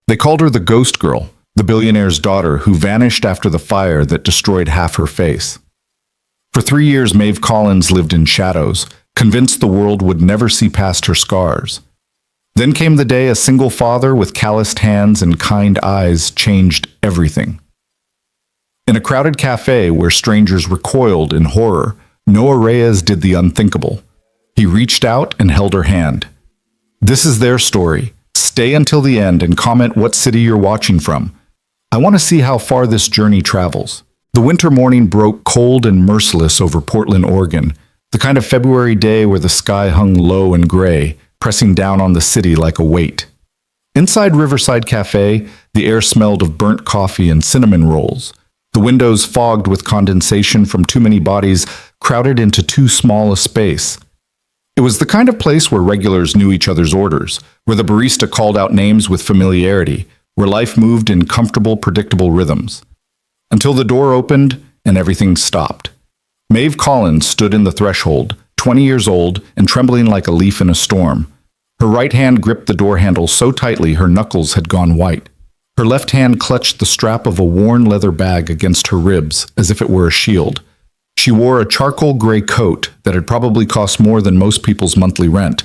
They called her the Ghost Girl, the billionaire's daughter who vanished after the fire that destroyed half her face. For 3 years, Maeve Collins lived in shadows, convinced the world would never see past her scars. Then came the day a single father with calloused hands and kind eyes changed everything. In a crowded cafe where strangers recoiled in horror, Noah Reyes did the unthinkable. He reached out and held her hand. This is their story. Stay until the end and comment what city you're watching from. I want to see how far this journey travels. The winter morning broke cold and merciless over Portland, Oregon, the kind of February day where the sky hung low and gray, pressing down on the city like a weight. Inside Riverside Cafe, the air smelled of burnt coffee and cinnamon rolls. The windows fogged with condensation from too many bodies crowded into too small a space. It was the kind of place where regulars knew each other's orders, where the barista called out names with familiarity, where life moved in comfortable, predictable rhythms. Until the door opened and everything stopped. Maeve Collins stood in the threshold, 20 years old and trembling like a leaf in a storm. Her right hand gripped the door handle so tightly her knuckles had gone white. Her left hand clutched the strap of a worn leather bag against her ribs as if it were a shield. She wore a charcoal gray coat that had probably cost more than most people's monthly rent,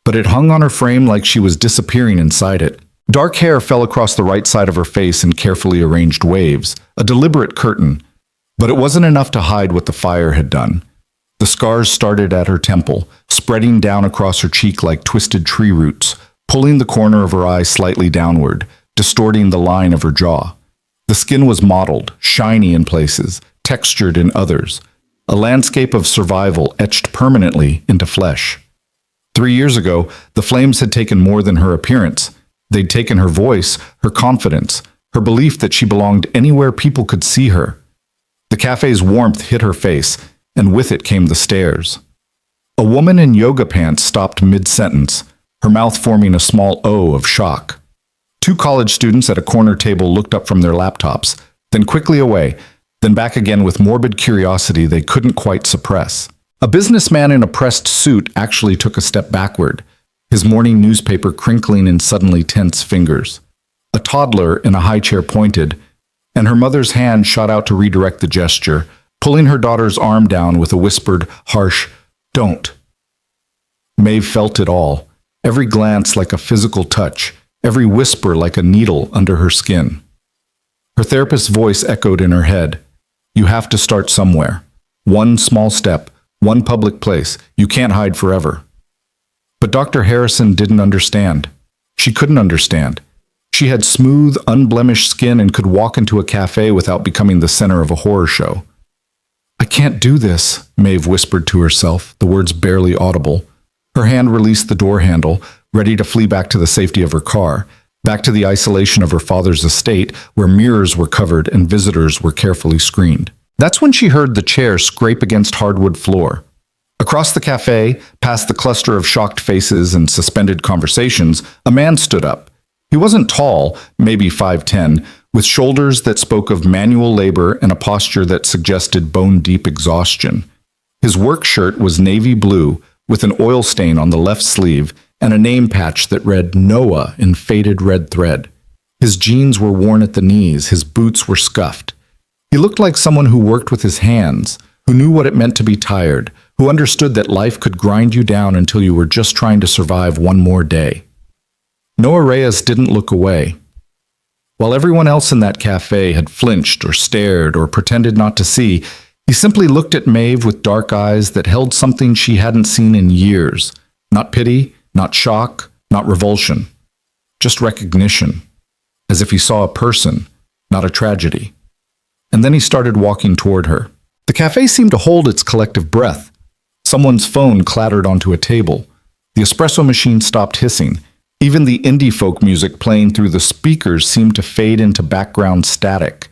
but it hung on her frame like she was disappearing inside it. Dark hair fell across the right side of her face in carefully arranged waves, a deliberate curtain, but it wasn't enough to hide what the fire had done. The scars started at her temple, spreading down across her cheek like twisted tree roots, pulling the corner of her eye slightly downward, distorting the line of her jaw. The skin was mottled, shiny in places, textured in others, a landscape of survival etched permanently into flesh. 3 years ago, the flames had taken more than her appearance. They'd taken her voice, her confidence, her belief that she belonged anywhere people could see her. The cafe's warmth hit her face, and with it came the stares. A woman in yoga pants stopped mid-sentence, her mouth forming a small O of shock. 2 college students at a corner table looked up from their laptops, then quickly away, then back again with morbid curiosity they couldn't quite suppress. A businessman in a pressed suit actually took a step backward, his morning newspaper crinkling in suddenly tense fingers. A toddler in a high chair pointed, and her mother's hand shot out to redirect the gesture, pulling her daughter's arm down with a whispered, harsh, "Don't." Maeve felt it all, every glance like a physical touch, every whisper like a needle under her skin. Her therapist's voice echoed in her head. You have to start somewhere. One small step, one public place. You can't hide forever. But Dr. Harrison didn't understand. She couldn't understand. She had smooth, unblemished skin and could walk into a cafe without becoming the center of a horror show. I can't do this, Maeve whispered to herself, the words barely audible. Her hand released the door handle, ready to flee back to the safety of her car, back to the isolation of her father's estate, where mirrors were covered and visitors were carefully screened. That's when she heard the chair scrape against hardwood floor. Across the cafe, past the cluster of shocked faces and suspended conversations, a man stood up. He wasn't tall, maybe 5'10", with shoulders that spoke of manual labor and a posture that suggested bone-deep exhaustion. His work shirt was navy blue, with an oil stain on the left sleeve and a name patch that read Noah in faded red thread. His jeans were worn at the knees, his boots were scuffed. He looked like someone who worked with his hands, who knew what it meant to be tired, who understood that life could grind you down until you were just trying to survive one more day. Noah Reyes didn't look away. While everyone else in that cafe had flinched or stared or pretended not to see, he simply looked at Maeve with dark eyes that held something she hadn't seen in years. Not pity, not shock, not revulsion. Just recognition. As if he saw a person, not a tragedy. And then he started walking toward her. The cafe seemed to hold its collective breath. Someone's phone clattered onto a table. The espresso machine stopped hissing. Even the indie folk music playing through the speakers seemed to fade into background static.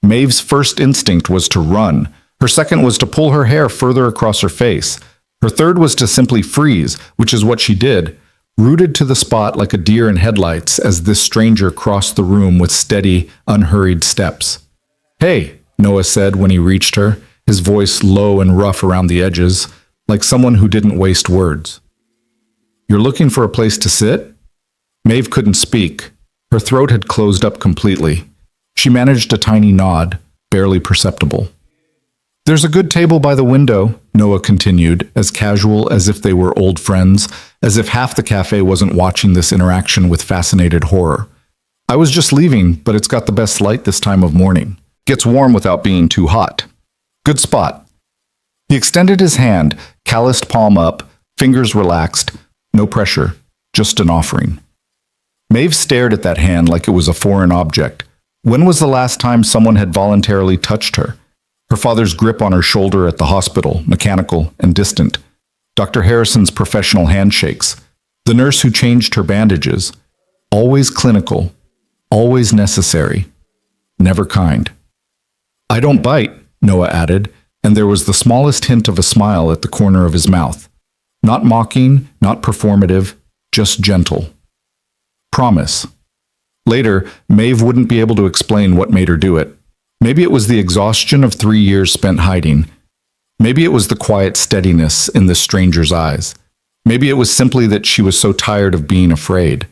Maeve's first instinct was to run. Her second was to pull her hair further across her face. Her third was to simply freeze, which is what she did, rooted to the spot like a deer in headlights as this stranger crossed the room with steady, unhurried steps. "Hey," Noah said when he reached her, his voice low and rough around the edges, like someone who didn't waste words. "You're looking for a place to sit?" Maeve couldn't speak. Her throat had closed up completely. She managed a tiny nod, barely perceptible. "There's a good table by the window," Noah continued, as casual as if they were old friends, as if half the cafe wasn't watching this interaction with fascinated horror. "I was just leaving, but it's got the best light this time of morning. Gets warm without being too hot. Good spot." He extended his hand, calloused palm up, fingers relaxed, no pressure, just an offering. Maeve stared at that hand like it was a foreign object. When was the last time someone had voluntarily touched her? Her father's grip on her shoulder at the hospital, mechanical and distant. Dr. Harrison's professional handshakes. The nurse who changed her bandages. Always clinical, always necessary, never kind. "I don't bite," Noah added, and there was the smallest hint of a smile at the corner of his mouth. Not mocking, not performative, just gentle. Promise. Later, Maeve wouldn't be able to explain what made her do it. Maybe it was the exhaustion of 3 years spent hiding. Maybe it was the quiet steadiness in this stranger's eyes. Maybe it was simply that she was so tired of being afraid.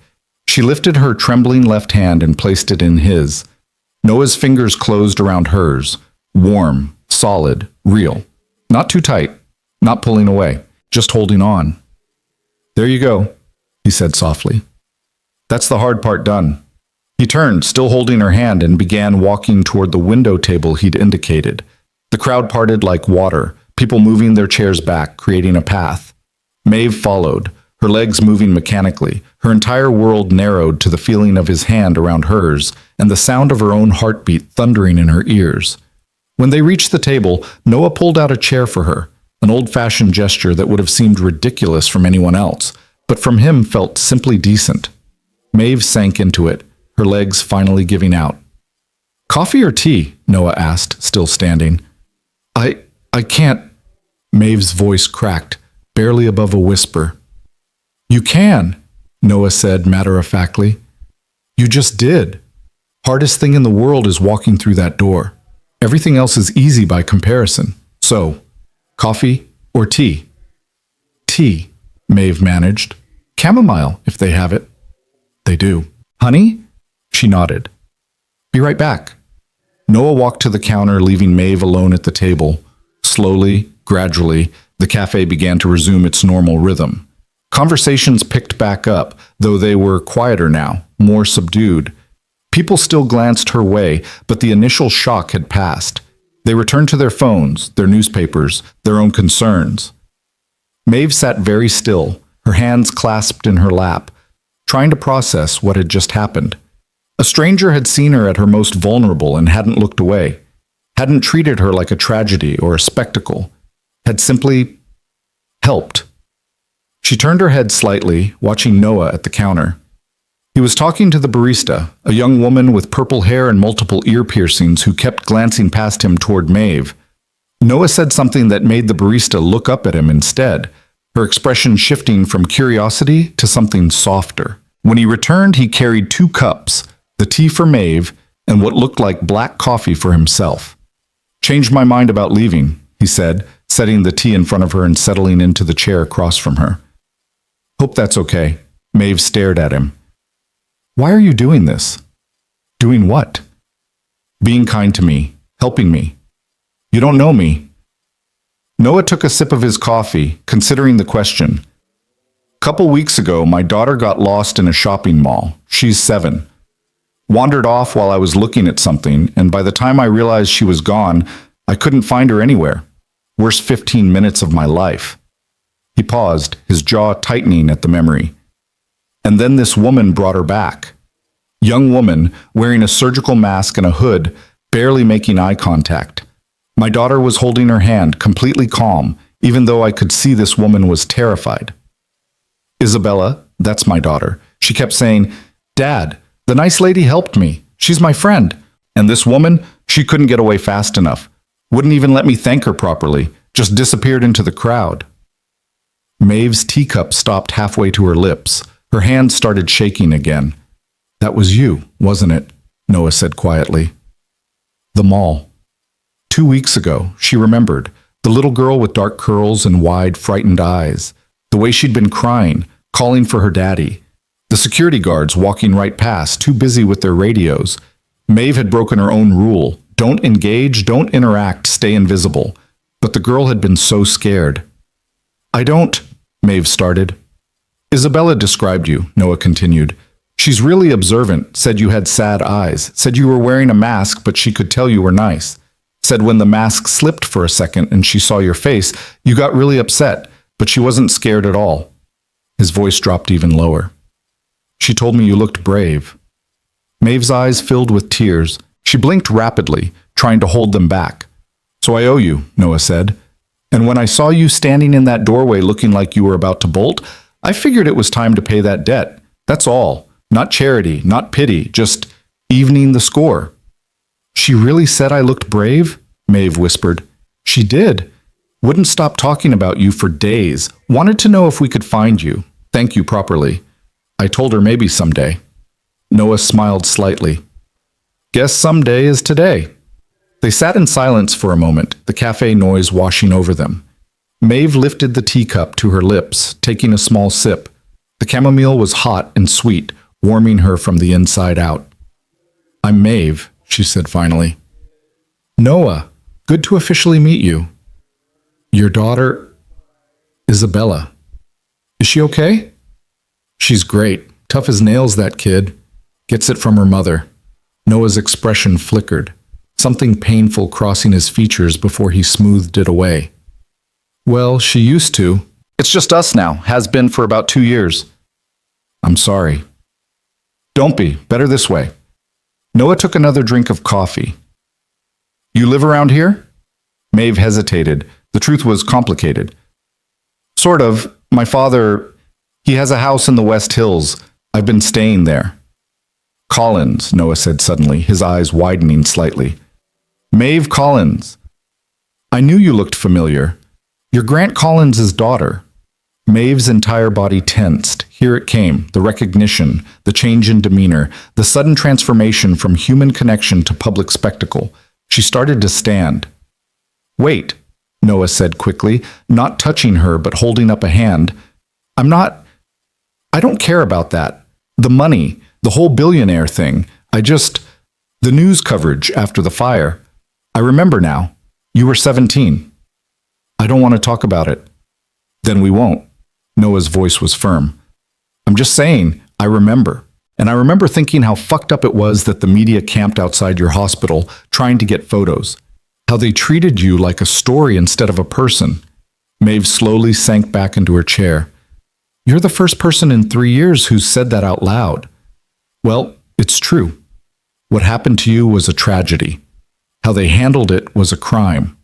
She lifted her trembling left hand and placed it in his. Noah's fingers closed around hers, warm, solid, real. Not too tight, not pulling away, just holding on. "There you go," he said softly. "That's the hard part done." He turned, still holding her hand, and began walking toward the window table he'd indicated. The crowd parted like water, people moving their chairs back, creating a path. Maeve followed, her legs moving mechanically, her entire world narrowed to the feeling of his hand around hers and the sound of her own heartbeat thundering in her ears. When they reached the table, Noah pulled out a chair for her, an old-fashioned gesture that would have seemed ridiculous from anyone else, but from him felt simply decent. Maeve sank into it, her legs finally giving out. "Coffee or tea?" Noah asked, still standing. I can't." Maeve's voice cracked, barely above a whisper. "You can," Noah said matter-of-factly. "You just did. Hardest thing in the world is walking through that door. Everything else is easy by comparison. So, coffee or tea?" "Tea," Maeve managed. "Chamomile, if they have it." "They do." "Honey?" She nodded. "Be right back." Noah walked to the counter, leaving Maeve alone at the table. Slowly, gradually, the cafe began to resume its normal rhythm. Conversations picked back up, though they were quieter now, more subdued. People still glanced her way, but the initial shock had passed. They returned to their phones, their newspapers, their own concerns. Maeve sat very still, her hands clasped in her lap, trying to process what had just happened. A stranger had seen her at her most vulnerable and hadn't looked away, hadn't treated her like a tragedy or a spectacle, had simply helped. She turned her head slightly, watching Noah at the counter. He was talking to the barista, a young woman with purple hair and multiple ear piercings who kept glancing past him toward Maeve. Noah said something that made the barista look up at him instead, her expression shifting from curiosity to something softer. When he returned, he carried 2 cups, the tea for Maeve and what looked like black coffee for himself. "Changed my mind about leaving," he said, setting the tea in front of her and settling into the chair across from her. "Hope that's okay." Maeve stared at him. "Why are you doing this?" "Doing what?" "Being kind to me, helping me. You don't know me." Noah took a sip of his coffee, considering the question. "Couple weeks ago, my daughter got lost in a shopping mall. She's 7. Wandered off while I was looking at something, and by the time I realized she was gone, I couldn't find her anywhere. Worst 15 minutes of my life." He paused, his jaw tightening at the memory. "And then this woman brought her back. Young woman, wearing a surgical mask and a hood, barely making eye contact. My daughter was holding her hand, completely calm, even though I could see this woman was terrified. Isabella, that's my daughter. She kept saying, 'Dad, the nice lady helped me. She's my friend.' And this woman, she couldn't get away fast enough. Wouldn't even let me thank her properly, just disappeared into the crowd." Maeve's teacup stopped halfway to her lips. Her hand started shaking again. "That was you, wasn't it?" Noah said quietly. "The mall. 2 weeks ago," she remembered. The little girl with dark curls and wide, frightened eyes. The way she'd been crying, calling for her daddy. The security guards walking right past, too busy with their radios. Maeve had broken her own rule. Don't engage, don't interact, stay invisible. But the girl had been so scared. I don't, Maeve started. Isabella described you, Noah continued. She's really observant, said you had sad eyes, said you were wearing a mask but she could tell you were nice. Said when the mask slipped for a second and she saw your face, you got really upset, but she wasn't scared at all. His voice dropped even lower. She told me you looked brave. Maeve's eyes filled with tears. She blinked rapidly, trying to hold them back. So I owe you, Noah said. And when I saw you standing in that doorway looking like you were about to bolt, I figured it was time to pay that debt. That's all. Not charity, not pity, just evening the score. She really said I looked brave? Maeve whispered. She did. Wouldn't stop talking about you for days. Wanted to know if we could find you. Thank you properly. I told her maybe someday. Noah smiled slightly. Guess someday is today. They sat in silence for a moment, the cafe noise washing over them. Maeve lifted the teacup to her lips, taking a small sip. The chamomile was hot and sweet, warming her from the inside out. I'm Maeve, she said finally. Noah, good to officially meet you. Your daughter, Isabella. Is she okay? She's great. Tough as nails, that kid. Gets it from her mother. Noah's expression flickered, something painful crossing his features before he smoothed it away. Well, she used to. It's just us now, has been for about 2 years. I'm sorry. Don't be. Better this way. Noah took another drink of coffee. You live around here? Maeve hesitated. The truth was complicated. Sort of. My father, he has a house in the West Hills. I've been staying there. Collins, Noah said suddenly, his eyes widening slightly. Maeve Collins. I knew you looked familiar. You're Grant Collins' daughter. Maeve's entire body tensed. Here it came, the recognition, the change in demeanor, the sudden transformation from human connection to public spectacle. She started to stand. Wait, Noah said quickly, not touching her but holding up a hand. I don't care about that. The money, the whole billionaire thing. The news coverage after the fire. I remember now. You were 17. I don't want to talk about it. Then we won't. Noah's voice was firm. I'm just saying, I remember. And I remember thinking how fucked up it was that the media camped outside your hospital trying to get photos. How they treated you like a story instead of a person. Maeve slowly sank back into her chair. You're the first person in 3 years who's said that out loud. Well, it's true. What happened to you was a tragedy. How they handled it was a crime.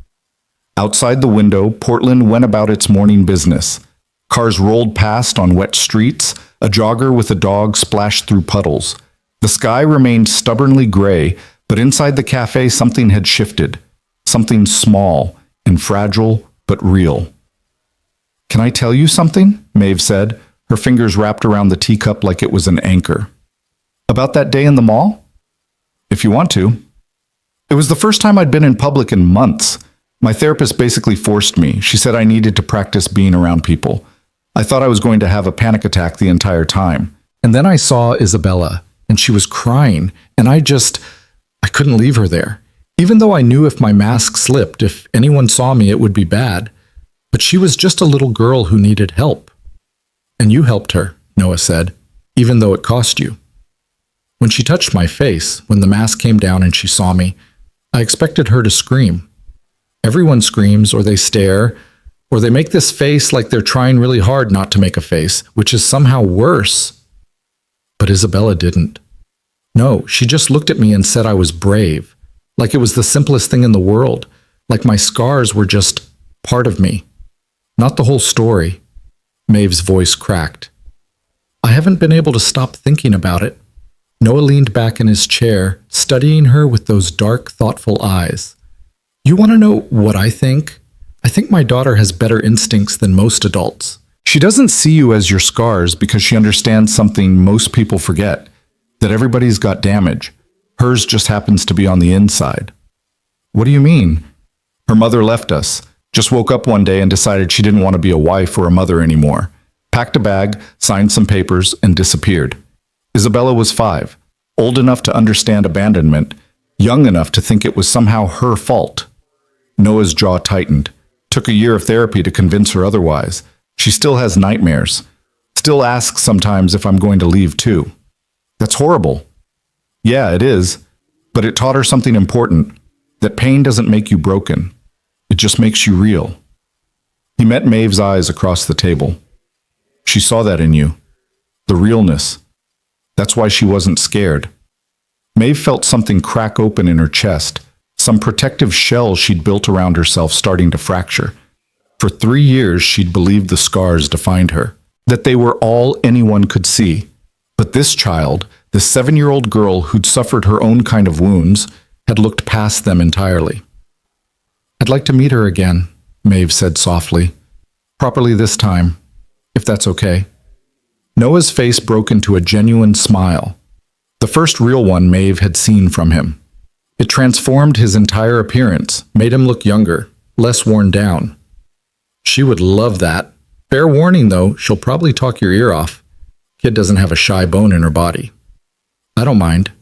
Outside the window, Portland went about its morning business. Cars rolled past on wet streets. A jogger with a dog splashed through puddles. The sky remained stubbornly gray, but inside the cafe something had shifted. Something small and fragile, but real. Can I tell you something? Maeve said, her fingers wrapped around the teacup like it was an anchor. About that day in the mall? If you want to. It was the first time I'd been in public in months. My therapist basically forced me. She said I needed to practice being around people. I thought I was going to have a panic attack the entire time. And then I saw Isabella, and she was crying, and I couldn't leave her there. Even though I knew if my mask slipped, if anyone saw me, it would be bad. But she was just a little girl who needed help. And you helped her, Noah said, even though it cost you. When she touched my face, when the mask came down and she saw me, I expected her to scream. Everyone screams, or they stare, or they make this face like they're trying really hard not to make a face, which is somehow worse. But Isabella didn't. No, she just looked at me and said I was brave, like it was the simplest thing in the world, like my scars were just part of me, not the whole story. Maeve's voice cracked. I haven't been able to stop thinking about it. Noah leaned back in his chair, studying her with those dark, thoughtful eyes. You want to know what I think? I think my daughter has better instincts than most adults. She doesn't see you as your scars because she understands something most people forget, that everybody's got damage. Hers just happens to be on the inside. What do you mean? Her mother left us, just woke up one day and decided she didn't want to be a wife or a mother anymore. packed a bag, signed some papers, and disappeared. Isabella was 5, old enough to understand abandonment, young enough to think it was somehow her fault. Noah's jaw tightened. Took a year of therapy to convince her otherwise. She still has nightmares. Still asks sometimes if I'm going to leave too. That's horrible. Yeah, it is. But it taught her something important. That pain doesn't make you broken. It just makes you real. He met Maeve's eyes across the table. She saw that in you. The realness. That's why she wasn't scared. Maeve felt something crack open in her chest, some protective shell she'd built around herself starting to fracture. For 3 years she'd believed the scars defined her, that they were all anyone could see. But this child, this 7-year-old girl who'd suffered her own kind of wounds, had looked past them entirely. I'd like to meet her again, Maeve said softly. Properly this time, if that's okay. Noah's face broke into a genuine smile. The first real one Maeve had seen from him. It transformed his entire appearance, made him look younger, less worn down. She would love that. Fair warning, though, she'll probably talk your ear off. Kid doesn't have a shy bone in her body. I don't mind.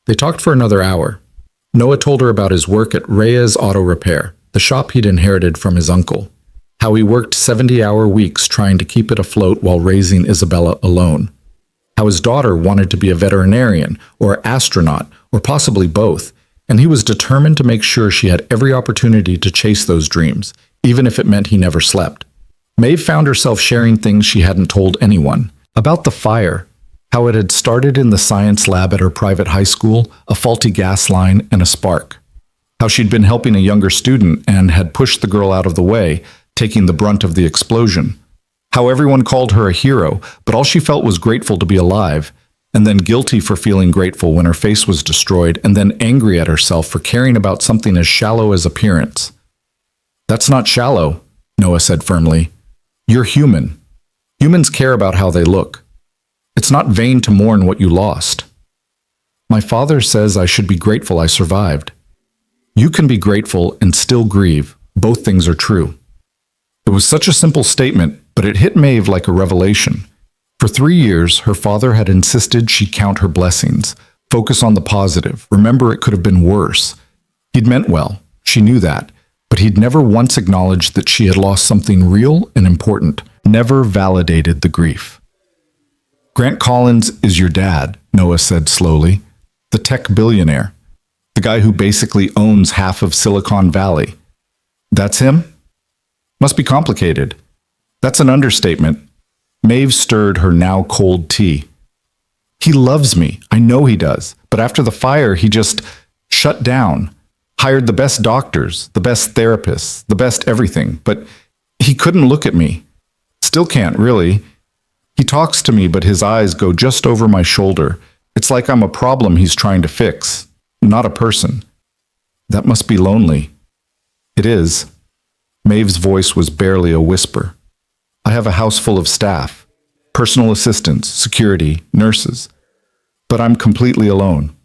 They talked for another hour. Noah told her about his work at Reyes Auto Repair, the shop he'd inherited from his uncle. How he worked 70-hour weeks trying to keep it afloat while raising Isabella alone. How his daughter wanted to be a veterinarian or astronaut or possibly both, and he was determined to make sure she had every opportunity to chase those dreams, even if it meant he never slept. Maeve found herself sharing things she hadn't told anyone. About the fire, how it had started in the science lab at her private high school, a faulty gas line, and a spark. How she'd been helping a younger student and had pushed the girl out of the way, taking the brunt of the explosion. How everyone called her a hero, but all she felt was grateful to be alive, and then guilty for feeling grateful when her face was destroyed, and then angry at herself for caring about something as shallow as appearance. That's not shallow, Noah said firmly. You're human. Humans care about how they look. It's not vain to mourn what you lost. My father says I should be grateful I survived. You can be grateful and still grieve. Both things are true. It was such a simple statement, but it hit Maeve like a revelation. For 3 years, her father had insisted she count her blessings, focus on the positive, remember it could have been worse. He'd meant well, she knew that, but he'd never once acknowledged that she had lost something real and important, never validated the grief. Grant Collins is your dad, Noah said slowly. The tech billionaire. The guy who basically owns half of Silicon Valley. That's him? Must be complicated. That's an understatement. Maeve stirred her now cold tea. He loves me, I know he does, but after the fire he just shut down. Hired the best doctors, the best therapists, the best everything, but he couldn't look at me. Still can't, really. He talks to me, but his eyes go just over my shoulder. It's like I'm a problem he's trying to fix, not a person. That must be lonely. It is. Maeve's voice was barely a whisper. I have a house full of staff, personal assistants, security, nurses. But I'm completely alone.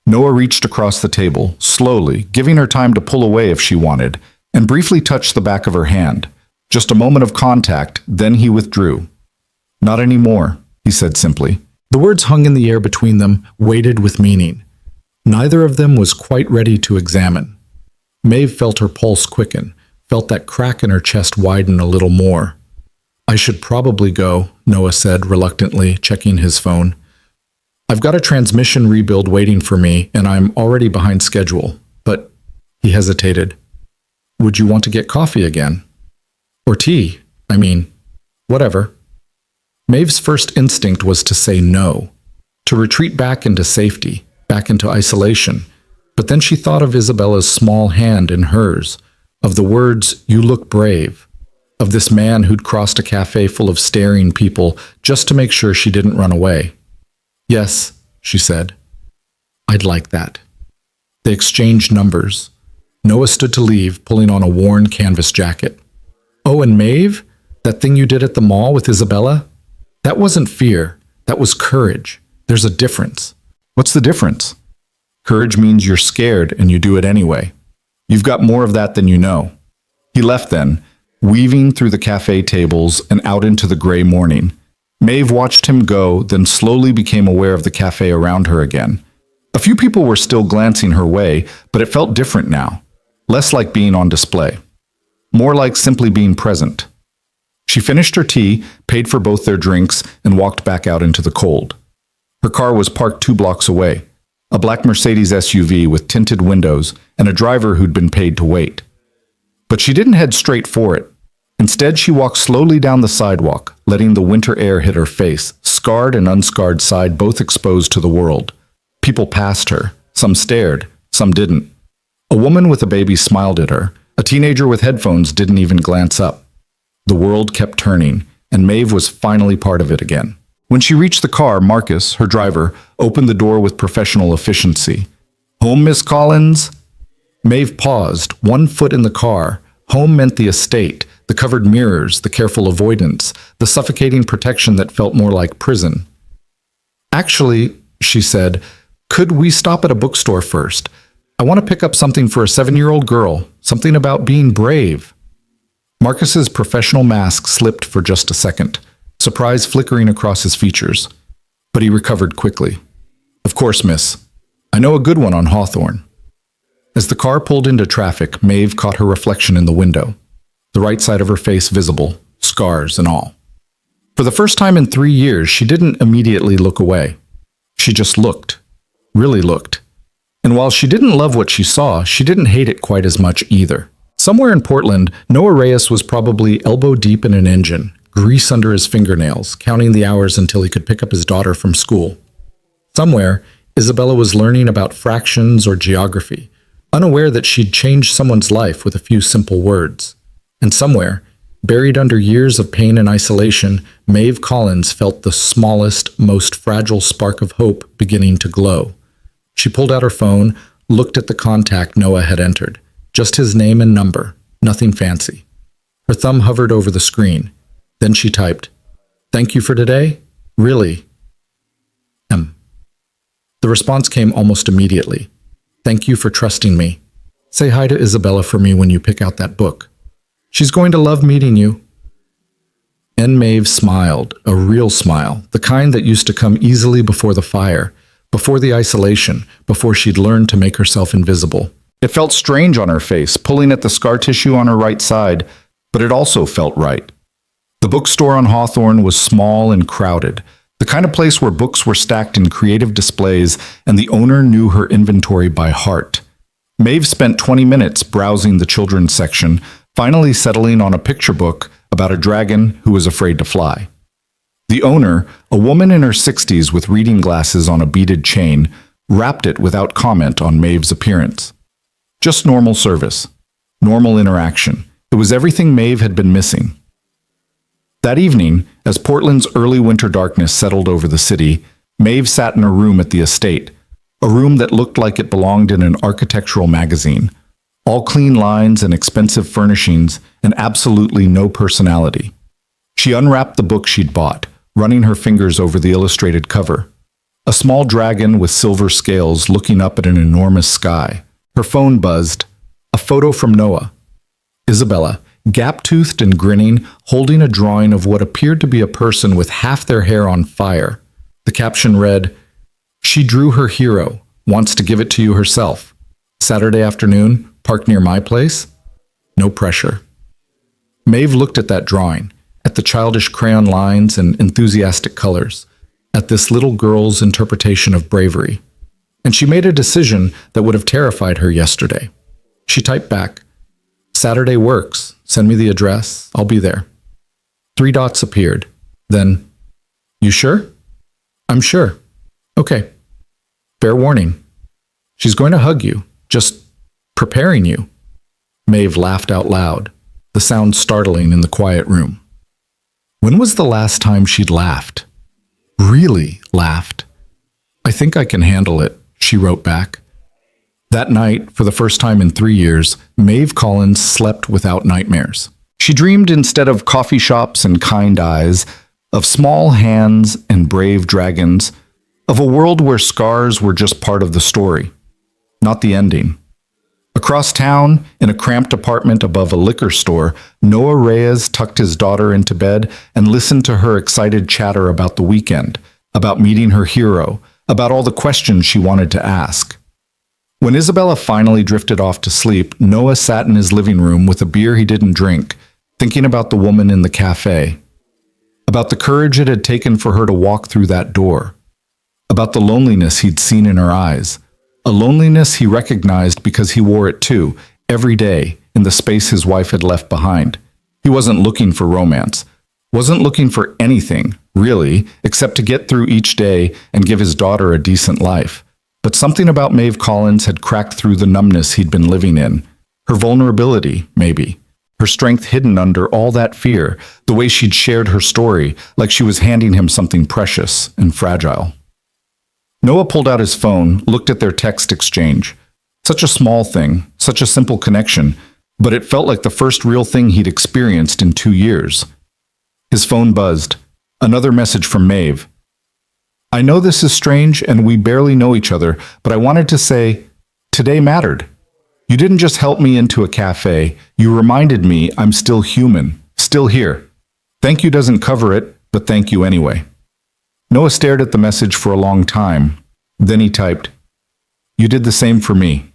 Noah reached across the table, slowly, giving her time to pull away if she wanted, and briefly touched the back of her hand. Just a moment of contact, then he withdrew. Not anymore, he said simply. The words hung in the air between them, weighted with meaning. Neither of them was quite ready to examine. Maeve felt her pulse quicken, felt that crack in her chest widen a little more. I should probably go, Noah said reluctantly, checking his phone. I've got a transmission rebuild waiting for me, and I'm already behind schedule. But, he hesitated. Would you want to get coffee again? Or tea? Whatever. Maeve's first instinct was to say no, to retreat back into safety, back into isolation. But then she thought of Isabella's small hand in hers, of the words, "You look brave," of this man who'd crossed a cafe full of staring people just to make sure she didn't run away. Yes, she said. I'd like that. They exchanged numbers. Noah stood to leave, pulling on a worn canvas jacket. Oh, and Maeve? That thing you did at the mall with Isabella? That wasn't fear. That was courage. There's a difference. What's the difference? Courage means you're scared and you do it anyway. You've got more of that than you know. He left then, weaving through the cafe tables and out into the gray morning. Maeve watched him go, then slowly became aware of the cafe around her again. A few people were still glancing her way, but it felt different now. Less like being on display. More like simply being present. She finished her tea, paid for both their drinks, and walked back out into the cold. Her car was parked 2 blocks away. A black Mercedes SUV with tinted windows and a driver who'd been paid to wait. But she didn't head straight for it. Instead, she walked slowly down the sidewalk, letting the winter air hit her face, scarred and unscarred side both exposed to the world. People passed her. Some stared, some didn't. A woman with a baby smiled at her. A teenager with headphones didn't even glance up. The world kept turning, and Maeve was finally part of it again. When she reached the car, Marcus, her driver, opened the door with professional efficiency. "Home, Miss Collins?" Maeve paused, 1 foot in the car. Home meant the estate, the covered mirrors, the careful avoidance, the suffocating protection that felt more like prison. "Actually," she said, "could we stop at a bookstore first? I want to pick up something for a 7-year-old girl, something about being brave." Marcus's professional mask slipped for just a second, surprise flickering across his features. But he recovered quickly. "Of course, miss. I know a good one on Hawthorne." As the car pulled into traffic, Maeve caught her reflection in the window, the right side of her face visible, scars and all. For the first time in 3 years, she didn't immediately look away. She just looked, really looked. And while she didn't love what she saw, she didn't hate it quite as much either. Somewhere in Portland, Noah Reyes was probably elbow deep in an engine, grease under his fingernails, counting the hours until he could pick up his daughter from school. Somewhere, Isabella was learning about fractions or geography, unaware that she'd changed someone's life with a few simple words. And somewhere, buried under years of pain and isolation, Maeve Collins felt the smallest, most fragile spark of hope beginning to glow. She pulled out her phone, looked at the contact Noah had entered. Just his name and number, nothing fancy. Her thumb hovered over the screen. Then she typed, "Thank you for today? Really?" The response came almost immediately. "Thank you for trusting me. Say hi to Isabella for me when you pick out that book. She's going to love meeting you." And Maeve smiled, a real smile, the kind that used to come easily before the fire, before the isolation, before she'd learned to make herself invisible. It felt strange on her face, pulling at the scar tissue on her right side, but it also felt right. The bookstore on Hawthorne was small and crowded, the kind of place where books were stacked in creative displays and the owner knew her inventory by heart. Maeve spent 20 minutes browsing the children's section, finally settling on a picture book about a dragon who was afraid to fly. The owner, a woman in her 60s with reading glasses on a beaded chain, wrapped it without comment on Maeve's appearance. Just normal service, normal interaction. It was everything Maeve had been missing. That evening, as Portland's early winter darkness settled over the city, Maeve sat in a room at the estate, a room that looked like it belonged in an architectural magazine. All clean lines and expensive furnishings and absolutely no personality. She unwrapped the book she'd bought, running her fingers over the illustrated cover. A small dragon with silver scales looking up at an enormous sky. Her phone buzzed. A photo from Noah. Isabella, gap-toothed and grinning, holding a drawing of what appeared to be a person with half their hair on fire. The caption read, "She drew her hero, wants to give it to you herself. Saturday afternoon, parked near my place? No pressure." Maeve looked at that drawing, at the childish crayon lines and enthusiastic colors, at this little girl's interpretation of bravery. And she made a decision that would have terrified her yesterday. She typed back, "Saturday works. Send me the address. I'll be there." 3 dots appeared. Then, "You sure?" "I'm sure." "Okay. Fair warning. She's going to hug you. Just preparing you." Maeve laughed out loud, the sound startling in the quiet room. When was the last time she'd laughed? Really laughed? "I think I can handle it," she wrote back. That night, for the first time in 3 years, Maeve Collins slept without nightmares. She dreamed instead of coffee shops and kind eyes, of small hands and brave dragons, of a world where scars were just part of the story, not the ending. Across town, in a cramped apartment above a liquor store, Noah Reyes tucked his daughter into bed and listened to her excited chatter about the weekend, about meeting her hero, about all the questions she wanted to ask. When Isabella finally drifted off to sleep, Noah sat in his living room with a beer he didn't drink, thinking about the woman in the cafe, about the courage it had taken for her to walk through that door, about the loneliness he'd seen in her eyes, a loneliness he recognized because he wore it too, every day, in the space his wife had left behind. He wasn't looking for romance, wasn't looking for anything, really, except to get through each day and give his daughter a decent life. But something about Maeve Collins had cracked through the numbness he'd been living in. Her vulnerability, maybe. Her strength hidden under all that fear, the way she'd shared her story, like she was handing him something precious and fragile. Noah pulled out his phone, looked at their text exchange. Such a small thing, such a simple connection, but it felt like the first real thing he'd experienced in 2 years. His phone buzzed. Another message from Maeve. I know this is strange and we barely know each other, but I wanted to say, today mattered. You didn't just help me into a cafe, you reminded me I'm still human, still here. Thank you doesn't cover it, but thank you anyway. Noah stared at the message for a long time. Then he typed, You did the same for me.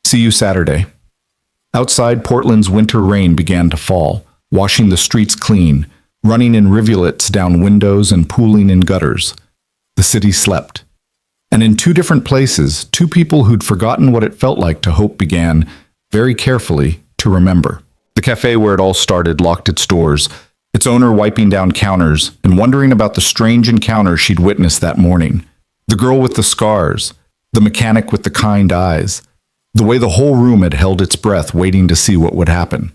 See you Saturday. Outside, Portland's winter rain began to fall, washing the streets clean, running in rivulets down windows and pooling in gutters. The city slept. And in 2 different places, 2 people who'd forgotten what it felt like to hope began, very carefully, to remember. The cafe where it all started locked its doors, its owner wiping down counters and wondering about the strange encounter she'd witnessed that morning. The girl with the scars, the mechanic with the kind eyes, the way the whole room had held its breath waiting to see what would happen.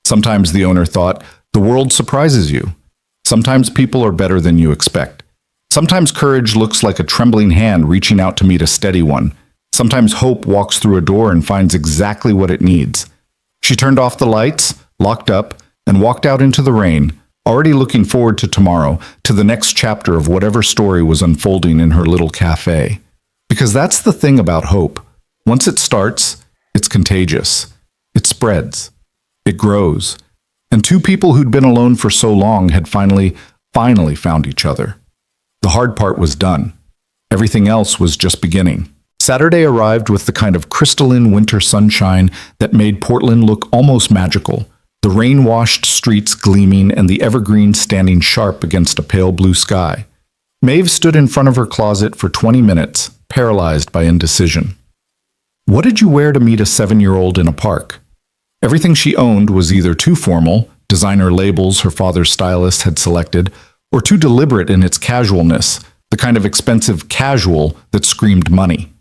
Sometimes the owner thought, the world surprises you. Sometimes people are better than you expect. Sometimes courage looks like a trembling hand reaching out to meet a steady one. Sometimes hope walks through a door and finds exactly what it needs. She turned off the lights, locked up, and walked out into the rain, already looking forward to tomorrow, to the next chapter of whatever story was unfolding in her little cafe. Because that's the thing about hope. Once it starts, it's contagious. It spreads. It grows. And 2 people who'd been alone for so long had finally found each other. The hard part was done. Everything else was just beginning. Saturday arrived with the kind of crystalline winter sunshine that made Portland look almost magical, the rain-washed streets gleaming and the evergreens standing sharp against a pale blue sky. Maeve stood in front of her closet for 20 minutes, paralyzed by indecision. What did you wear to meet a 7-year-old in a park? Everything she owned was either too formal, designer labels her father's stylist had selected, or too deliberate in its casualness, the kind of expensive casual that screamed money.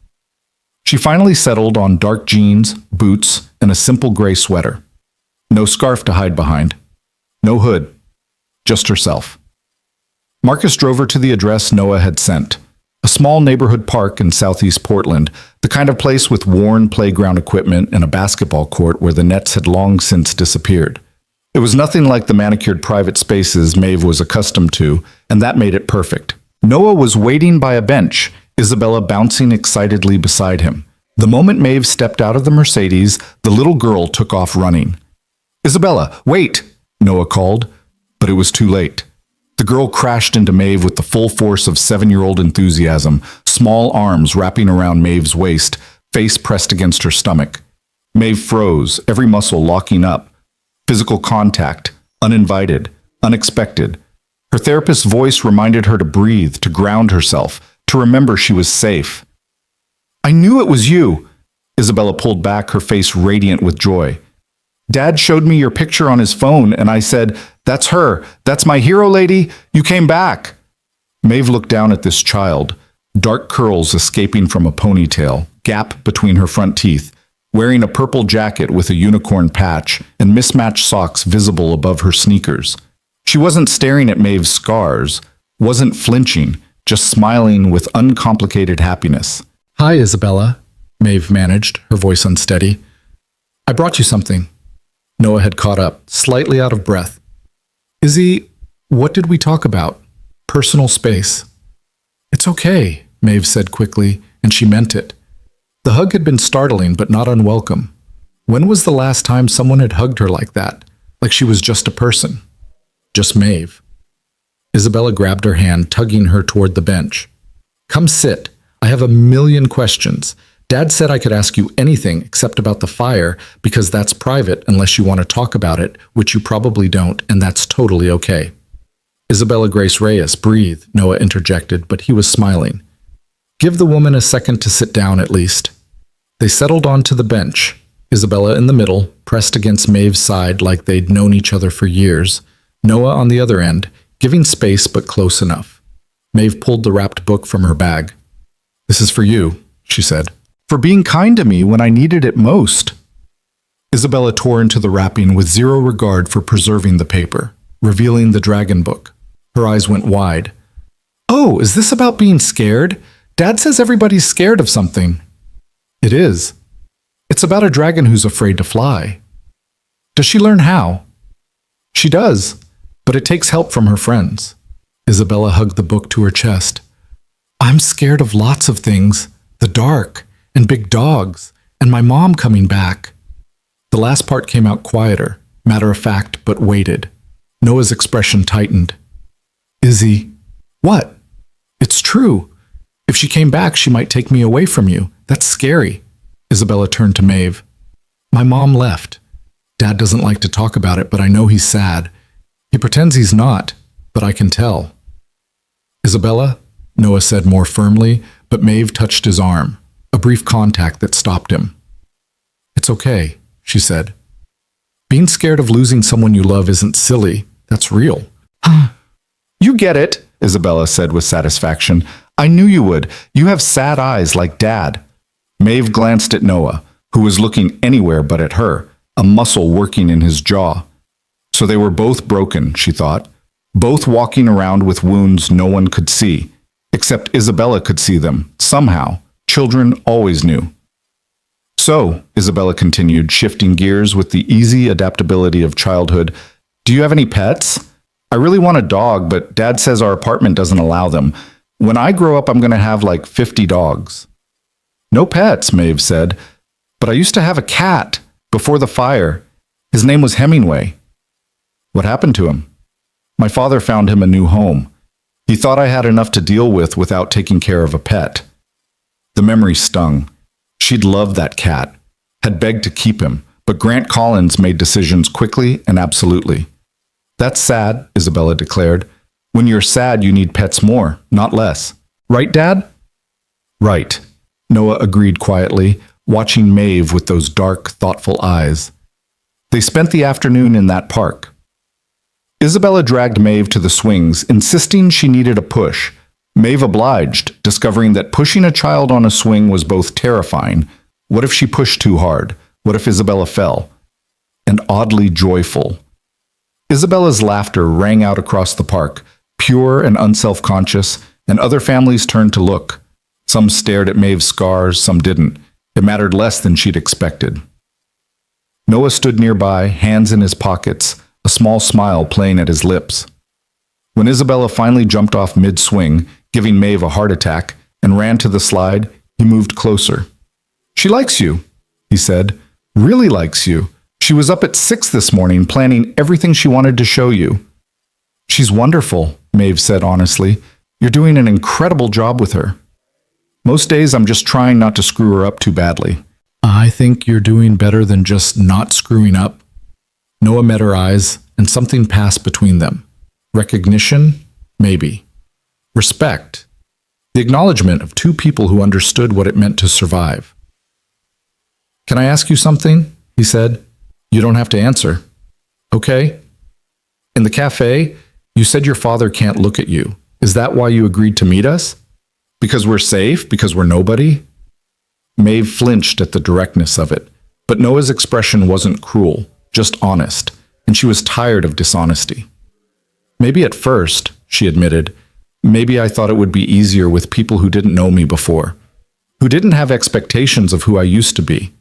She finally settled on dark jeans, boots, and a simple gray sweater. No scarf to hide behind. No hood. Just herself. Marcus drove her to the address Noah had sent. A small neighborhood park in southeast Portland, the kind of place with worn playground equipment and a basketball court where the nets had long since disappeared. It was nothing like the manicured private spaces Maeve was accustomed to, and that made it perfect. Noah was waiting by a bench, Isabella bouncing excitedly beside him. The moment Maeve stepped out of the Mercedes, the little girl took off running. Isabella, wait! Noah called, but it was too late. The girl crashed into Maeve with the full force of 7-year-old enthusiasm, small arms wrapping around Maeve's waist, face pressed against her stomach. Maeve froze, every muscle locking up. Physical contact, uninvited, unexpected. Her therapist's voice reminded her to breathe, to ground herself, to remember she was safe. I knew it was you! Isabella pulled back, her face radiant with joy. Dad showed me your picture on his phone, and I said, That's her. That's my hero lady. You came back. Maeve looked down at this child, dark curls escaping from a ponytail, gap between her front teeth, wearing a purple jacket with a unicorn patch and mismatched socks visible above her sneakers. She wasn't staring at Maeve's scars, wasn't flinching, just smiling with uncomplicated happiness. Hi, Isabella, Maeve managed, her voice unsteady. I brought you something. Noah had caught up, slightly out of breath. Izzy, what did we talk about? Personal space. It's okay, Maeve said quickly, and she meant it. The hug had been startling but not unwelcome. When was the last time someone had hugged her like that? Like she was just a person? Just Maeve. Isabella grabbed her hand, tugging her toward the bench. Come sit. I have a million questions. Dad said I could ask you anything except about the fire because that's private unless you want to talk about it, which you probably don't, and that's totally okay. Isabella Grace Reyes, breathe, Noah interjected, but he was smiling. Give the woman a second to sit down at least. They settled onto the bench, Isabella in the middle, pressed against Maeve's side like they'd known each other for years, Noah on the other end, giving space but close enough. Maeve pulled the wrapped book from her bag. This is for you, she said. For being kind to me when I needed it most. Isabella tore into the wrapping with zero regard for preserving the paper, revealing the dragon book. Her eyes went wide. Oh, is this about being scared? Dad says everybody's scared of something. It is. It's about a dragon who's afraid to fly. Does she learn how? She does, but it takes help from her friends. Isabella hugged the book to her chest. I'm scared of lots of things. The dark, and big dogs, and my mom coming back. The last part came out quieter, matter of fact, but weighted. Noah's expression tightened. Izzy, what? It's true. If she came back, she might take me away from you. That's scary. Isabella turned to Maeve. My mom left. Dad doesn't like to talk about it, but I know he's sad. He pretends he's not, but I can tell. Isabella, Noah said more firmly, but Maeve touched his arm, a brief contact that stopped him. It's okay, she said. Being scared of losing someone you love isn't silly. That's real. You get it, Isabella said with satisfaction. I knew you would. You have sad eyes like Dad. Maeve glanced at Noah, who was looking anywhere but at her, a muscle working in his jaw. So they were both broken, she thought, both walking around with wounds no one could see, except Isabella could see them, somehow. Children always knew. So, Isabella continued, shifting gears with the easy adaptability of childhood, do you have any pets? I really want a dog, but Dad says our apartment doesn't allow them. When I grow up, I'm going to have like 50 dogs. No pets, Maeve said, but I used to have a cat before the fire. His name was Hemingway. What happened to him? My father found him a new home. He thought I had enough to deal with without taking care of a pet. The memory stung. She'd loved that cat, had begged to keep him, but Grant Collins made decisions quickly and absolutely. That's sad, Isabella declared. When you're sad, you need pets more, not less. Right, Dad? Right, Noah agreed quietly, watching Maeve with those dark, thoughtful eyes. They spent the afternoon in that park. Isabella dragged Maeve to the swings, insisting she needed a push. Maeve obliged, discovering that pushing a child on a swing was both terrifying. What if she pushed too hard? What if Isabella fell? And oddly joyful. Isabella's laughter rang out across the park, pure and unself-conscious, and other families turned to look. Some stared at Maeve's scars, some didn't. It mattered less than she'd expected. Noah stood nearby, hands in his pockets, a small smile playing at his lips. When Isabella finally jumped off mid-swing, giving Maeve a heart attack, and ran to the slide, he moved closer. She likes you, he said. Really likes you. She was up at 6 this morning planning everything she wanted to show you. She's wonderful, Maeve said honestly. You're doing an incredible job with her. Most days I'm just trying not to screw her up too badly. I think you're doing better than just not screwing up. Noah met her eyes, and something passed between them. Recognition? Maybe. Respect. The acknowledgement of two people who understood what it meant to survive. Can I ask you something? He said. You don't have to answer. Okay? In the cafe, you said your father can't look at you. Is that why you agreed to meet us? Because we're safe? Because we're nobody? Maeve flinched at the directness of it, but Noah's expression wasn't cruel, just honest, and she was tired of dishonesty. Maybe at first, she admitted, maybe I thought it would be easier with people who didn't know me before, who didn't have expectations of who I used to be.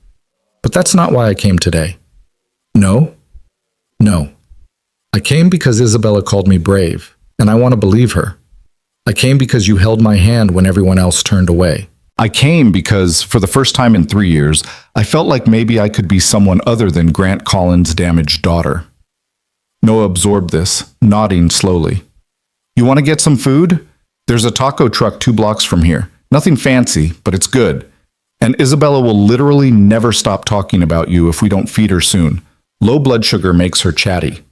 But that's not why I came today. No. I came because Isabella called me brave, and I want to believe her. I came because you held my hand when everyone else turned away. I came because, for the first time in 3 years, I felt like maybe I could be someone other than Grant Collins' damaged daughter. Noah absorbed this, nodding slowly. You want to get some food? There's a taco truck 2 blocks from here. Nothing fancy, but it's good. And Isabella will literally never stop talking about you if we don't feed her soon. Low blood sugar makes her chatty.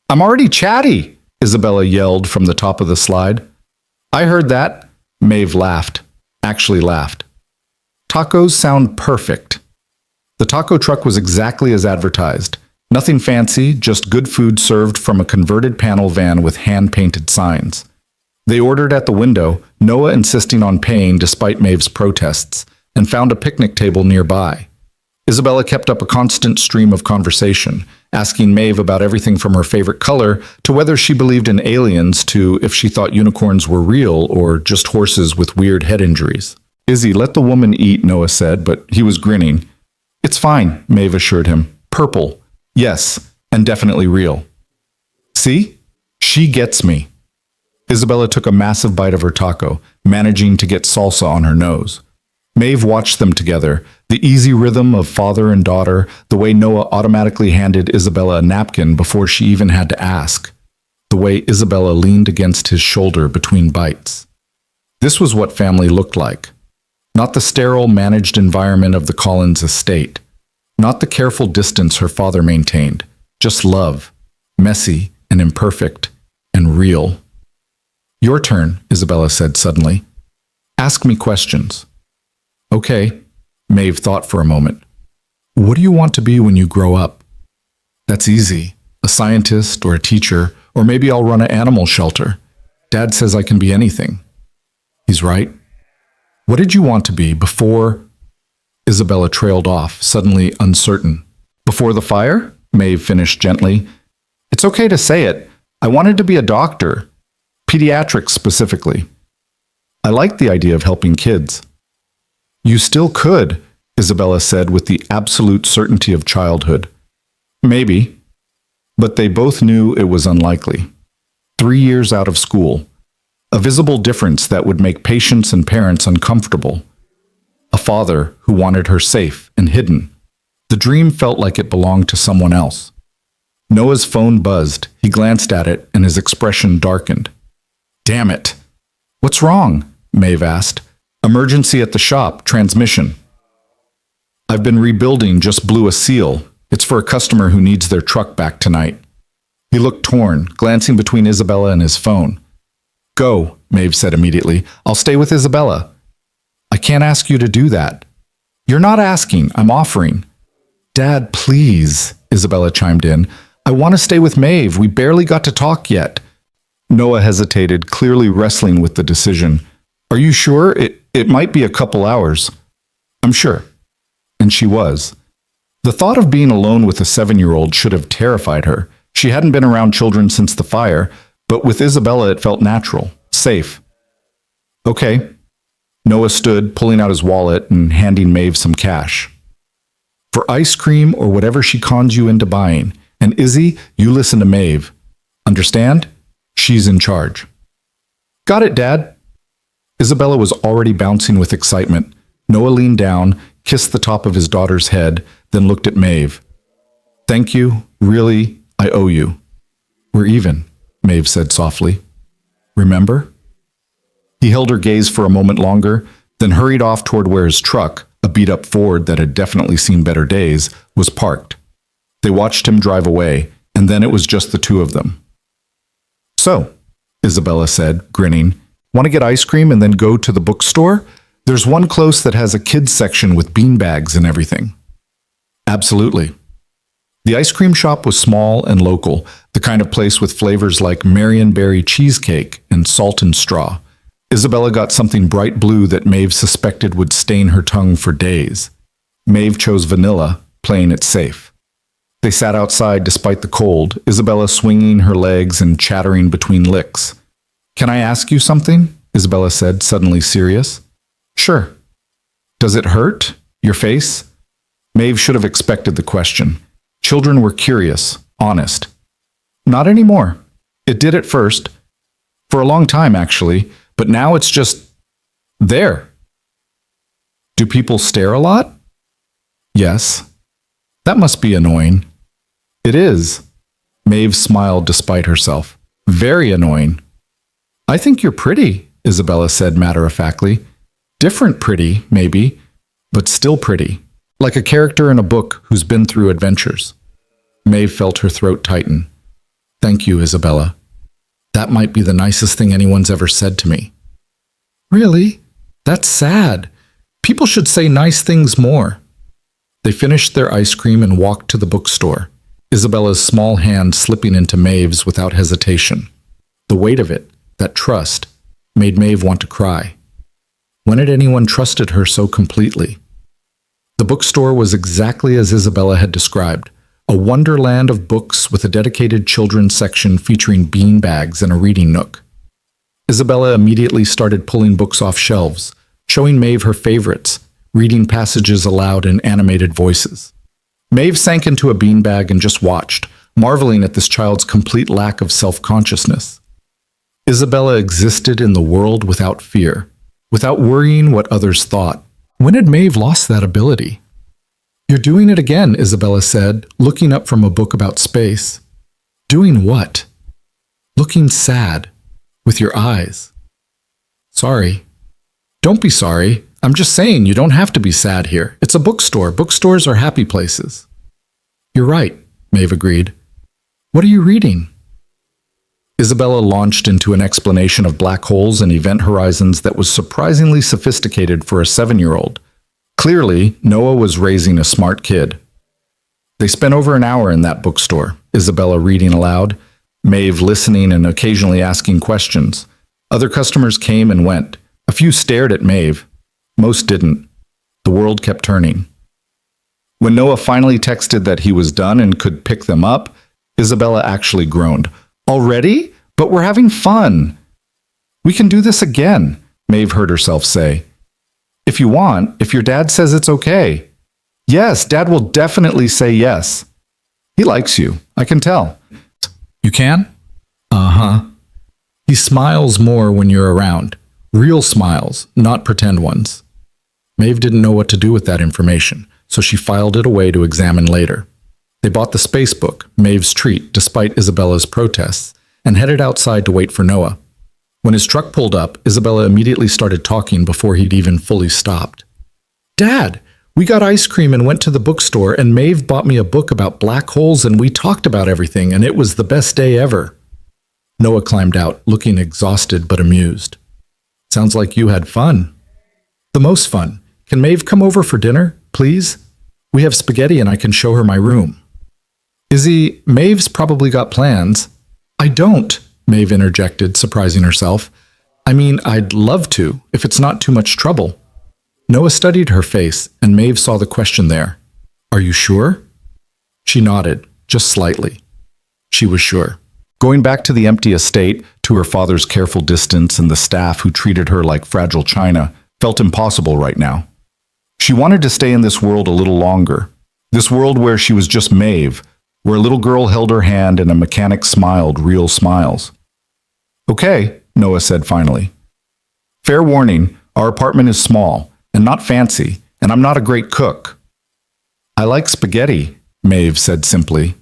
I'm already chatty, Isabella yelled from the top of the slide. I heard that. Maeve laughed. Actually laughed. Tacos sound perfect. The taco truck was exactly as advertised. Nothing fancy, just good food served from a converted panel van with hand-painted signs. They ordered at the window, Noah insisting on paying despite Maeve's protests, and found a picnic table nearby. Isabella kept up a constant stream of conversation, asking Maeve about everything from her favorite color to whether she believed in aliens to if she thought unicorns were real or just horses with weird head injuries. Izzy, let the woman eat, Noah said, but he was grinning. It's fine, Maeve assured him. Purple. Yes, and definitely real. See? She gets me. Isabella took a massive bite of her taco, managing to get salsa on her nose. Maeve watched them together, the easy rhythm of father and daughter, the way Noah automatically handed Isabella a napkin before she even had to ask, the way Isabella leaned against his shoulder between bites. This was what family looked like. Not the sterile, managed environment of the Collins estate. Not the careful distance her father maintained. Just love, messy and imperfect and real. Your turn, Isabella said suddenly. Ask me questions. Okay, Maeve thought for a moment. What do you want to be when you grow up? That's easy. A scientist or a teacher, or maybe I'll run an animal shelter. Dad says I can be anything. He's right. What did you want to be before? Isabella trailed off, suddenly uncertain. Before the fire? Maeve finished gently. It's okay to say it. I wanted to be a doctor. Pediatrics specifically. I liked the idea of helping kids. You still could, Isabella said with the absolute certainty of childhood. Maybe. But they both knew it was unlikely. 3 years out of school. A visible difference that would make patients and parents uncomfortable. A father who wanted her safe and hidden. The dream felt like it belonged to someone else. Noah's phone buzzed. He glanced at it and his expression darkened. Damn it. What's wrong? Maeve asked. Emergency at the shop, transmission. I've been rebuilding, just blew a seal. It's for a customer who needs their truck back tonight. He looked torn, glancing between Isabella and his phone. Go, Maeve said immediately. I'll stay with Isabella. I can't ask you to do that. You're not asking, I'm offering. Dad, please, Isabella chimed in. I want to stay with Maeve. We barely got to talk yet. Noah hesitated, clearly wrestling with the decision. Are you sure? It might be a couple hours. I'm sure. And she was. The thought of being alone with a 7-year-old should have terrified her. She hadn't been around children since the fire, but with Isabella it felt natural, safe. Okay. Noah stood, pulling out his wallet and handing Maeve some cash. For ice cream or whatever she cons you into buying. And Izzy, you listen to Maeve. Understand? She's in charge. Got it, Dad. Isabella was already bouncing with excitement. Noah leaned down, kissed the top of his daughter's head, then looked at Maeve. Thank you. Really, I owe you. We're even, Maeve said softly. Remember? He held her gaze for a moment longer, then hurried off toward where his truck, a beat-up Ford that had definitely seen better days, was parked. They watched him drive away, and then it was just the two of them. So, Isabella said, grinning, want to get ice cream and then go to the bookstore? There's one close that has a kids section with beanbags and everything. Absolutely. The ice cream shop was small and local, the kind of place with flavors like Marionberry cheesecake and salt and straw. Isabella got something bright blue that Maeve suspected would stain her tongue for days. Maeve chose vanilla, playing it safe. They sat outside despite the cold, Isabella swinging her legs and chattering between licks. Can I ask you something? Isabella said, suddenly serious. Sure. Does it hurt? Your face? Maeve should have expected the question. Children were curious, honest. Not anymore. It did at first. For a long time, actually, but now it's just there. Do people stare a lot? Yes. That must be annoying. It is. Maeve smiled despite herself. Very annoying. I think you're pretty, Isabella said matter-of-factly. Different pretty, maybe, but still pretty. Like a character in a book who's been through adventures. Maeve felt her throat tighten. Thank you, Isabella. That might be the nicest thing anyone's ever said to me. Really? That's sad. People should say nice things more. They finished their ice cream and walked to the bookstore, Isabella's small hand slipping into Maeve's without hesitation. The weight of it, that trust, made Maeve want to cry. When had anyone trusted her so completely? The bookstore was exactly as Isabella had described, a wonderland of books with a dedicated children's section featuring bean bags and a reading nook. Isabella immediately started pulling books off shelves, showing Maeve her favorites, reading passages aloud in animated voices. Maeve sank into a beanbag and just watched, marveling at this child's complete lack of self-consciousness. Isabella existed in the world without fear, without worrying what others thought. When had Maeve lost that ability? You're doing it again, Isabella said, looking up from a book about space. Doing what? Looking sad, with your eyes. Sorry. Don't be sorry. I'm just saying you don't have to be sad here. It's a bookstore. Bookstores are happy places. You're right, Maeve agreed. What are you reading? Isabella launched into an explanation of black holes and event horizons that was surprisingly sophisticated for a 7-year-old. Clearly, Noah was raising a smart kid. They spent over an hour in that bookstore, Isabella reading aloud, Maeve listening and occasionally asking questions. Other customers came and went. A few stared at Maeve. Most didn't. The world kept turning. When Noah finally texted that he was done and could pick them up, Isabella actually groaned. Already? But we're having fun. We can do this again, Maeve heard herself say. If you want, if your dad says it's okay. Yes, Dad will definitely say yes. He likes you, I can tell. You can? Uh-huh. He smiles more when you're around. Real smiles, not pretend ones. Maeve didn't know what to do with that information, so she filed it away to examine later. They bought the space book, Maeve's treat, despite Isabella's protests, and headed outside to wait for Noah. When his truck pulled up, Isabella immediately started talking before he'd even fully stopped. Dad, we got ice cream and went to the bookstore, and Maeve bought me a book about black holes, and we talked about everything, and it was the best day ever. Noah climbed out, looking exhausted but amused. Sounds like you had fun. The most fun. Can Maeve come over for dinner, please? We have spaghetti and I can show her my room. Izzy, Maeve's probably got plans. I don't, Maeve interjected, surprising herself. I mean, I'd love to, if it's not too much trouble. Noah studied her face, and Maeve saw the question there. Are you sure? She nodded, just slightly. She was sure. Going back to the empty estate, to her father's careful distance and the staff who treated her like fragile china, felt impossible right now. She wanted to stay in this world a little longer. This world where she was just Maeve, where a little girl held her hand and a mechanic smiled real smiles. Okay, Noah said finally. Fair warning, our apartment is small and not fancy, and I'm not a great cook. I like spaghetti, Maeve said simply.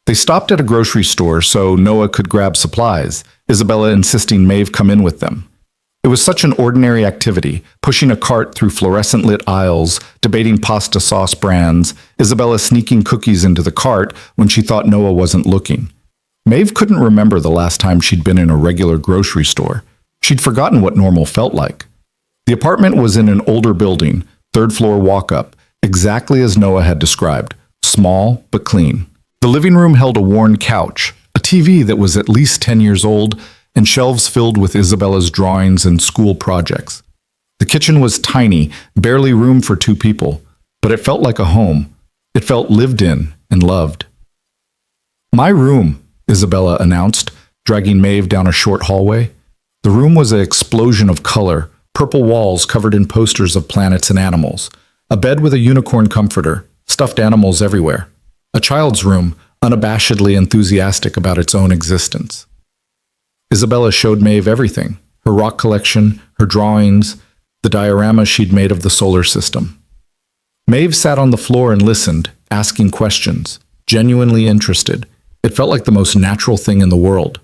They stopped at a grocery store so Noah could grab supplies, Isabella insisting Maeve come in with them. It was such an ordinary activity, pushing a cart through fluorescent-lit aisles, debating pasta sauce brands, Isabella sneaking cookies into the cart when she thought Noah wasn't looking. Maeve couldn't remember the last time she'd been in a regular grocery store. She'd forgotten what normal felt like. The apartment was in an older building, third-floor walk-up, exactly as Noah had described, small but clean. The living room held a worn couch, a TV that was at least 10 years old, and shelves filled with Isabella's drawings and school projects. The kitchen was tiny, barely room for 2 people, but it felt like a home. It felt lived in and loved. My room, Isabella announced, dragging Maeve down a short hallway. The room was an explosion of color, purple walls covered in posters of planets and animals, a bed with a unicorn comforter, stuffed animals everywhere. A child's room, unabashedly enthusiastic about its own existence. Isabella showed Maeve everything, her rock collection, her drawings. the diorama she'd made of the solar system. Maeve sat on the floor and listened, asking questions, genuinely interested. It felt like the most natural thing in the world.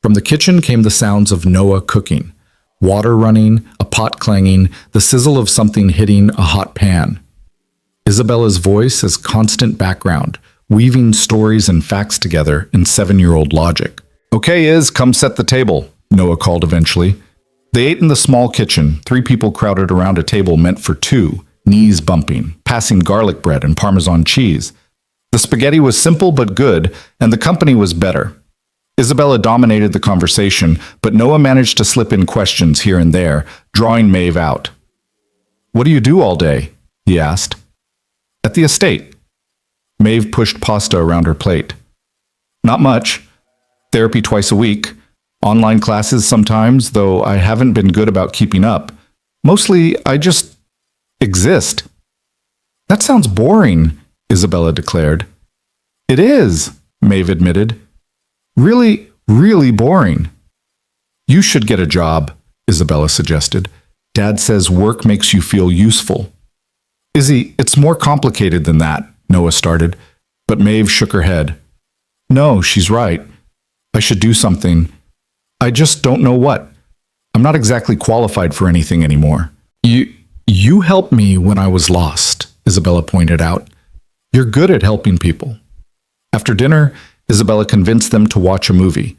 From the kitchen came the sounds of Noah cooking, water running, a pot clanging, the sizzle of something hitting a hot pan. Isabella's voice as constant background, weaving stories and facts together in 7-year-old logic. "Okay, come set the table," Noah called eventually. They ate in the small kitchen, 3 people crowded around a table meant for 2, knees bumping, passing garlic bread and Parmesan cheese. The spaghetti was simple but good, and the company was better. Isabella dominated the conversation, but Noah managed to slip in questions here and there, drawing Maeve out. "What do you do all day?" he asked. "At the estate." Maeve pushed pasta around her plate. "Not much. Therapy twice a week. Online classes sometimes, though I haven't been good about keeping up. Mostly, I just exist." "That sounds boring," Isabella declared. "It is," Maeve admitted. "Really, really boring." "You should get a job," Isabella suggested. "Dad says work makes you feel useful." "Izzy, it's more complicated than that," Noah started, but Maeve shook her head. "No, she's right. I should do something. I just don't know what. I'm not exactly qualified for anything anymore." You helped me when I was lost," Isabella pointed out. "You're good at helping people." After dinner, Isabella convinced them to watch a movie,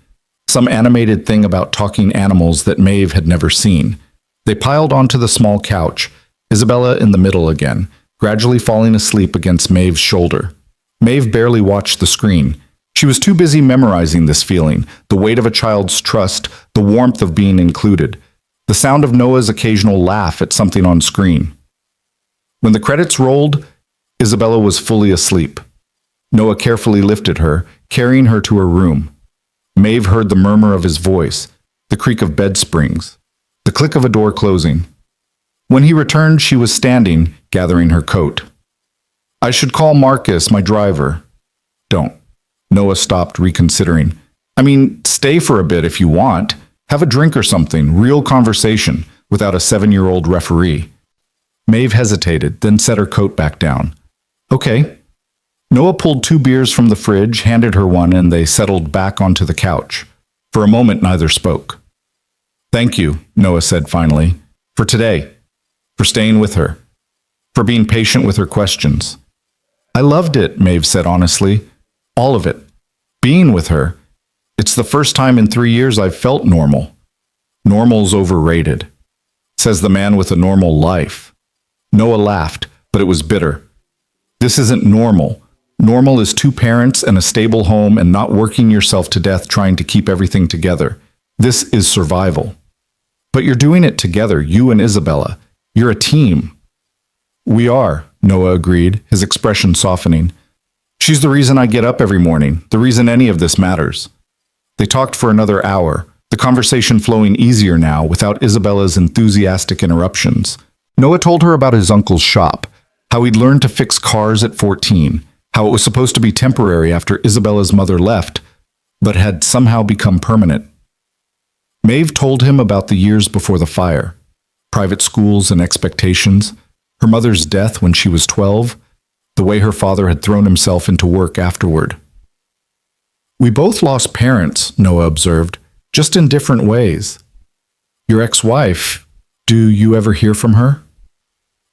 some animated thing about talking animals that Maeve had never seen. They piled onto the small couch, Isabella in the middle again, gradually falling asleep against Maeve's shoulder. Maeve barely watched the screen. She was too busy memorizing this feeling, the weight of a child's trust, the warmth of being included, the sound of Noah's occasional laugh at something on screen. When the credits rolled, Isabella was fully asleep. Noah carefully lifted her, carrying her to her room. Maeve heard the murmur of his voice, the creak of bed springs, the click of a door closing. When he returned, she was standing, gathering her coat. "I should call Marcus, my driver." "Don't." Noah stopped, reconsidering. "I mean, stay for a bit if you want. Have a drink or something, real conversation, without a 7-year-old referee." Maeve hesitated, then set her coat back down. "Okay." Noah pulled 2 beers from the fridge, handed her one, and they settled back onto the couch. For a moment, neither spoke. "Thank you," Noah said finally, "for today, for staying with her, for being patient with her questions." "I loved it," Maeve said honestly. "All of it. Being with her. It's the first time in 3 years I've felt normal." "Normal's overrated," says the man with a normal life. Noah laughed, but it was bitter. "This isn't normal. Normal is 2 parents and a stable home and not working yourself to death trying to keep everything together. This is survival. But you're doing it together, you and Isabella. You're a team." "We are," Noah agreed, his expression softening. "She's the reason I get up every morning, the reason any of this matters." They talked for another hour, the conversation flowing easier now without Isabella's enthusiastic interruptions. Noah told her about his uncle's shop, how he'd learned to fix cars at 14, how it was supposed to be temporary after Isabella's mother left, but had somehow become permanent. Maeve told him about the years before the fire, private schools and expectations, her mother's death when she was 12, the way her father had thrown himself into work afterward. "We both lost parents," Noah observed, "just in different ways. Your ex-wife, do you ever hear from her?"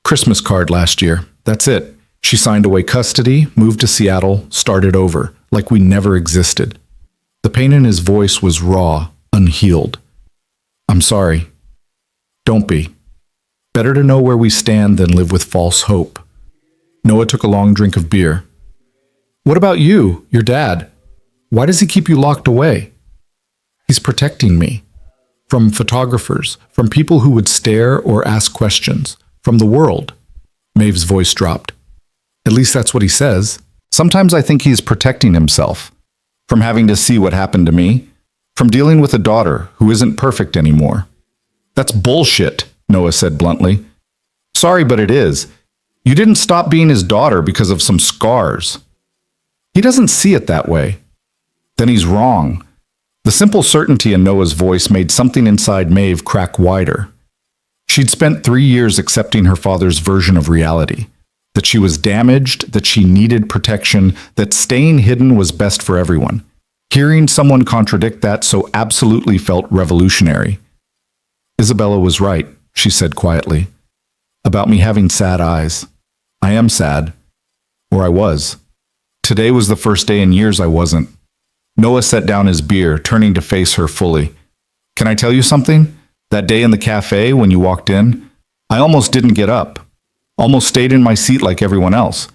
"Christmas card last year, that's it. She signed away custody, moved to Seattle, started over, like we never existed." The pain in his voice was raw, unhealed. "I'm sorry." "Don't be. Better to know where we stand than live with false hope." Noah took a long drink of beer. "What about you, your dad? Why does he keep you locked away?" "He's protecting me. From photographers, from people who would stare or ask questions, from the world." Maeve's voice dropped. "At least that's what he says. Sometimes I think he's protecting himself. From having to see what happened to me. From dealing with a daughter who isn't perfect anymore." "That's bullshit," Noah said bluntly. "Sorry, but it is. You didn't stop being his daughter because of some scars." "He doesn't see it that way." "Then he's wrong." The simple certainty in Noah's voice made something inside Maeve crack wider. She'd spent 3 years accepting her father's version of reality, that she was damaged, that she needed protection, that staying hidden was best for everyone. Hearing someone contradict that so absolutely felt revolutionary. Isabella was right, she said quietly, about me having sad eyes. I am sad. Or I was. Today was the first day in years I wasn't. Noah set down his beer, turning to face her fully. Can I tell you something? That day in the cafe when you walked in, I almost didn't get up. Almost stayed in my seat like everyone else.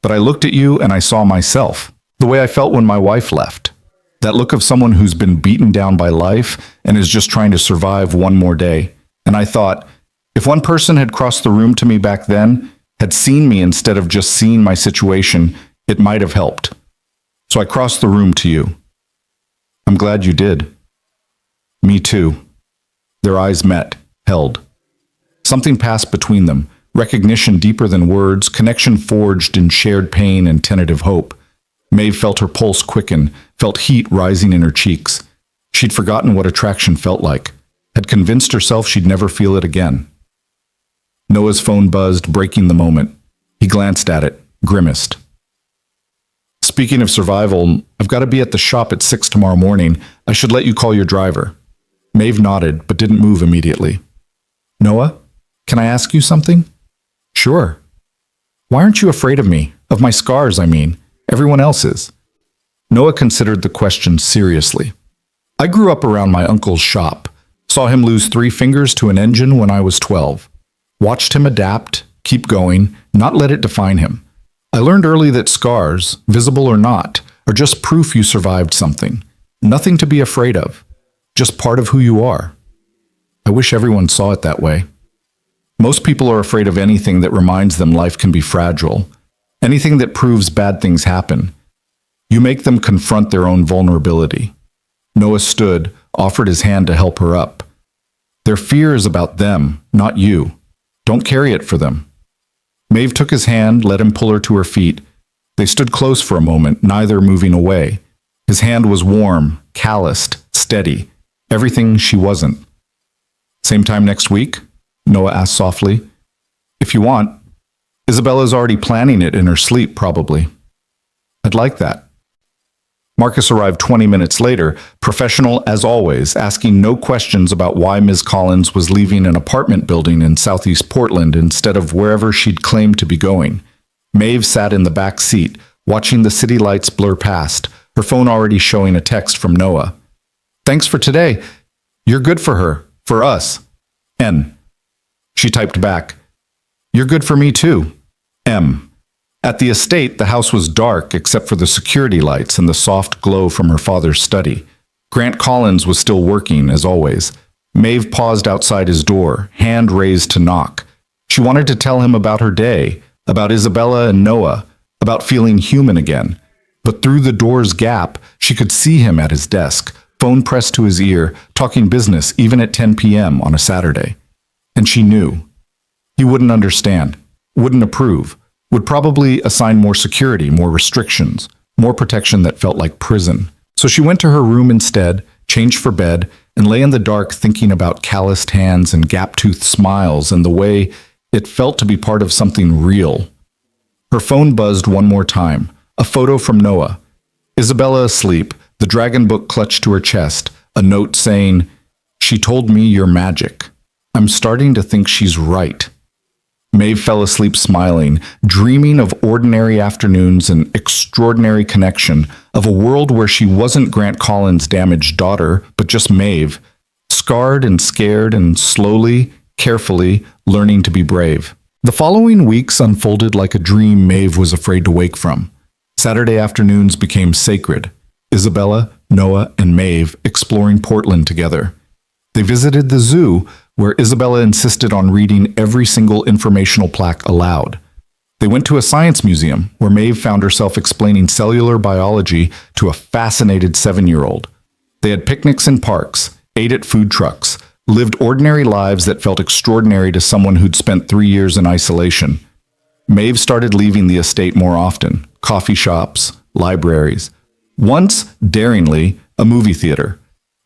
But I looked at you and I saw myself. The way I felt when my wife left. That look of someone who's been beaten down by life and is just trying to survive one more day. And I thought, if one person had crossed the room to me back then, had seen me instead of just seeing my situation, it might have helped. So I crossed the room to you. I'm glad you did. Me too. Their eyes met, held. Something passed between them, recognition deeper than words, connection forged in shared pain and tentative hope. Maeve felt her pulse quicken, felt heat rising in her cheeks. She'd forgotten what attraction felt like, had convinced herself she'd never feel it again. Noah's phone buzzed, breaking the moment. He glanced at it, grimaced. Speaking of survival, I've got to be at the shop at 6 tomorrow morning. I should let you call your driver. Maeve nodded, but didn't move immediately. Noah, can I ask you something? Sure. Why aren't you afraid of me? Of my scars, I mean. Everyone else is. Noah considered the question seriously. I grew up around my uncle's shop. Saw him lose 3 fingers to an engine when I was 12. Watched him adapt, keep going, not let it define him. I learned early that scars, visible or not, are just proof you survived something. Nothing to be afraid of. Just part of who you are. I wish everyone saw it that way. Most people are afraid of anything that reminds them life can be fragile. Anything that proves bad things happen. You make them confront their own vulnerability. Noah stood, offered his hand to help her up. Their fear is about them, not you. Don't carry it for them. Maeve took his hand, let him pull her to her feet. They stood close for a moment, neither moving away. His hand was warm, calloused, steady. Everything she wasn't. Same time next week? Noah asked softly. If you want. Isabella's already planning it in her sleep, probably. I'd like that. Marcus arrived 20 minutes later, professional as always, asking no questions about why Ms. Collins was leaving an apartment building in southeast Portland instead of wherever she'd claimed to be going. Maeve sat in the back seat, watching the city lights blur past, her phone already showing a text from Noah. Thanks for today. You're good for her, for us. N. She typed back. You're good for me too. M. At the estate, the house was dark except for the security lights and the soft glow from her father's study. Grant Collins was still working, as always. Maeve paused outside his door, hand raised to knock. She wanted to tell him about her day, about Isabella and Noah, about feeling human again. But through the door's gap, she could see him at his desk, phone pressed to his ear, talking business even at 10 p.m. on a Saturday. And she knew. He wouldn't understand, wouldn't approve, would probably assign more security, more restrictions, more protection that felt like prison. So she went to her room instead, changed for bed, and lay in the dark thinking about calloused hands and gap-toothed smiles and the way it felt to be part of something real. Her phone buzzed one more time, a photo from Noah. Isabella asleep, the dragon book clutched to her chest, a note saying, "She told me you're magic. I'm starting to think she's right." Maeve fell asleep smiling, dreaming of ordinary afternoons and extraordinary connection, of a world where she wasn't Grant Collins' damaged daughter, but just Maeve, scarred and scared and slowly, carefully learning to be brave. The following weeks unfolded like a dream Maeve was afraid to wake from. Saturday afternoons became sacred. Isabella, Noah, and Maeve exploring Portland together. They visited the zoo, where Isabella insisted on reading every single informational plaque aloud. They went to a science museum, where Maeve found herself explaining cellular biology to a fascinated 7-year-old. They had picnics in parks, ate at food trucks, lived ordinary lives that felt extraordinary to someone who'd spent 3 years in isolation. Maeve started leaving the estate more often, coffee shops, libraries. Once, daringly, a movie theater.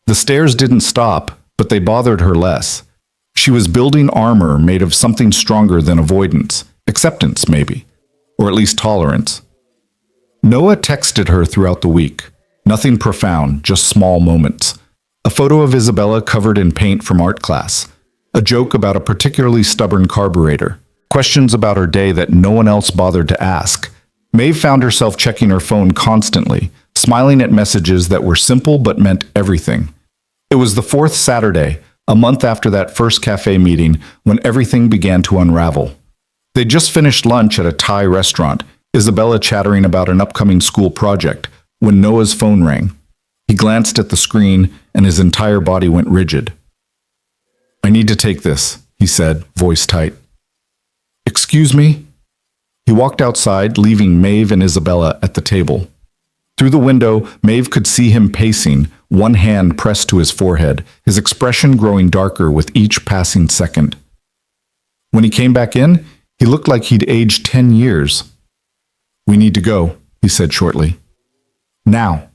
The stares didn't stop, but they bothered her less. She was building armor made of something stronger than avoidance, acceptance maybe, or at least tolerance. Noah texted her throughout the week. Nothing profound, just small moments. A photo of Isabella covered in paint from art class. A joke about a particularly stubborn carburetor. Questions about her day that no one else bothered to ask. Maeve found herself checking her phone constantly, smiling at messages that were simple but meant everything. It was the fourth Saturday, a month after that first cafe meeting, when everything began to unravel. They'd just finished lunch at a Thai restaurant, Isabella chattering about an upcoming school project, when Noah's phone rang. He glanced at the screen, and his entire body went rigid. "I need to take this," he said, voice tight. "Excuse me?" He walked outside, leaving Maeve and Isabella at the table. Through the window, Maeve could see him pacing, one hand pressed to his forehead, his expression growing darker with each passing second. When he came back in, he looked like he'd aged 10 years. "We need to go," he said shortly. "Now."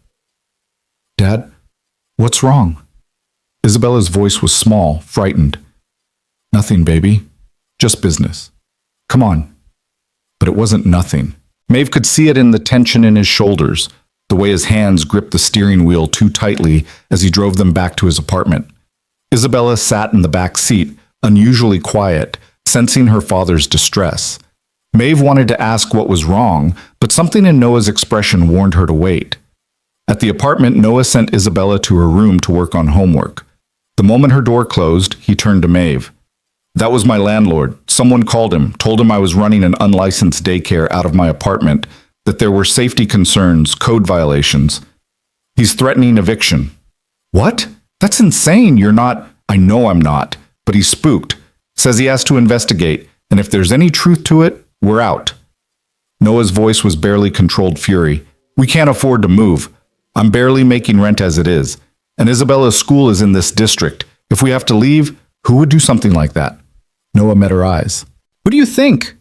"Dad, what's wrong?" Isabella's voice was small, frightened. "Nothing, baby. Just business. Come on." But it wasn't nothing. Maeve could see it in the tension in his shoulders, the way his hands gripped the steering wheel too tightly as he drove them back to his apartment. Isabella sat in the back seat, unusually quiet, sensing her father's distress. Maeve wanted to ask what was wrong, but something in Noah's expression warned her to wait. At the apartment, Noah sent Isabella to her room to work on homework. The moment her door closed, he turned to Maeve. "That was my landlord. Someone called him, told him I was running an unlicensed daycare out of my apartment, that there were safety concerns, code violations. He's threatening eviction." "What? That's insane. You're not—" "I know I'm not, but he's spooked. Says he has to investigate, and if there's any truth to it, we're out." Noah's voice was barely controlled fury. "We can't afford to move. I'm barely making rent as it is. And Isabella's school is in this district. If we have to leave, who would do something like that?" Noah met her eyes. "Who do you think?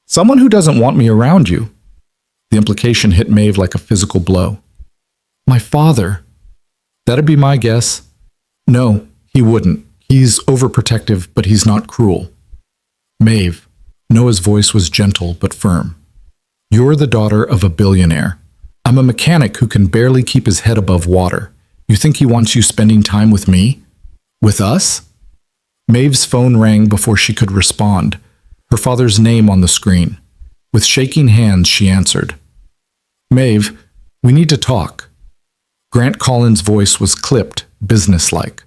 Someone who doesn't want me around you." The implication hit Maeve like a physical blow. "My father." "That'd be my guess." "No, he wouldn't. He's overprotective, but he's not cruel." "Maeve." Noah's voice was gentle but firm. "You're the daughter of a billionaire. I'm a mechanic who can barely keep his head above water. You think he wants you spending time with me? With us?" Maeve's phone rang before she could respond, her father's name on the screen. With shaking hands, she answered. "Maeve, we need to talk." Grant Collins' voice was clipped, businesslike.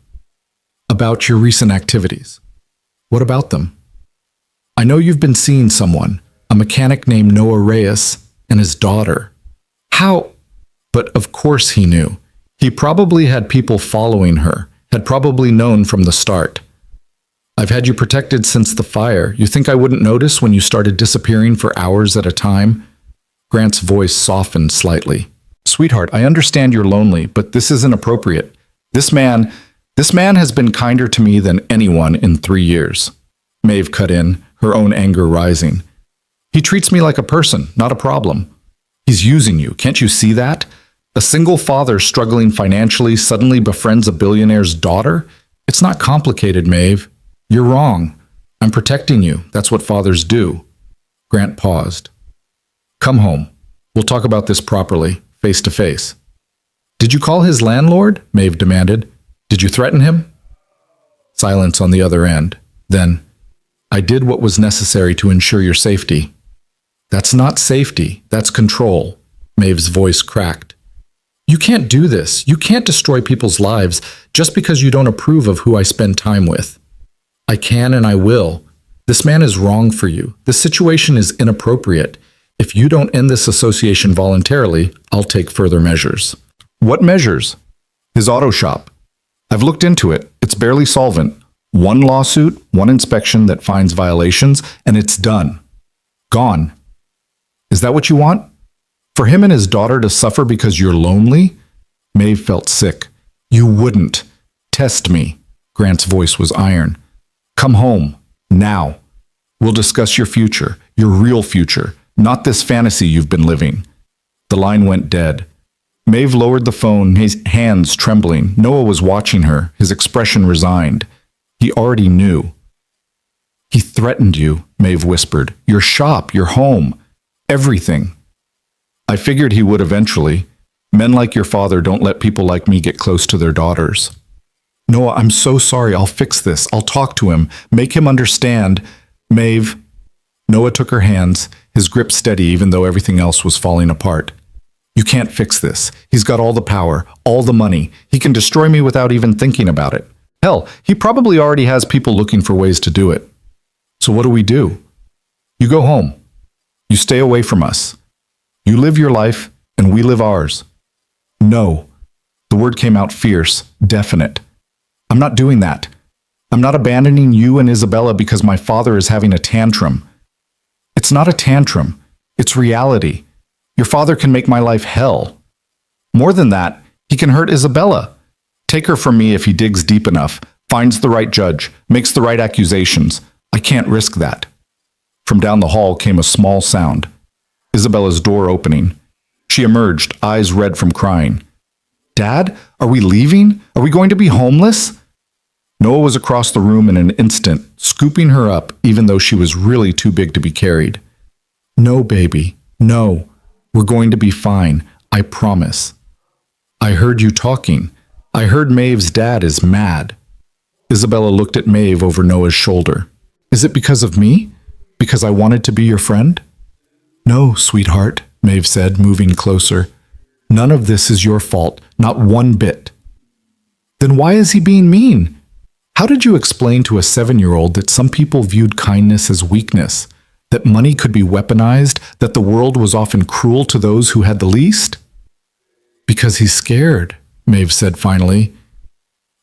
"About your recent activities." "What about them?" "I know you've been seeing someone, a mechanic named Noah Reyes, and his daughter." "How?" But of course he knew. He probably had people following her, had probably known from the start. "I've had you protected since the fire. You think I wouldn't notice when you started disappearing for hours at a time?" Grant's voice softened slightly. "Sweetheart, I understand you're lonely, but this isn't appropriate. This man has been kinder to me than anyone in 3 years." Maeve cut in, her own anger rising. "He treats me like a person, not a problem. He's using you, can't you see that? A single father struggling financially suddenly befriends a billionaire's daughter? It's not complicated, Maeve. You're wrong. I'm protecting you. That's what fathers do." Grant paused. "Come home. We'll talk about this properly, face to face." "Did you call his landlord?" Maeve demanded. "Did you threaten him?" Silence on the other end. Then, "I did what was necessary to ensure your safety." "That's not safety. That's control." Maeve's voice cracked. "You can't do this. You can't destroy people's lives just because you don't approve of who I spend time with." "I can and I will. This man is wrong for you. This situation is inappropriate. If you don't end this association voluntarily, I'll take further measures." "What measures?" "His auto shop. I've looked into it. It's barely solvent. One lawsuit, one inspection that finds violations, and it's done. Gone. Is that what you want? For him and his daughter to suffer because you're lonely?" Maeve felt sick. "You wouldn't. Test me." Grant's voice was iron. "Come home. Now. We'll discuss your future, your real future, not this fantasy you've been living." The line went dead. Maeve lowered the phone, his hands trembling. Noah was watching her, his expression resigned. He already knew. He threatened you, Maeve whispered. Your shop, your home, everything. I figured he would eventually. Men like your father don't let people like me get close to their daughters. Noah, I'm so sorry. I'll fix this. I'll talk to him. Make him understand. Maeve. Noah took her hands, his grip steady even though everything else was falling apart. You can't fix this. He's got all the power, all the money. He can destroy me without even thinking about it. Hell, he probably already has people looking for ways to do it. So what do? You go home. You stay away from us. You live your life, and we live ours. No. The word came out fierce, definite. I'm not doing that. I'm not abandoning you and Isabella because my father is having a tantrum. It's not a tantrum. It's reality. Your father can make my life hell. More than that, he can hurt Isabella. Take her from me if he digs deep enough, finds the right judge, makes the right accusations. I can't risk that. From down the hall came a small sound. Isabella's door opening. She emerged, eyes red from crying. Dad, are we leaving? Are we going to be homeless? Noah was across the room in an instant, scooping her up even though she was really too big to be carried. No, baby, no. We're going to be fine, I promise. I heard you talking. I heard Maeve's dad is mad. Isabella looked at Maeve over Noah's shoulder. Is it because of me? Because I wanted to be your friend? No, sweetheart, Maeve said, moving closer. None of this is your fault, not one bit. Then why is he being mean? How did you explain to a 7-year-old that some people viewed kindness as weakness, that money could be weaponized, that the world was often cruel to those who had the least? Because he's scared, Maeve said finally.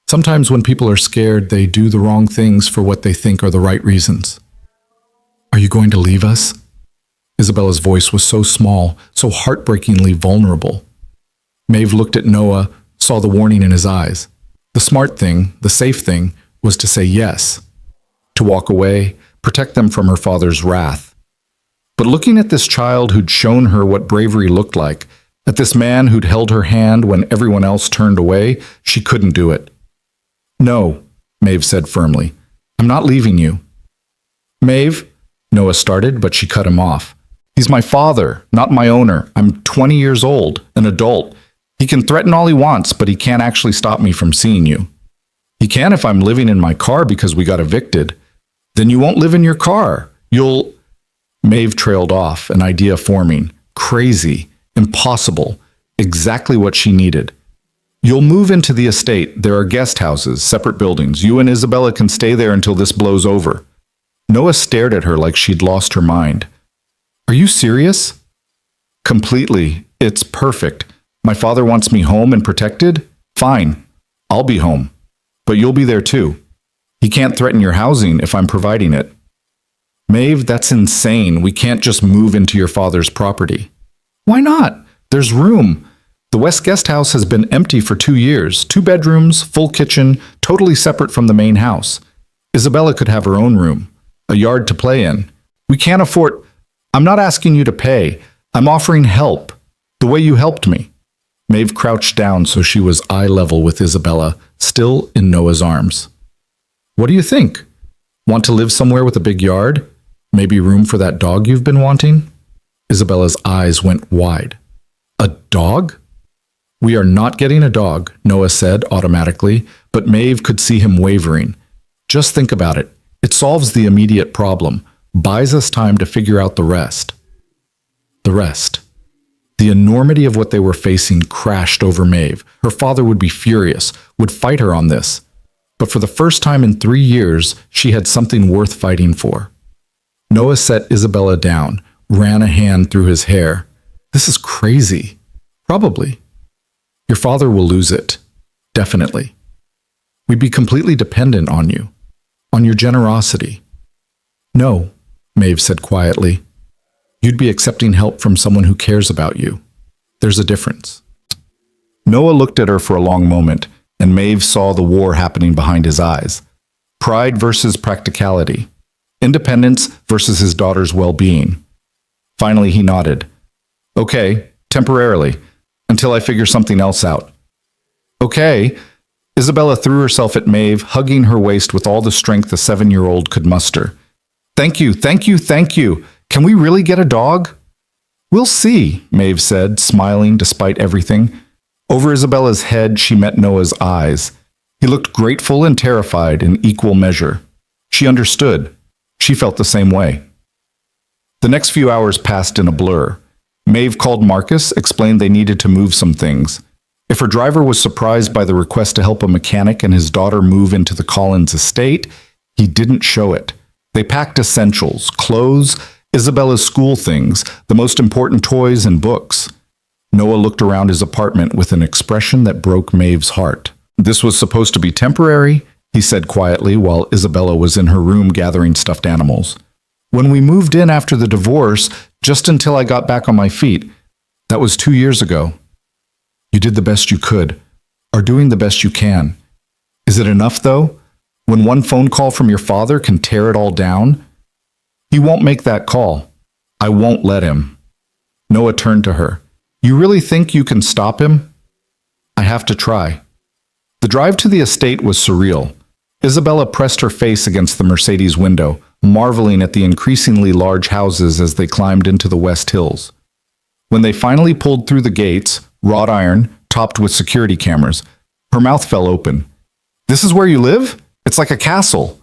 Sometimes when people are scared, they do the wrong things for what they think are the right reasons. Are you going to leave us? Isabella's voice was so small, so heartbreakingly vulnerable. Maeve looked at Noah, saw the warning in his eyes. The smart thing, the safe thing, was to say yes, to walk away, protect them from her father's wrath. But looking at this child who'd shown her what bravery looked like, at this man who'd held her hand when everyone else turned away, she couldn't do it. No, Maeve said firmly. I'm not leaving you. Maeve, Noah started, but she cut him off. He's my father, not my owner. I'm 20 years old, an adult. He can threaten all he wants, but he can't actually stop me from seeing you. He can if I'm living in my car because we got evicted. Then you won't live in your car. You'll... Maeve trailed off, an idea forming. Crazy. Impossible. Exactly what she needed. You'll move into the estate. There are guest houses, separate buildings. You and Isabella can stay there until this blows over. Noah stared at her like she'd lost her mind. Are you serious? Completely. It's perfect. My father wants me home and protected? Fine. I'll be home. But you'll be there too. He can't threaten your housing if I'm providing it. Maeve, that's insane. We can't just move into your father's property. Why not? There's room. The West Guest House has been empty for 2 years. 2 bedrooms, full kitchen, totally separate from the main house. Isabella could have her own room, a yard to play in. We can't afford... I'm not asking you to pay. I'm offering help, the way you helped me. Maeve crouched down so she was eye level with Isabella, still in Noah's arms. What do you think? Want to live somewhere with a big yard? Maybe room for that dog you've been wanting? Isabella's eyes went wide. A dog? We are not getting a dog, Noah said automatically, but Maeve could see him wavering. Just think about it. It solves the immediate problem, buys us time to figure out the rest. The rest. The enormity of what they were facing crashed over Maeve. Her father would be furious, would fight her on this. But for the first time in 3 years, she had something worth fighting for. Noah set Isabella down, ran a hand through his hair. This is crazy. Probably. Your father will lose it. Definitely. We'd be completely dependent on you. On your generosity. No, Maeve said quietly. You'd be accepting help from someone who cares about you. There's a difference. Noah looked at her for a long moment, and Maeve saw the war happening behind his eyes. Pride versus practicality. Independence versus his daughter's well-being. Finally, he nodded. Okay, temporarily, until I figure something else out. Okay. Isabella threw herself at Maeve, hugging her waist with all the strength a 7-year-old could muster. Thank you, thank you, thank you. Can we really get a dog? We'll see, Maeve said, smiling despite everything. Over Isabella's head, she met Noah's eyes. He looked grateful and terrified in equal measure. She understood. She felt the same way. The next few hours passed in a blur. Maeve called Marcus, explained they needed to move some things. If her driver was surprised by the request to help a mechanic and his daughter move into the Collins estate, he didn't show it. They packed essentials, clothes, Isabella's school things, the most important toys and books. Noah looked around his apartment with an expression that broke Maeve's heart. This was supposed to be temporary, he said quietly while Isabella was in her room gathering stuffed animals. When we moved in after the divorce, just until I got back on my feet, that was 2 years ago. You did the best you could, are doing the best you can. Is it enough, though? When one phone call from your father can tear it all down? He won't make that call. I won't let him. Noah turned to her. You really think you can stop him? I have to try. The drive to the estate was surreal. Isabella pressed her face against the Mercedes window, marveling at the increasingly large houses as they climbed into the West Hills. When they finally pulled through the gates, wrought iron, topped with security cameras, her mouth fell open. This is where you live? It's like a castle.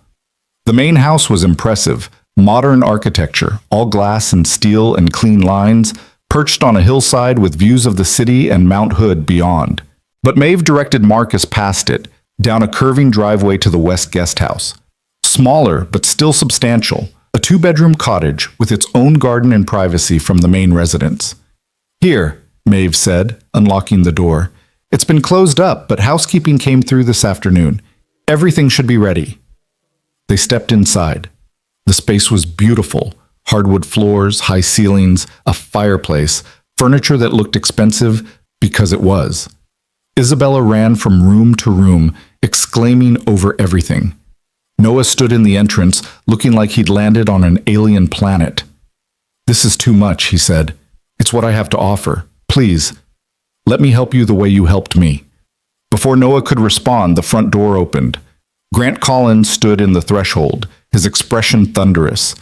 The main house was impressive, modern architecture, all glass and steel and clean lines, perched on a hillside with views of the city and Mount Hood beyond. But Maeve directed Marcus past it, down a curving driveway to the West Guest House. Smaller, but still substantial, a 2-bedroom cottage with its own garden and privacy from the main residence. Here, Maeve said, unlocking the door. It's been closed up, but housekeeping came through this afternoon. Everything should be ready. They stepped inside. The space was beautiful. Hardwood floors, high ceilings, a fireplace, furniture that looked expensive because it was. Isabella ran from room to room, exclaiming over everything. Noah stood in the entrance, looking like he'd landed on an alien planet. This is too much, he said. It's what I have to offer. Please, let me help you the way you helped me. Before Noah could respond, the front door opened. Grant Collins stood in the threshold, his expression thunderous.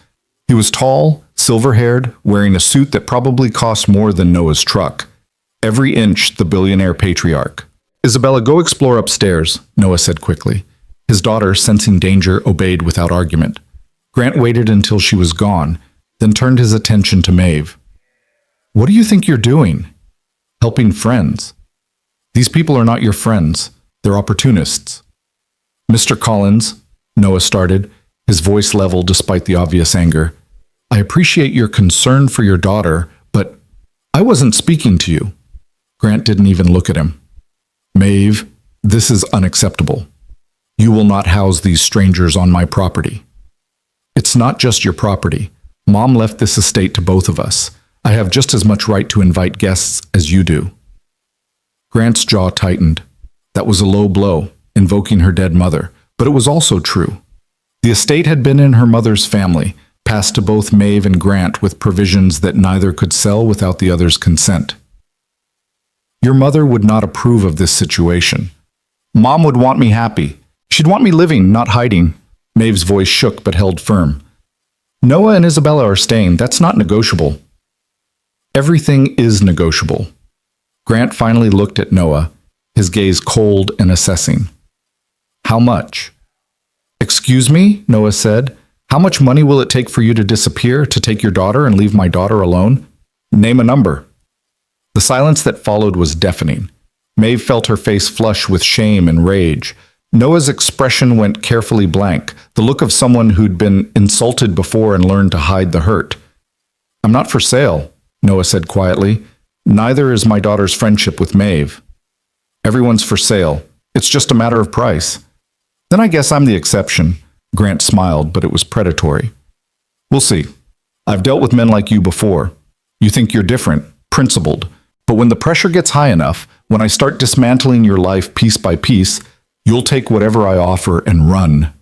He was tall, silver-haired, wearing a suit that probably cost more than Noah's truck. Every inch the billionaire patriarch. Isabella, go explore upstairs, Noah said quickly. His daughter, sensing danger, obeyed without argument. Grant waited until she was gone, then turned his attention to Maeve. What do you think you're doing? Helping friends. These people are not your friends. They're opportunists. Mr. Collins, Noah started, his voice level despite the obvious anger. I appreciate your concern for your daughter, but I wasn't speaking to you. Grant didn't even look at him. Maeve, this is unacceptable. You will not house these strangers on my property. It's not just your property. Mom left this estate to both of us. I have just as much right to invite guests as you do. Grant's jaw tightened. That was a low blow, invoking her dead mother, but it was also true. The estate had been in her mother's family, passed to both Maeve and Grant with provisions that neither could sell without the other's consent. Your mother would not approve of this situation. Mom would want me happy. She'd want me living, not hiding. Maeve's voice shook but held firm. Noah and Isabella are staying. That's not negotiable. Everything is negotiable. Grant finally looked at Noah, his gaze cold and assessing. How much? Excuse me, Noah said. How much money will it take for you to disappear, to take your daughter and leave my daughter alone? Name a number. The silence that followed was deafening. Maeve felt her face flush with shame and rage. Noah's expression went carefully blank, the look of someone who'd been insulted before and learned to hide the hurt. I'm not for sale, Noah said quietly. Neither is my daughter's friendship with Maeve. Everyone's for sale. It's just a matter of price. Then I guess I'm the exception. Grant smiled, but it was predatory. We'll see. I've dealt with men like you before. You think you're different, principled. But when the pressure gets high enough, when I start dismantling your life piece by piece, you'll take whatever I offer and run.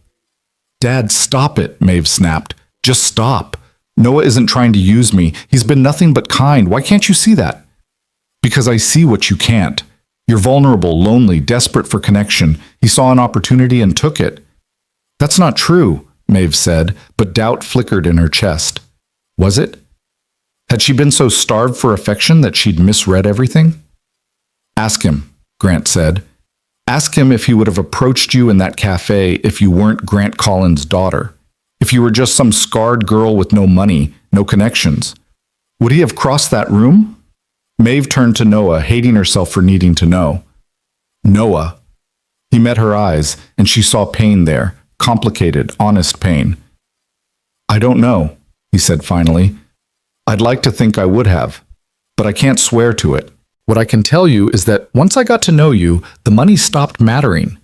Dad, stop it, Maeve snapped. Just stop. Noah isn't trying to use me. He's been nothing but kind. Why can't you see that? Because I see what you can't. You're vulnerable, lonely, desperate for connection. He saw an opportunity and took it. That's not true, Maeve said, but doubt flickered in her chest. Was it? Had she been so starved for affection that she'd misread everything? Ask him, Grant said. Ask him if he would have approached you in that cafe if you weren't Grant Collins' daughter. If you were just some scarred girl with no money, no connections. Would he have crossed that room? Maeve turned to Noah, hating herself for needing to know. Noah. He met her eyes, and she saw pain there, complicated, honest pain. I don't know, he said finally. I'd like to think I would have, but I can't swear to it. What I can tell you is that once I got to know you, the money stopped mattering.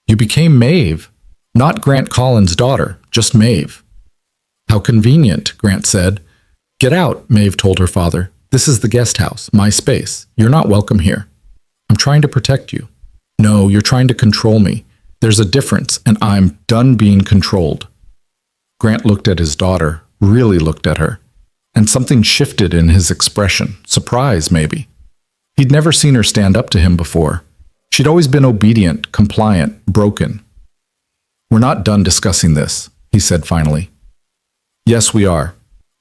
You became Maeve, not Grant Collins' daughter, just Maeve. How convenient, Grant said. Get out, Maeve told her father. This is the guest house, my space. You're not welcome here. I'm trying to protect you. No, you're trying to control me. There's a difference, and I'm done being controlled. Grant looked at his daughter, really looked at her, and something shifted in his expression, surprise maybe. He'd never seen her stand up to him before. She'd always been obedient, compliant, broken. We're not done discussing this, he said finally. Yes, we are.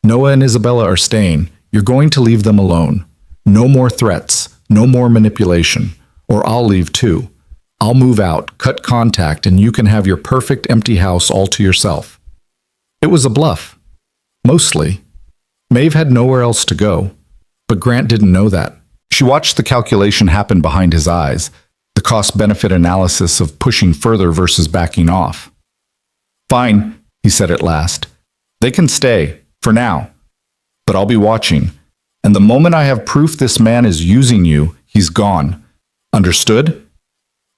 Noah and Isabella are staying. You're going to leave them alone. No more threats, no more manipulation, or I'll leave too. I'll move out, cut contact, and you can have your perfect empty house all to yourself. It was a bluff. Mostly. Maeve had nowhere else to go. But Grant didn't know that. She watched the calculation happen behind his eyes, the cost-benefit analysis of pushing further versus backing off. Fine, he said at last. They can stay, for now. But I'll be watching. And the moment I have proof this man is using you, he's gone. Understood?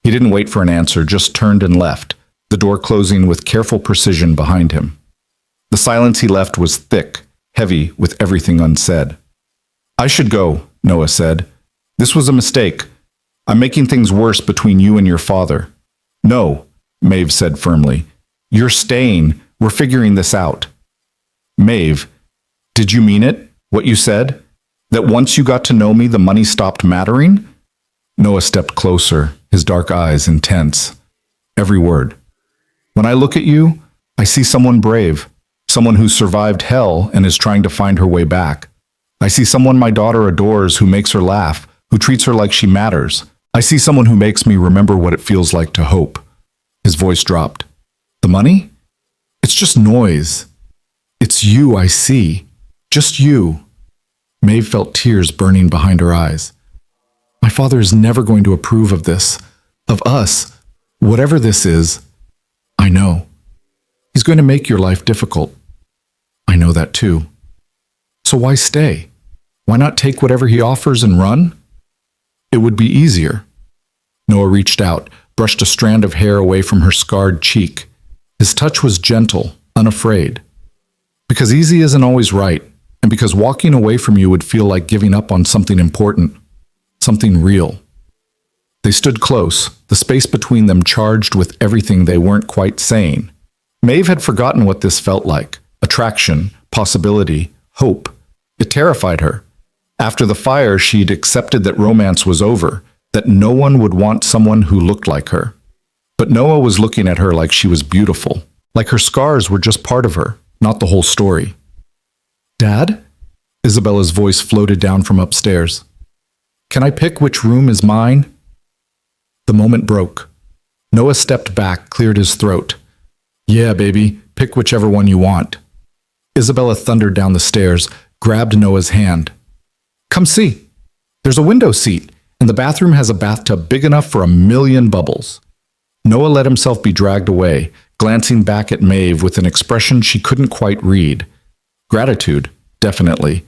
He didn't wait for an answer, just turned and left, the door closing with careful precision behind him. The silence he left was thick, heavy with everything unsaid. I should go, Noah said. This was a mistake. I'm making things worse between you and your father. No, Maeve said firmly. You're staying. We're figuring this out. Maeve, did you mean it, what you said? That once you got to know me, the money stopped mattering? Noah stepped closer, his dark eyes intense. Every word. When I look at you, I see someone brave, someone who survived hell and is trying to find her way back. I see someone my daughter adores, who makes her laugh, who treats her like she matters. I see someone who makes me remember what it feels like to hope. His voice dropped. The money? It's just noise. It's you I see. Just you. Maeve felt tears burning behind her eyes. My father is never going to approve of this, of us, whatever this is. I know. He's going to make your life difficult. I know that too. So why stay? Why not take whatever he offers and run? It would be easier. Noah reached out, brushed a strand of hair away from her scarred cheek. His touch was gentle, unafraid. Because easy isn't always right, and because walking away from you would feel like giving up on something important, something real. They stood close, the space between them charged with everything they weren't quite saying. Maeve had forgotten what this felt like. Attraction, possibility, hope. It terrified her. After the fire, she'd accepted that romance was over, that no one would want someone who looked like her. But Noah was looking at her like she was beautiful, like her scars were just part of her, not the whole story. Dad? Isabella's voice floated down from upstairs. Can I pick which room is mine? The moment broke. Noah stepped back, cleared his throat. Yeah, baby, pick whichever one you want. Isabella thundered down the stairs, grabbed Noah's hand. Come see. There's a window seat, and the bathroom has a bathtub big enough for 1,000,000 bubbles. Noah let himself be dragged away, glancing back at Maeve with an expression she couldn't quite read. Gratitude, definitely.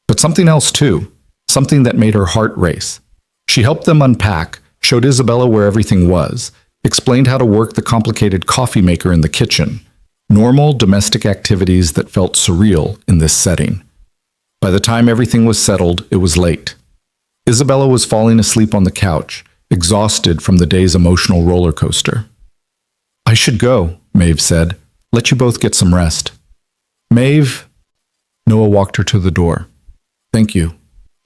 But something else too, something that made her heart race. She helped them unpack, showed Isabella where everything was, explained how to work the complicated coffee maker in the kitchen. Normal domestic activities that felt surreal in this setting. By the time everything was settled, it was late. Isabella was falling asleep on the couch, exhausted from the day's emotional roller coaster. I should go, Maeve said. Let you both get some rest. Maeve. Noah walked her to the door. Thank you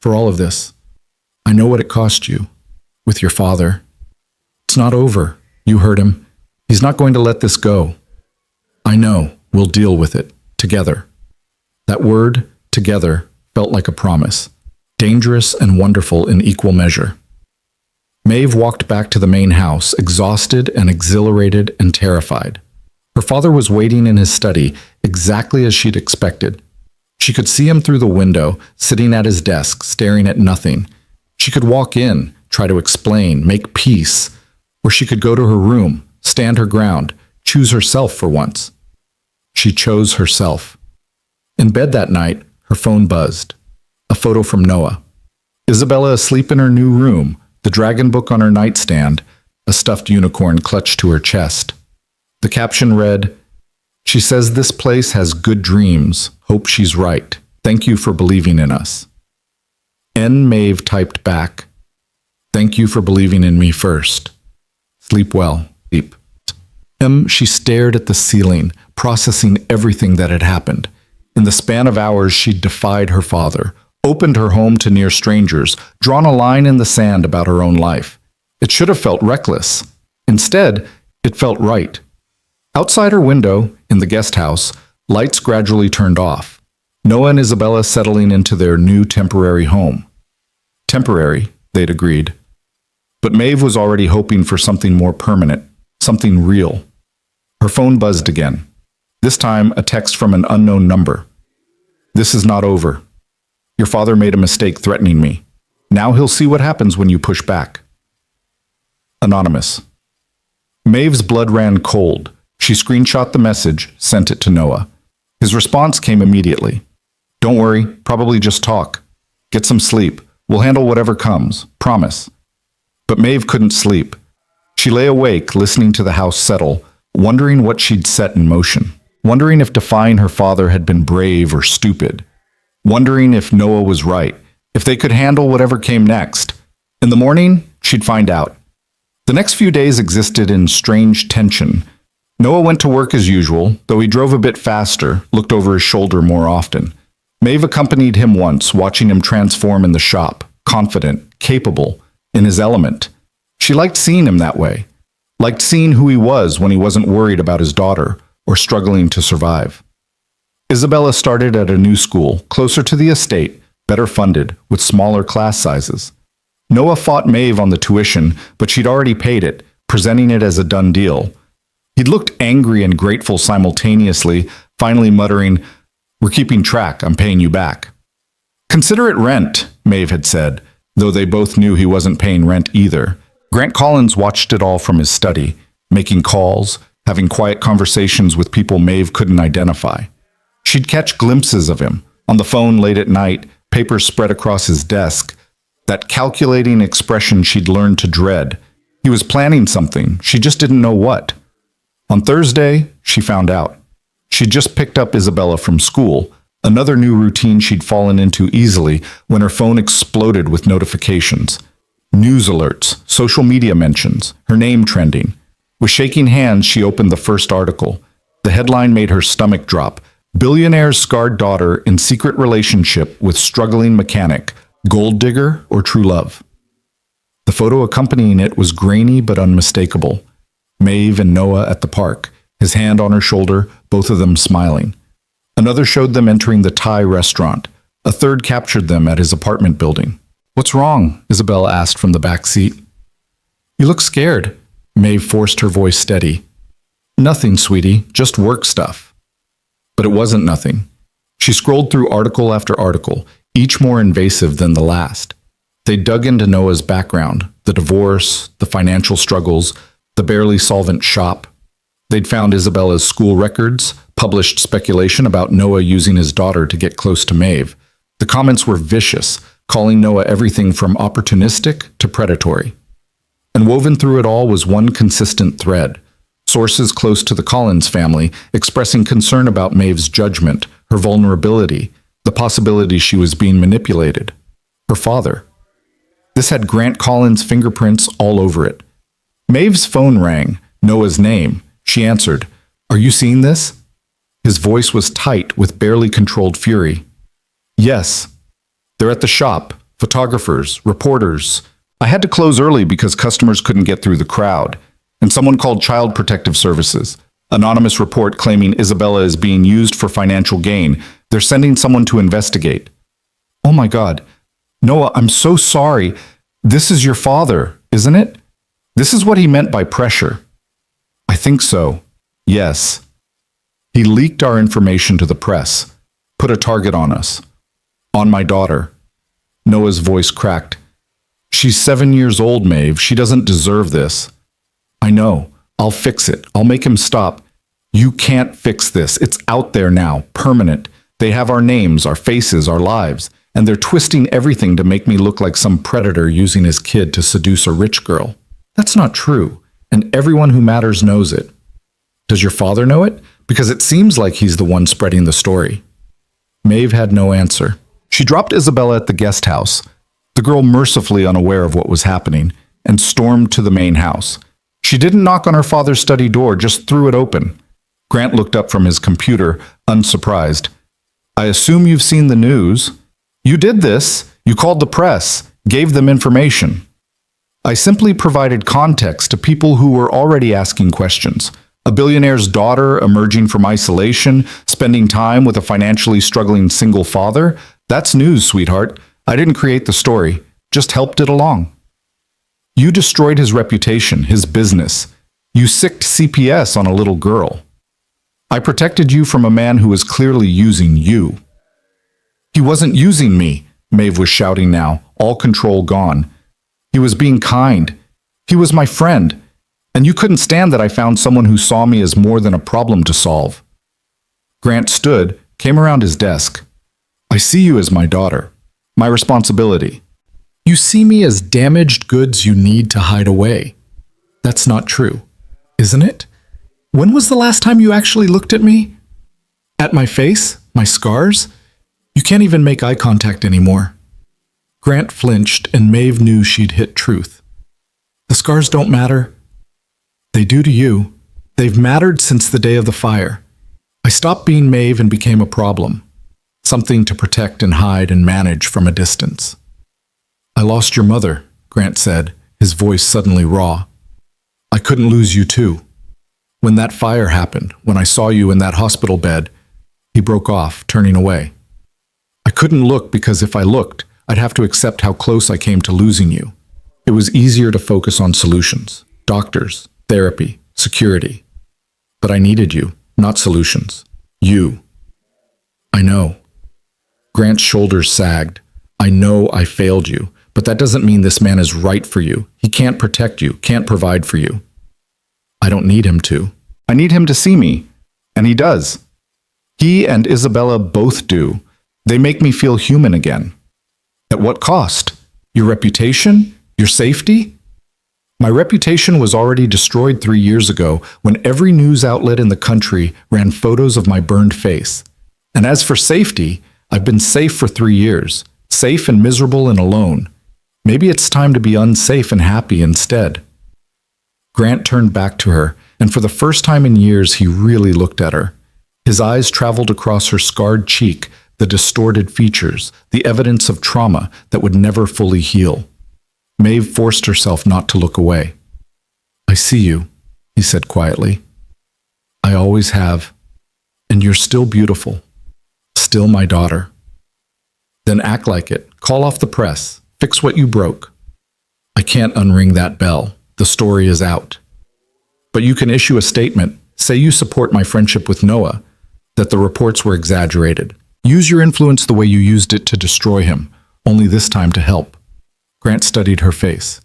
for all of this. I know what it cost you. with your father. It's not over. You heard him. He's not going to let this go. I know. We'll deal with it. Together. That word, together, felt like a promise. Dangerous and wonderful in equal measure. Maeve walked back to the main house, exhausted and exhilarated and terrified. Her father was waiting in his study, exactly as she'd expected. She could see him through the window, sitting at his desk, staring at nothing. She could walk in, try to explain, make peace. Or she could go to her room, stand her ground, choose herself for once. She chose herself. In bed that night, her phone buzzed. A photo from Noah. Isabella asleep in her new room, the dragon book on her nightstand, a stuffed unicorn clutched to her chest. The caption read, "She says this place has good dreams. Hope she's right. Thank you for believing in us." N. Maeve typed back, "Thank you for believing in me first. Sleep well. Sleep." She stared at the ceiling, processing everything that had happened. In the span of hours, she'd defied her father, opened her home to near strangers, drawn a line in the sand about her own life. It should have felt reckless. Instead, it felt right. Outside her window, in the guest house, lights gradually turned off. Noah and Isabella settling into their new temporary home. Temporary, they'd agreed. But Maeve was already hoping for something more permanent, something real. Her phone buzzed again. This time, a text from an unknown number. "This is not over. Your father made a mistake threatening me. Now he'll see what happens when you push back." Anonymous. Maeve's blood ran cold. She screenshot the message, sent it to Noah. His response came immediately. "Don't worry, probably just talk. Get some sleep. We'll handle whatever comes. Promise." But Maeve couldn't sleep. She lay awake, listening to the house settle, wondering what she'd set in motion. Wondering if defying her father had been brave or stupid. Wondering if Noah was right, if they could handle whatever came next. In the morning, she'd find out. The next few days existed in strange tension. Noah went to work as usual, though he drove a bit faster, looked over his shoulder more often. Maeve accompanied him once, watching him transform in the shop, confident, capable, in his element. She liked seeing him that way, liked seeing who he was when he wasn't worried about his daughter or struggling to survive. Isabella started at a new school, closer to the estate, better funded, with smaller class sizes. Noah fought Maeve on the tuition, but she'd already paid it, presenting it as a done deal. He'd looked angry and grateful simultaneously, finally muttering, "We're keeping track, I'm paying you back." "Consider it rent," Maeve had said, though they both knew he wasn't paying rent either. Grant Collins watched it all from his study, making calls, having quiet conversations with people Maeve couldn't identify. She'd catch glimpses of him, on the phone late at night, papers spread across his desk, that calculating expression she'd learned to dread. He was planning something, she just didn't know what. On Thursday, she found out. She'd just picked up Isabella from school, another new routine she'd fallen into easily when her phone exploded with notifications. News alerts, social media mentions, her name trending. With shaking hands, she opened the first article. The headline made her stomach drop. "Billionaire's scarred daughter in secret relationship with struggling mechanic, gold digger or true love." The photo accompanying it was grainy but unmistakable. Maeve and Noah at the park, his hand on her shoulder, both of them smiling. Another showed them entering the Thai restaurant. A third captured them at his apartment building. "What's wrong?" Isabella asked from the back seat. "You look scared." Maeve forced her voice steady. "Nothing, sweetie, just work stuff." But it wasn't nothing. She scrolled through article after article, each more invasive than the last. They dug into Noah's background, the divorce, the financial struggles, the barely solvent shop. They'd found Isabella's school records, published speculation about Noah using his daughter to get close to Maeve. The comments were vicious, calling Noah everything from opportunistic to predatory. And woven through it all was one consistent thread. Sources close to the Collins family expressing concern about Maeve's judgment, her vulnerability, the possibility she was being manipulated. Her father. This had Grant Collins' fingerprints all over it. Maeve's phone rang, Noah's name. She answered, "Are you seeing this?" His voice was tight with barely controlled fury. "Yes. They're at the shop. Photographers, reporters. I had to close early because customers couldn't get through the crowd, and someone called Child Protective Services. Anonymous report claiming Isabella is being used for financial gain. They're sending someone to investigate. Oh my God. Noah, I'm so sorry. This is your father, isn't it? This is what he meant by pressure. I think so. Yes. He leaked our information to the press, put a target on us. On my daughter. Noah's voice cracked. She's 7 years old, Maeve. She doesn't deserve this. I know. I'll fix it. I'll make him stop. You can't fix this. It's out there now, permanent. They have our names, our faces, our lives, and they're twisting everything to make me look like some predator using his kid to seduce a rich girl. That's not true, and everyone who matters knows it. Does your father know it? Because it seems like he's the one spreading the story. Maeve had no answer. She dropped Isabella at the guest house, the girl mercifully unaware of what was happening, and stormed to the main house. She didn't knock on her father's study door, just threw it open. Grant looked up from his computer, unsurprised. I assume you've seen the news. You did this. You called the press, gave them information. I simply provided context to people who were already asking questions. A billionaire's daughter emerging from isolation, spending time with a financially struggling single father. That's news, sweetheart. I didn't create the story, just helped it along. You destroyed his reputation, his business. You sicked CPS on a little girl. I protected you from a man who was clearly using you. He wasn't using me, Maeve was shouting now, all control gone. He was being kind. He was my friend. And you couldn't stand that I found someone who saw me as more than a problem to solve. Grant stood, came around his desk. I see you as my daughter. My responsibility. You see me as damaged goods you need to hide away. That's not true, isn't it? When was the last time you actually looked at me? At my face? My scars? You can't even make eye contact anymore. Grant flinched, and Maeve knew she'd hit truth. The scars don't matter. They do to you. They've mattered since the day of the fire. I stopped being Maeve and became a problem. Something to protect and hide and manage from a distance. I lost your mother, Grant said, his voice suddenly raw. I couldn't lose you too. When that fire happened, when I saw you in that hospital bed, he broke off, turning away. I couldn't look because if I looked, I'd have to accept how close I came to losing you. It was easier to focus on solutions, doctors, therapy, security. But I needed you, not solutions. You. I know. Grant's shoulders sagged. I know I failed you, but that doesn't mean this man is right for you. He can't protect you, can't provide for you. I don't need him to. I need him to see me, and he does. He and Isabella both do. They make me feel human again. At what cost? Your reputation? Your safety? My reputation was already destroyed 3 years ago when every news outlet in the country ran photos of my burned face. And as for safety, I've been safe for 3 years, safe and miserable and alone. Maybe it's time to be unsafe and happy instead. Grant turned back to her, and for the first time in years he really looked at her. His eyes traveled across her scarred cheek, the distorted features, the evidence of trauma that would never fully heal. Maeve forced herself not to look away. I see you, he said quietly. I always have. And you're still beautiful. Still my daughter. Then act like it. Call off the press. Fix what you broke. I can't unring that bell. The story is out. But you can issue a statement. Say you support my friendship with Noah, that the reports were exaggerated. Use your influence the way you used it to destroy him, only this time to help. Grant studied her face.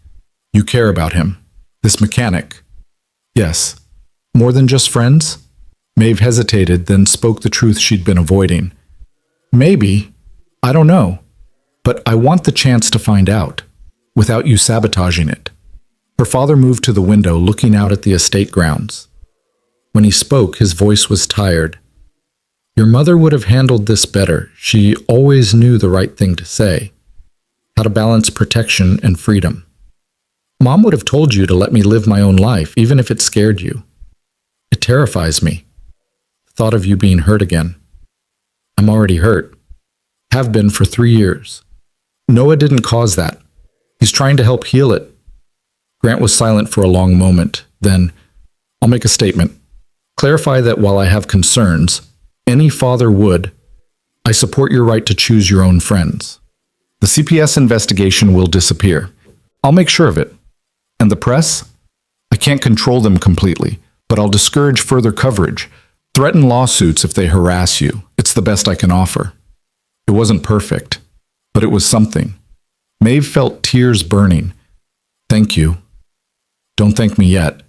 You care about him. This mechanic. Yes. More than just friends? Maeve hesitated, then spoke the truth she'd been avoiding. Maybe. I don't know. But I want the chance to find out, without you sabotaging it. Her father moved to the window, looking out at the estate grounds. When he spoke, his voice was tired. Your mother would have handled this better. She always knew the right thing to say. How to balance protection and freedom. Mom would have told you to let me live my own life, even if it scared you. It terrifies me. The thought of you being hurt again. I'm already hurt. Have been for 3 years. Noah didn't cause that. He He's trying to help heal it. Grant was silent for a long moment. Then, I'll make a statement. Clarify that while I have concerns, any father would, I support your right to choose your own friends. The CPS investigation will disappear. I'll make sure of it. And the press? I can't control them completely, but I'll discourage further coverage. Threaten lawsuits if they harass you. It's the best I can offer. It wasn't perfect, but it was something. Maeve felt tears burning. Thank you. Don't thank me yet.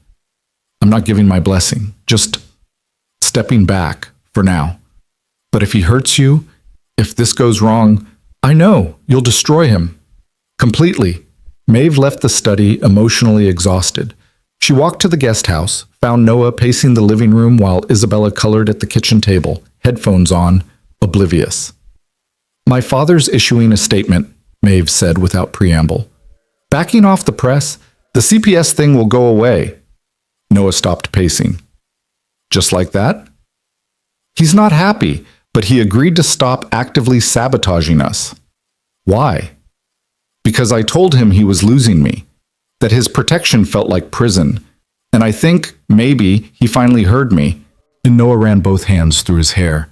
I'm not giving my blessing, just stepping back for now. But if he hurts you, if this goes wrong, I know you'll destroy him. Completely. Maeve left the study emotionally exhausted. She walked to the guest house, found Noah pacing the living room while Isabella colored at the kitchen table, headphones on, oblivious. My father's issuing a statement, Maeve said without preamble. Backing off the press, the CPS thing will go away. Noah stopped pacing. Just like that? He's not happy, but he agreed to stop actively sabotaging us. Why? Because I told him he was losing me, that his protection felt like prison, and I think, maybe, he finally heard me. And Noah ran both hands through his hair.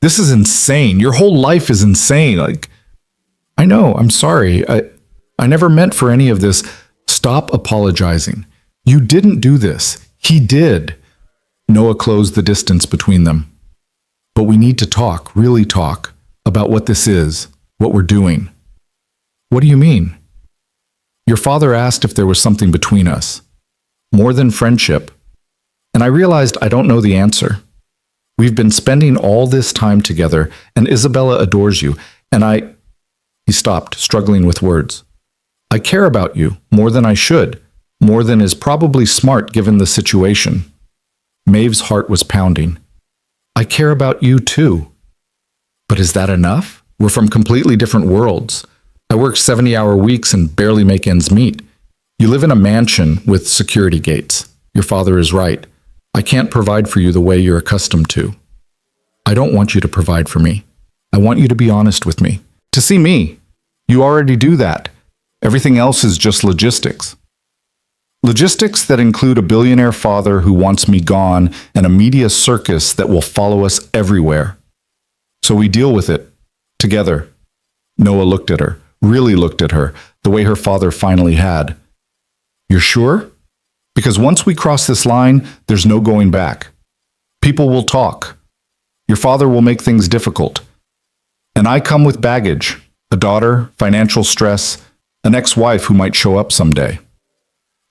This is insane. Your whole life is insane. I know, I'm sorry. I never meant for any of this. Stop apologizing. You didn't do this. He did. Noah closed the distance between them. But we need to talk, really talk, about what this is, what we're doing. What do you mean? Your father asked if there was something between us. More than friendship. And I realized I don't know the answer. We've been spending all this time together, and Isabella adores you, and He stopped, struggling with words. I care about you more than I should, more than is probably smart given the situation. Maeve's heart was pounding. I care about you too. But is that enough? We're from completely different worlds. I work 70-hour weeks and barely make ends meet. You live in a mansion with security gates. Your father is right. I can't provide for you the way you're accustomed to. I don't want you to provide for me. I want you to be honest with me. To see me. You already do that. Everything else is just logistics. Logistics that include a billionaire father who wants me gone and a media circus that will follow us everywhere. So we deal with it. Together. Noah looked at her, really looked at her, the way her father finally had. You're sure? Because once we cross this line, there's no going back. People will talk. Your father will make things difficult. And I come with baggage, a daughter, financial stress, an ex-wife who might show up someday.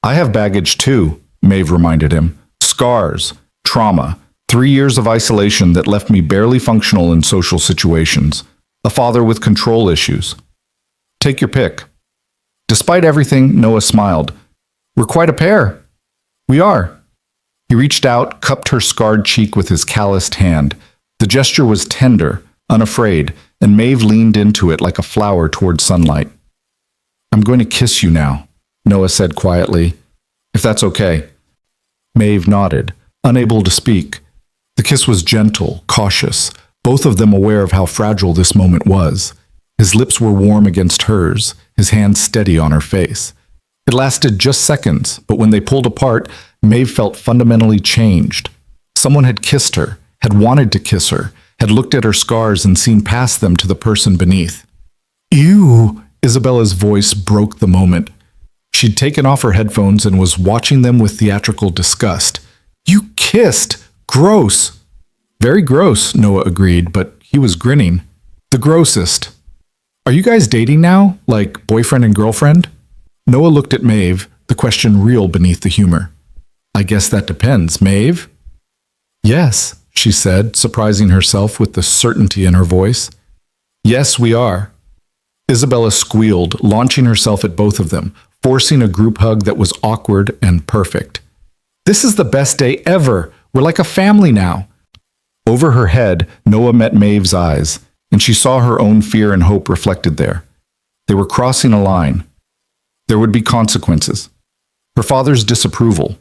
I have baggage too, Maeve reminded him. Scars, trauma, 3 years of isolation that left me barely functional in social situations. A father with control issues. Take your pick. Despite everything, Noah smiled. We're quite a pair. We are. He reached out, cupped her scarred cheek with his calloused hand. The gesture was tender, unafraid, and Maeve leaned into it like a flower toward sunlight. I'm going to kiss you now, Noah said quietly. If that's okay. Maeve nodded, unable to speak. The kiss was gentle, cautious, both of them aware of how fragile this moment was. His lips were warm against hers, his hand steady on her face. It lasted just seconds, but when they pulled apart, Maeve felt fundamentally changed. Someone had kissed her, had wanted to kiss her, had looked at her scars and seen past them to the person beneath. Ew! Isabella's voice broke the moment. She'd taken off her headphones and was watching them with theatrical disgust. You kissed! Gross! Very gross, Noah agreed, but he was grinning. The grossest. Are you guys dating now? Like boyfriend and girlfriend? Noah looked at Maeve, the question real beneath the humor. I guess that depends, Maeve? Yes, she said, surprising herself with the certainty in her voice. Yes, we are. Isabella squealed, launching herself at both of them, forcing a group hug that was awkward and perfect. This is the best day ever. We're like a family now. Over her head, Noah met Maeve's eyes, and she saw her own fear and hope reflected there. They were crossing a line. There would be consequences. Her father's disapproval,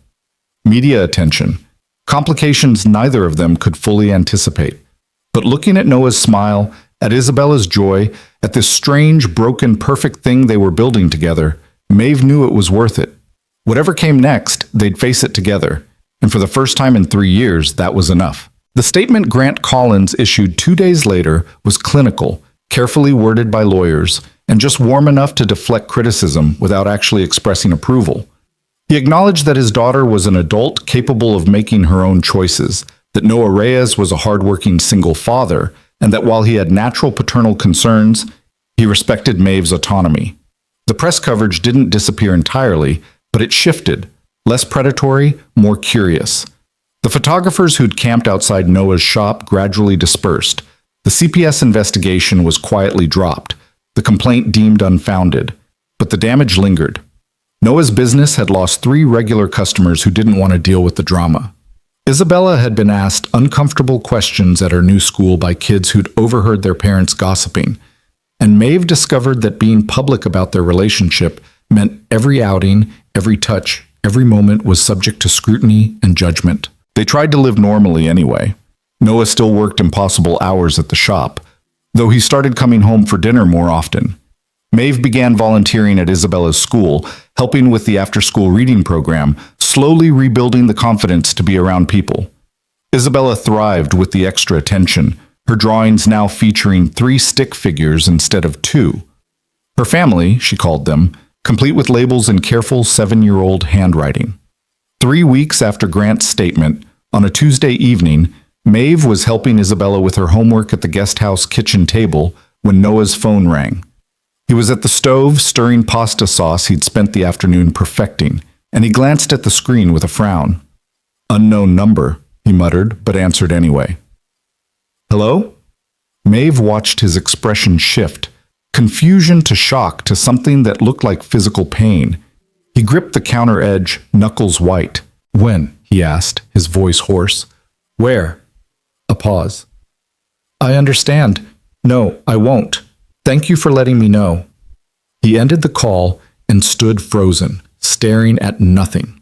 media attention, complications neither of them could fully anticipate. But looking at Noah's smile, at Isabella's joy, at this strange, broken, perfect thing they were building together, Maeve knew it was worth it. Whatever came next, they'd face it together. And for the first time in 3 years, that was enough. The statement Grant Collins issued 2 days later was clinical, carefully worded by lawyers, and just warm enough to deflect criticism without actually expressing approval. He acknowledged that his daughter was an adult capable of making her own choices, that Noah Reyes was a hardworking single father, and that while he had natural paternal concerns, he respected Maeve's autonomy. The press coverage didn't disappear entirely, but it shifted, less predatory, more curious. The photographers who'd camped outside Noah's shop gradually dispersed. The CPS investigation was quietly dropped, the complaint deemed unfounded, but the damage lingered. Noah's business had lost 3 regular customers who didn't want to deal with the drama. Isabella had been asked uncomfortable questions at her new school by kids who'd overheard their parents gossiping, and Maeve discovered that being public about their relationship meant every outing, every touch, every moment was subject to scrutiny and judgment. They tried to live normally anyway. Noah still worked impossible hours at the shop, though he started coming home for dinner more often. Maeve began volunteering at Isabella's school, helping with the after-school reading program, slowly rebuilding the confidence to be around people. Isabella thrived with the extra attention, her drawings now featuring 3 stick figures instead of 2. Her family, she called them, complete with labels in careful 7-year-old handwriting. 3 weeks after Grant's statement, on a Tuesday evening, Maeve was helping Isabella with her homework at the guest house kitchen table when Noah's phone rang. He was at the stove stirring pasta sauce he'd spent the afternoon perfecting, and he glanced at the screen with a frown. "Unknown number," he muttered, but answered anyway. "Hello?" Maeve watched his expression shift, confusion to shock to something that looked like physical pain. He gripped the counter edge, knuckles white. "When?" he asked, his voice hoarse. "Where?" A pause. "I understand. No, I won't. Thank you for letting me know." He ended the call and stood frozen, staring at nothing.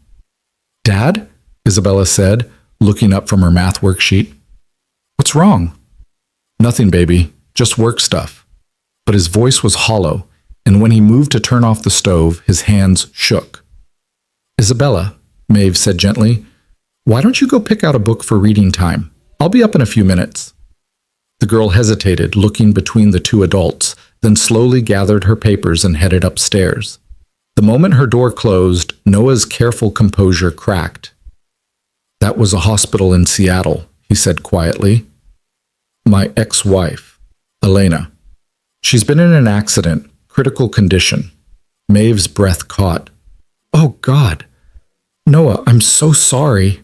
"Dad?" Isabella said, looking up from her math worksheet. "What's wrong?" "Nothing, baby. Just work stuff." But his voice was hollow, and when he moved to turn off the stove, his hands shook. "Isabella," Maeve said gently, "why don't you go pick out a book for reading time? I'll be up in a few minutes." The girl hesitated, looking between the 2 adults, then slowly gathered her papers and headed upstairs. The moment her door closed, Noah's careful composure cracked. "That was a hospital in Seattle," he said quietly. "My ex-wife, Elena. She's been in an accident, critical condition." Maeve's breath caught. "Oh, God. Noah, I'm so sorry."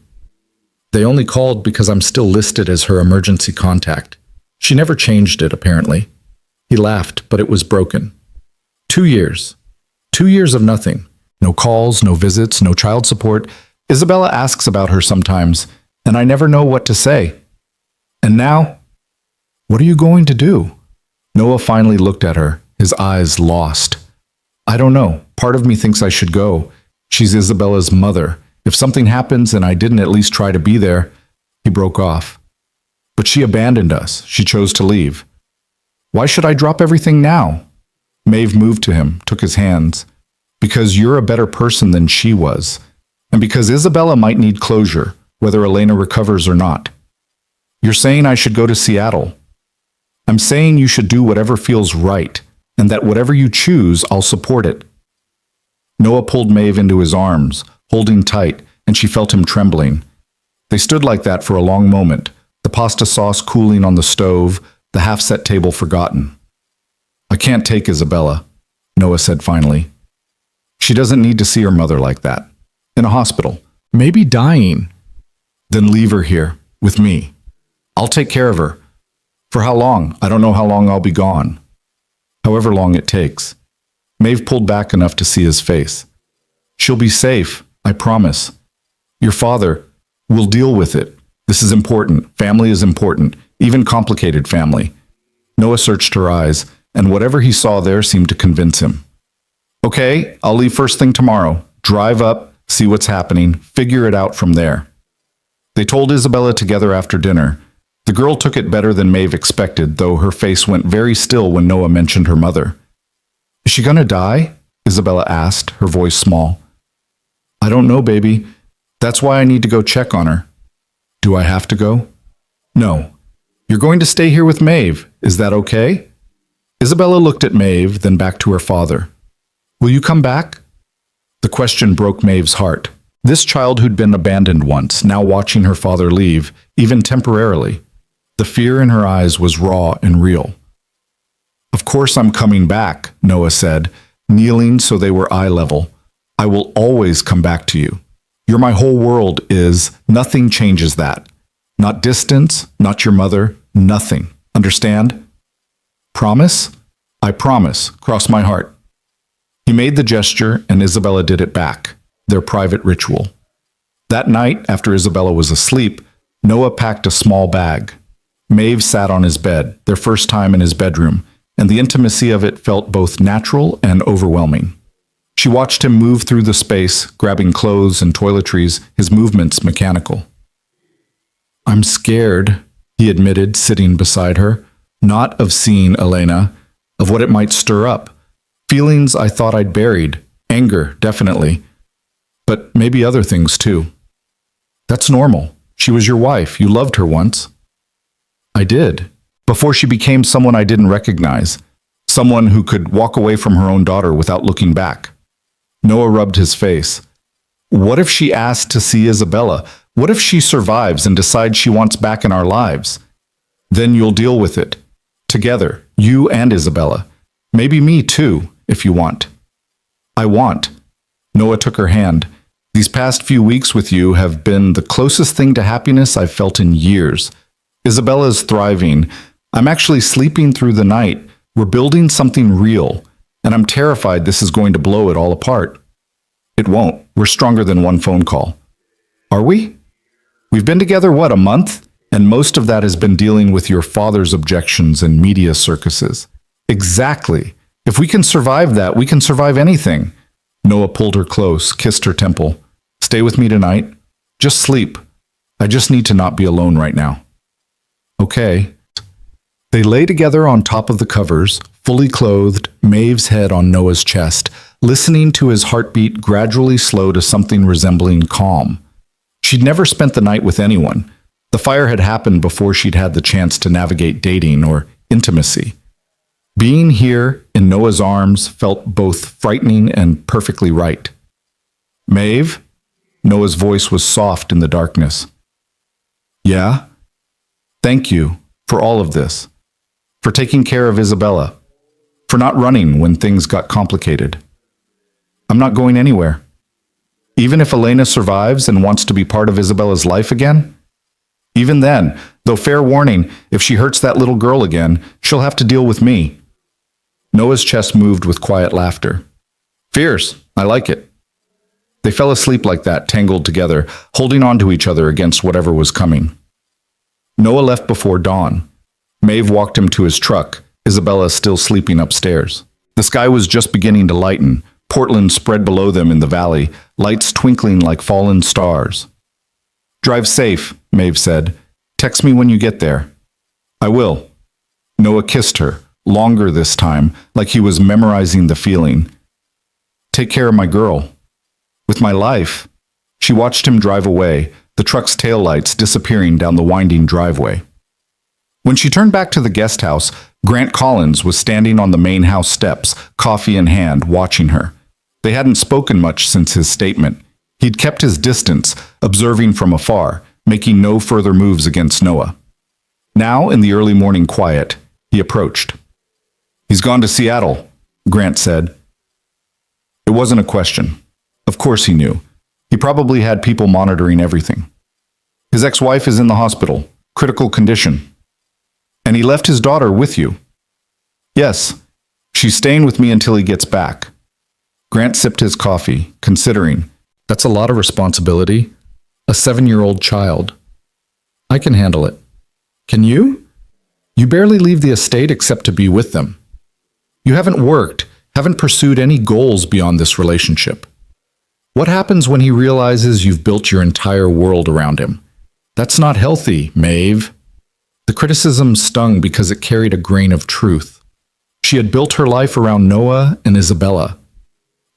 "They only called because I'm still listed as her emergency contact. She never changed it, apparently." He laughed, but it was broken. 2 years. 2 years of nothing. No calls, no visits, no child support. Isabella asks about her sometimes, and I never know what to say. And now, what are you going to do? Noah finally looked at her, his eyes lost. "I don't know. Part of me thinks I should go. She's Isabella's mother. If something happens and I didn't at least try to be there..." He broke off. "But she abandoned us. She chose to leave. Why should I drop everything now?" Maeve moved to him, took his hands. "Because you're a better person than she was. And because Isabella might need closure, whether Elena recovers or not. You're saying I should go to Seattle. I'm saying you should do whatever feels right, and that whatever you choose, I'll support it." Noah pulled Maeve into his arms, holding tight, and she felt him trembling. They stood like that for a long moment, the pasta sauce cooling on the stove, the half-set table forgotten. "I can't take Isabella," Noah said finally. "She doesn't need to see her mother like that. In a hospital. Maybe dying." "Then leave her here, with me. I'll take care of her. For how long? I don't know how long I'll be gone. However long it takes." Maeve pulled back enough to see his face. "She'll be safe, I promise. Your father, we'll deal with it. This is important. Family is important. Even complicated family." Noah searched her eyes, and whatever he saw there seemed to convince him. "Okay, I'll leave first thing tomorrow. Drive up, see what's happening, figure it out from there." They told Isabella together after dinner. The girl took it better than Maeve expected, though her face went very still when Noah mentioned her mother. "Is she gonna die?" Isabella asked, her voice small. I don't know, baby. That's why I need to go check on her. Do I have to go? No. You're going to stay here with Maeve. Is that okay? Isabella looked at Maeve, then back to her father. Will you come back? The question broke Maeve's heart. This child who'd been abandoned once, now watching her father leave, even temporarily. The fear in her eyes was raw and real. Of course I'm coming back, Noah said, kneeling so they were eye level. I will always come back to you. You're my whole world, nothing changes that. Not distance, not your mother, nothing. Understand? Promise? I promise. Cross my heart. He made the gesture, and Isabella did it back, their private ritual. That night, after Isabella was asleep, Noah packed a small bag. Maeve sat on his bed, their first time in his bedroom, and the intimacy of it felt both natural and overwhelming. She watched him move through the space, grabbing clothes and toiletries, his movements mechanical. I'm scared, he admitted, sitting beside her, not of seeing Elena, of what it might stir up. Feelings I thought I'd buried, anger, definitely, but maybe other things too. That's normal. She was your wife. You loved her once. I did, before she became someone I didn't recognize, someone who could walk away from her own daughter without looking back. Noah rubbed his face. What if she asked to see Isabella? What if she survives and decides she wants back in our lives? Then you'll deal with it. Together, you and Isabella. Maybe me too, if you want. I want. Noah took her hand. These past few weeks with you have been the closest thing to happiness I've felt in years. Isabella's thriving. I'm actually sleeping through the night. We're building something real, and I'm terrified this is going to blow it all apart. It won't. We're stronger than one phone call. Are we? We've been together, a month? And most of that has been dealing with your father's objections and media circuses. Exactly. If we can survive that, we can survive anything. Noah pulled her close, kissed her temple. Stay with me tonight. Just sleep. I just need to not be alone right now. Okay. They lay together on top of the covers, fully clothed, Maeve's head on Noah's chest, listening to his heartbeat gradually slow to something resembling calm. She'd never spent the night with anyone. The fire had happened before she'd had the chance to navigate dating or intimacy. Being here in Noah's arms felt both frightening and perfectly right. Maeve? Noah's voice was soft in the darkness. Yeah? Thank you for all of this. For taking care of Isabella. For not running when things got complicated. I'm not going anywhere. Even if Elena survives and wants to be part of Isabella's life again? Even then, though fair warning, if she hurts that little girl again, she'll have to deal with me. Noah's chest moved with quiet laughter. Fierce, I like it. They fell asleep like that, tangled together, holding on to each other against whatever was coming. Noah left before dawn. Maeve walked him to his truck, Isabella still sleeping upstairs. The sky was just beginning to lighten, Portland spread below them in the valley, lights twinkling like fallen stars. Drive safe, Maeve said. Text me when you get there. I will. Noah kissed her, longer this time, like he was memorizing the feeling. Take care of my girl. With my life. She watched him drive away, the truck's taillights disappearing down the winding driveway. When she turned back to the guest house, Grant Collins was standing on the main house steps, coffee in hand, watching her. They hadn't spoken much since his statement. He'd kept his distance, observing from afar, making no further moves against Noah. Now, in the early morning quiet, he approached. He's gone to Seattle, Grant said. It wasn't a question. Of course he knew. He probably had people monitoring everything. His ex-wife is in the hospital, critical condition. And he left his daughter with you. Yes, she's staying with me until he gets back. Grant sipped his coffee, considering. That's a lot of responsibility. A 7-year-old child. I can handle it. Can you? You barely leave the estate except to be with them. You haven't worked, haven't pursued any goals beyond this relationship. What happens when he realizes you've built your entire world around him? That's not healthy, Maeve. The criticism stung because it carried a grain of truth. She had built her life around Noah and Isabella.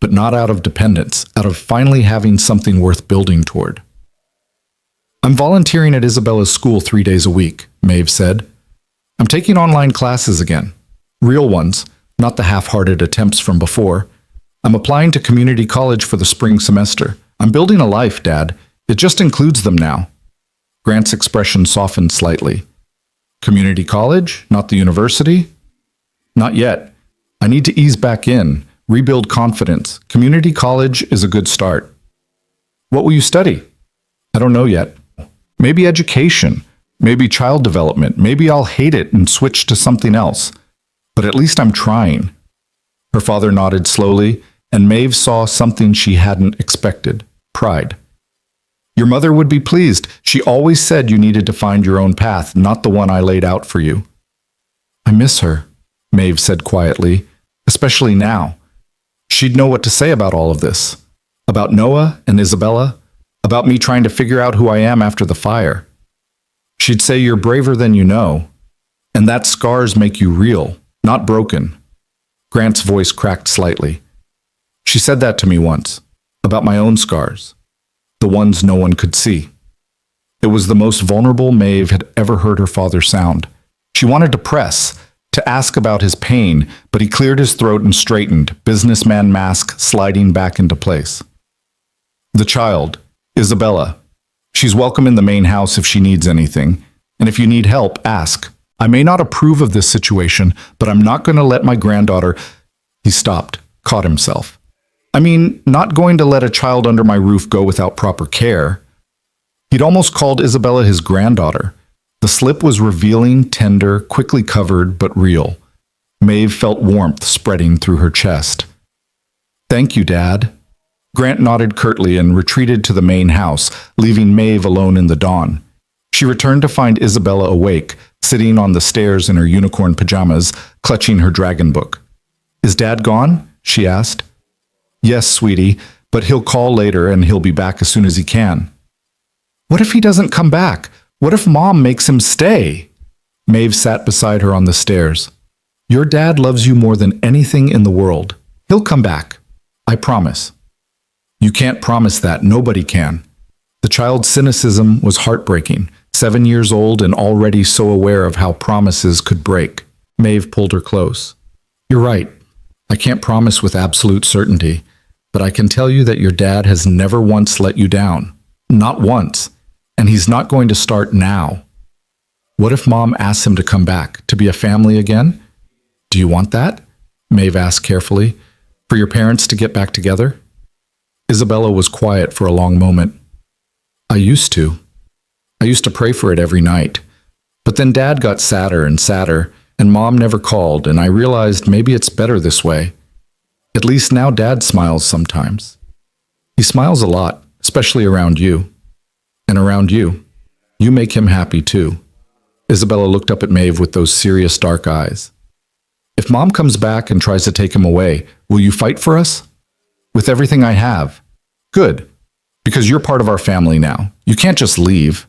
but not out of dependence, out of finally having something worth building toward. I'm volunteering at Isabella's school 3 days a week, Maeve said. I'm taking online classes again. Real ones, not the half-hearted attempts from before. I'm applying to community college for the spring semester. I'm building a life, Dad. It just includes them now. Grant's expression softened slightly. Community college, not the university? Not yet. I need to ease back in, rebuild confidence. Community college is a good start. What will you study? I don't know yet. Maybe education, maybe child development. Maybe I'll hate it and switch to something else. But at least I'm trying. Her father nodded slowly, and Maeve saw something she hadn't expected: pride. Your mother would be pleased. She always said you needed to find your own path, not the one I laid out for you. I miss her, Maeve said quietly, especially now. She'd know what to say about all of this. About Noah and Isabella, about me trying to figure out who I am after the fire. She'd say you're braver than you know, and that scars make you real, not broken. Grant's voice cracked slightly. She said that to me once, about my own scars, the ones no one could see. It was the most vulnerable Maeve had ever heard her father sound. She wanted to press, to ask about his pain, but he cleared his throat and straightened, businessman mask sliding back into place. The child, Isabella. She's welcome in the main house if she needs anything, and if you need help, ask. I may not approve of this situation, but I'm not going to let my granddaughter... He stopped, caught himself. I mean, not going to let a child under my roof go without proper care. He'd almost called Isabella his granddaughter. The slip was revealing, tender, quickly covered, but real. Maeve felt warmth spreading through her chest. Thank you, Dad. Grant nodded curtly and retreated to the main house, leaving Maeve alone in the dawn. She returned to find Isabella awake, sitting on the stairs in her unicorn pajamas, clutching her dragon book. Is Dad gone? She asked. Yes, sweetie, but he'll call later and he'll be back as soon as he can. What if he doesn't come back? What if Mom makes him stay? Maeve sat beside her on the stairs. Your dad loves you more than anything in the world. He'll come back. I promise. You can't promise that. Nobody can. The child's cynicism was heartbreaking. 7 years old and already so aware of how promises could break. Maeve pulled her close. You're right. I can't promise with absolute certainty, but I can tell you that your dad has never once let you down. Not once. And he's not going to start now. What if Mom asks him to come back, to be a family again? Do you want that? Maeve asked carefully. For your parents to get back together? Isabella was quiet for a long moment. I used to. I used to pray for it every night. But then Dad got sadder and sadder, and Mom never called, and I realized maybe it's better this way. At least now Dad smiles sometimes. He smiles a lot, especially around you. And around you. You make him happy too. Isabella looked up at Maeve with those serious dark eyes. If Mom comes back and tries to take him away, will you fight for us? With everything I have. Good. Because you're part of our family now. You can't just leave.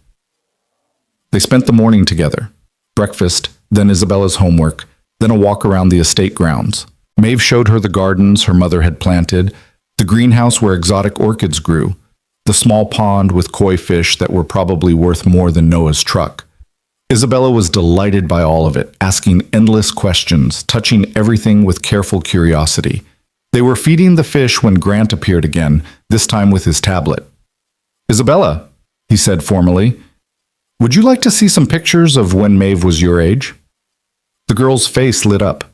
They spent the morning together. Breakfast, then Isabella's homework, then a walk around the estate grounds. Maeve showed her the gardens her mother had planted, the greenhouse where exotic orchids grew, the small pond with koi fish that were probably worth more than Noah's truck. Isabella was delighted by all of it, asking endless questions, touching everything with careful curiosity. They were feeding the fish when Grant appeared again, this time with his tablet. Isabella, he said formally, would you like to see some pictures of when Maeve was your age? The girl's face lit up.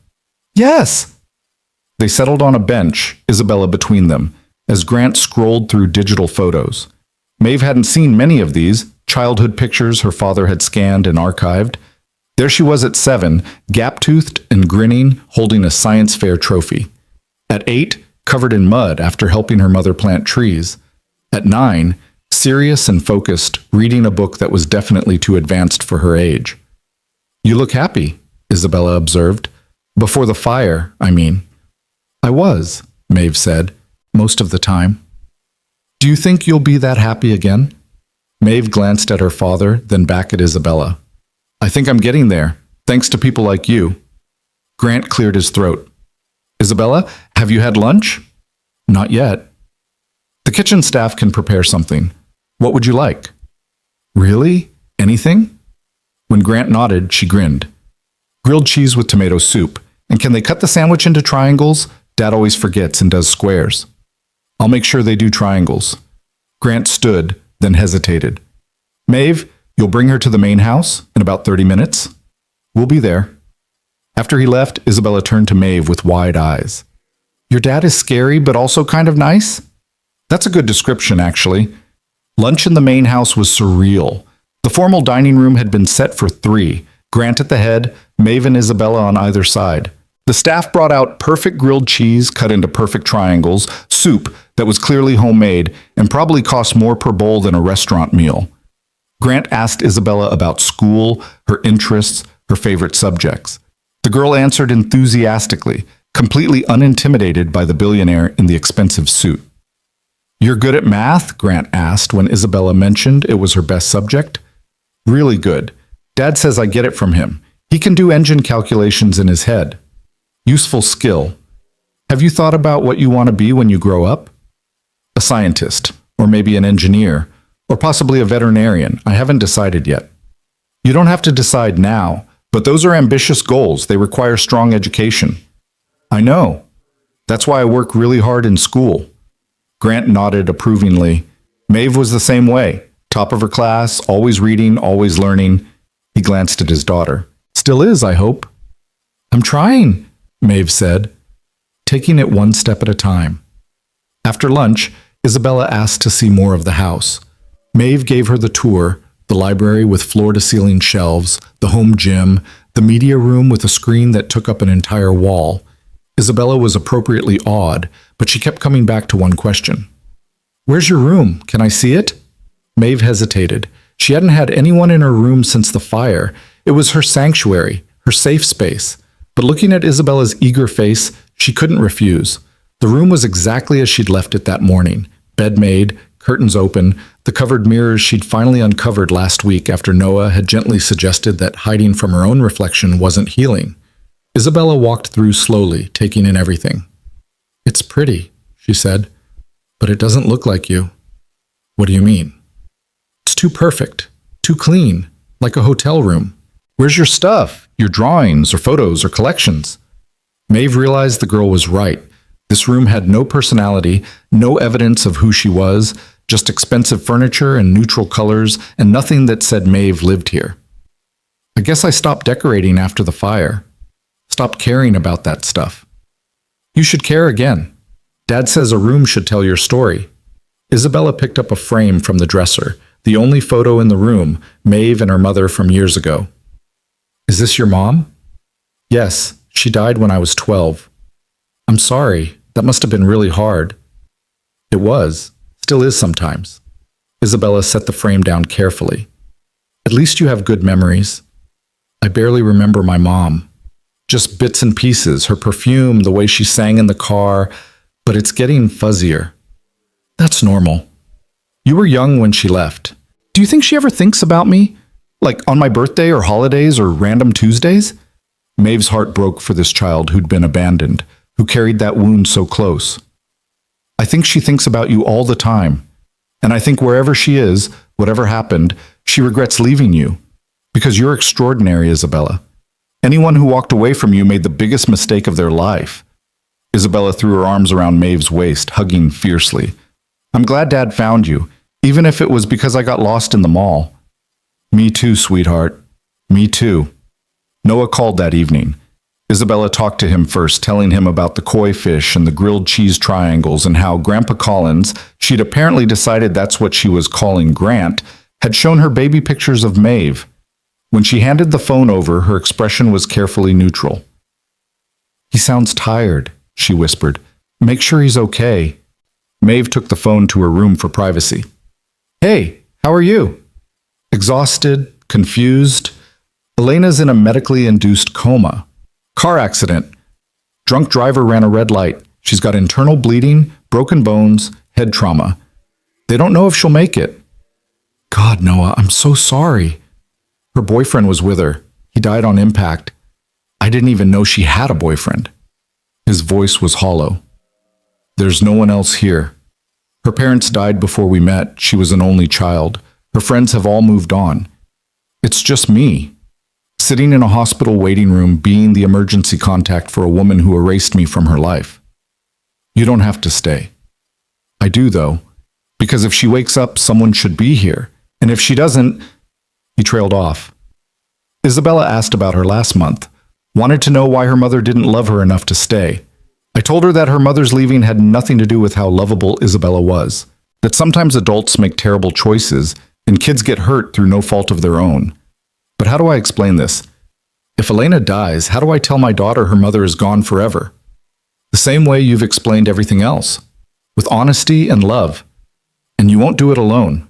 Yes! They settled on a bench, Isabella between them, as Grant scrolled through digital photos. Maeve hadn't seen many of these, childhood pictures her father had scanned and archived. There she was at 7, gap-toothed and grinning, holding a science fair trophy. At 8, covered in mud after helping her mother plant trees. At 9, serious and focused, reading a book that was definitely too advanced for her age. You look happy, Isabella observed. Before the fire, I mean. I was, Maeve said, most of the time. Do you think you'll be that happy again? Maeve glanced at her father, then back at Isabella. I think I'm getting there, thanks to people like you. Grant cleared his throat. Isabella, have you had lunch? Not yet. The kitchen staff can prepare something. What would you like? Really? Anything? When Grant nodded, she grinned. Grilled cheese with tomato soup. And can they cut the sandwich into triangles? Dad always forgets and does squares. I'll make sure they do triangles. Grant stood, then hesitated. Maeve, you'll bring her to the main house in about 30 minutes? We'll be there. After he left, Isabella turned to Maeve with wide eyes. Your dad is scary, but also kind of nice? That's a good description, actually. Lunch in the main house was surreal. The formal dining room had been set for 3, Grant at the head, Maeve and Isabella on either side. The staff brought out perfect grilled cheese cut into perfect triangles, soup that was clearly homemade and probably cost more per bowl than a restaurant meal. Grant asked Isabella about school, her interests, her favorite subjects. The girl answered enthusiastically, completely unintimidated by the billionaire in the expensive suit. You're good at math? Grant asked when Isabella mentioned it was her best subject. Really good. Dad says I get it from him. He can do engine calculations in his head. Useful skill. Have you thought about what you want to be when you grow up? A scientist, or maybe an engineer, or possibly a veterinarian. I haven't decided yet. You don't have to decide now, but those are ambitious goals. They require strong education. I know. That's why I work really hard in school. Grant nodded approvingly. Maeve was the same way. Top of her class, always reading, always learning. He glanced at his daughter. Still is, I hope. I'm trying, Maeve said, taking it one step at a time. After lunch, Isabella asked to see more of the house. Maeve gave her the tour, the library with floor-to-ceiling shelves, the home gym, the media room with a screen that took up an entire wall. Isabella was appropriately awed, but she kept coming back to one question. Where's your room? Can I see it? Maeve hesitated. She hadn't had anyone in her room since the fire. It was her sanctuary, her safe space. But looking at Isabella's eager face, she couldn't refuse. The room was exactly as she'd left it that morning. Bed made, curtains open, the covered mirrors she'd finally uncovered last week after Noah had gently suggested that hiding from her own reflection wasn't healing. Isabella walked through slowly, taking in everything. It's pretty, she said, but it doesn't look like you. What do you mean? It's too perfect, too clean, like a hotel room. Where's your stuff? Your drawings or photos or collections? Maeve realized the girl was right. This room had no personality, no evidence of who she was, just expensive furniture and neutral colors and nothing that said Maeve lived here. I guess I stopped decorating after the fire. Stopped caring about that stuff. You should care again. Dad says a room should tell your story. Isabella picked up a frame from the dresser, the only photo in the room, Maeve and her mother from years ago. Is this your mom? Yes, she died when I was 12. I'm sorry, that must have been really hard. It was, still is sometimes. Isabella set the frame down carefully. At least you have good memories. I barely remember my mom. Just bits and pieces, her perfume, the way she sang in the car, but it's getting fuzzier. That's normal. You were young when she left. Do you think she ever thinks about me? Like on my birthday or holidays or random Tuesdays? Maeve's heart broke for this child who'd been abandoned, who carried that wound so close. I think she thinks about you all the time. And I think wherever she is, whatever happened, she regrets leaving you. Because you're extraordinary, Isabella. Anyone who walked away from you made the biggest mistake of their life. Isabella threw her arms around Maeve's waist, hugging fiercely. I'm glad Dad found you, even if it was because I got lost in the mall. Me too, sweetheart. Me too. Noah called that evening. Isabella talked to him first, telling him about the koi fish and the grilled cheese triangles and how Grandpa Collins, she'd apparently decided that's what she was calling Grant, had shown her baby pictures of Maeve. When she handed the phone over, her expression was carefully neutral. He sounds tired, she whispered. Make sure he's okay. Maeve took the phone to her room for privacy. Hey, how are you? Exhausted, confused. Elena's in a medically induced coma. Car accident. Drunk driver ran a red light. She's got internal bleeding, broken bones, head trauma. They don't know if she'll make it. God, Noah, I'm so sorry. Her boyfriend was with her. He died on impact. I didn't even know she had a boyfriend. His voice was hollow. There's no one else here. Her parents died before we met. She was an only child. Her friends have all moved on. It's just me, sitting in a hospital waiting room, being the emergency contact for a woman who erased me from her life. You don't have to stay. I do, though, because if she wakes up, someone should be here. And if she doesn't, he trailed off. Isabella asked about her last month, wanted to know why her mother didn't love her enough to stay. I told her that her mother's leaving had nothing to do with how lovable Isabella was, that sometimes adults make terrible choices and kids get hurt through no fault of their own. But how do I explain this? If Elena dies, how do I tell my daughter her mother is gone forever? The same way you've explained everything else, with honesty and love. And you won't do it alone.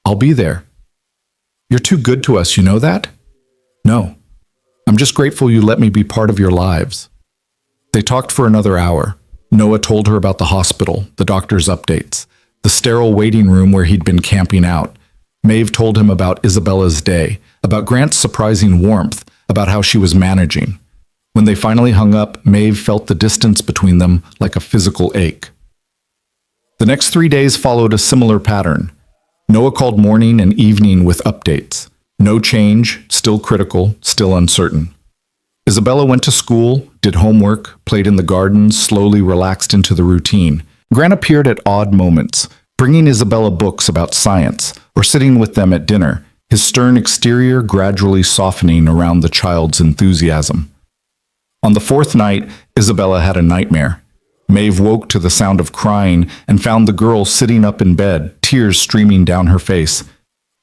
I'll be there. You're too good to us, you know that? No. I'm just grateful you let me be part of your lives. They talked for another hour. Noah told her about the hospital, the doctor's updates, the sterile waiting room where he'd been camping out. Maeve told him about Isabella's day, about Grant's surprising warmth, about how she was managing. When they finally hung up, Maeve felt the distance between them like a physical ache. The next 3 days followed a similar pattern. Noah called morning and evening with updates. No change, still critical, still uncertain. Isabella went to school, did homework, played in the garden, slowly relaxed into the routine. Grant appeared at odd moments, bringing Isabella books about science, or sitting with them at dinner, his stern exterior gradually softening around the child's enthusiasm. On the fourth night, Isabella had a nightmare. Maeve woke to the sound of crying and found the girl sitting up in bed, tears streaming down her face.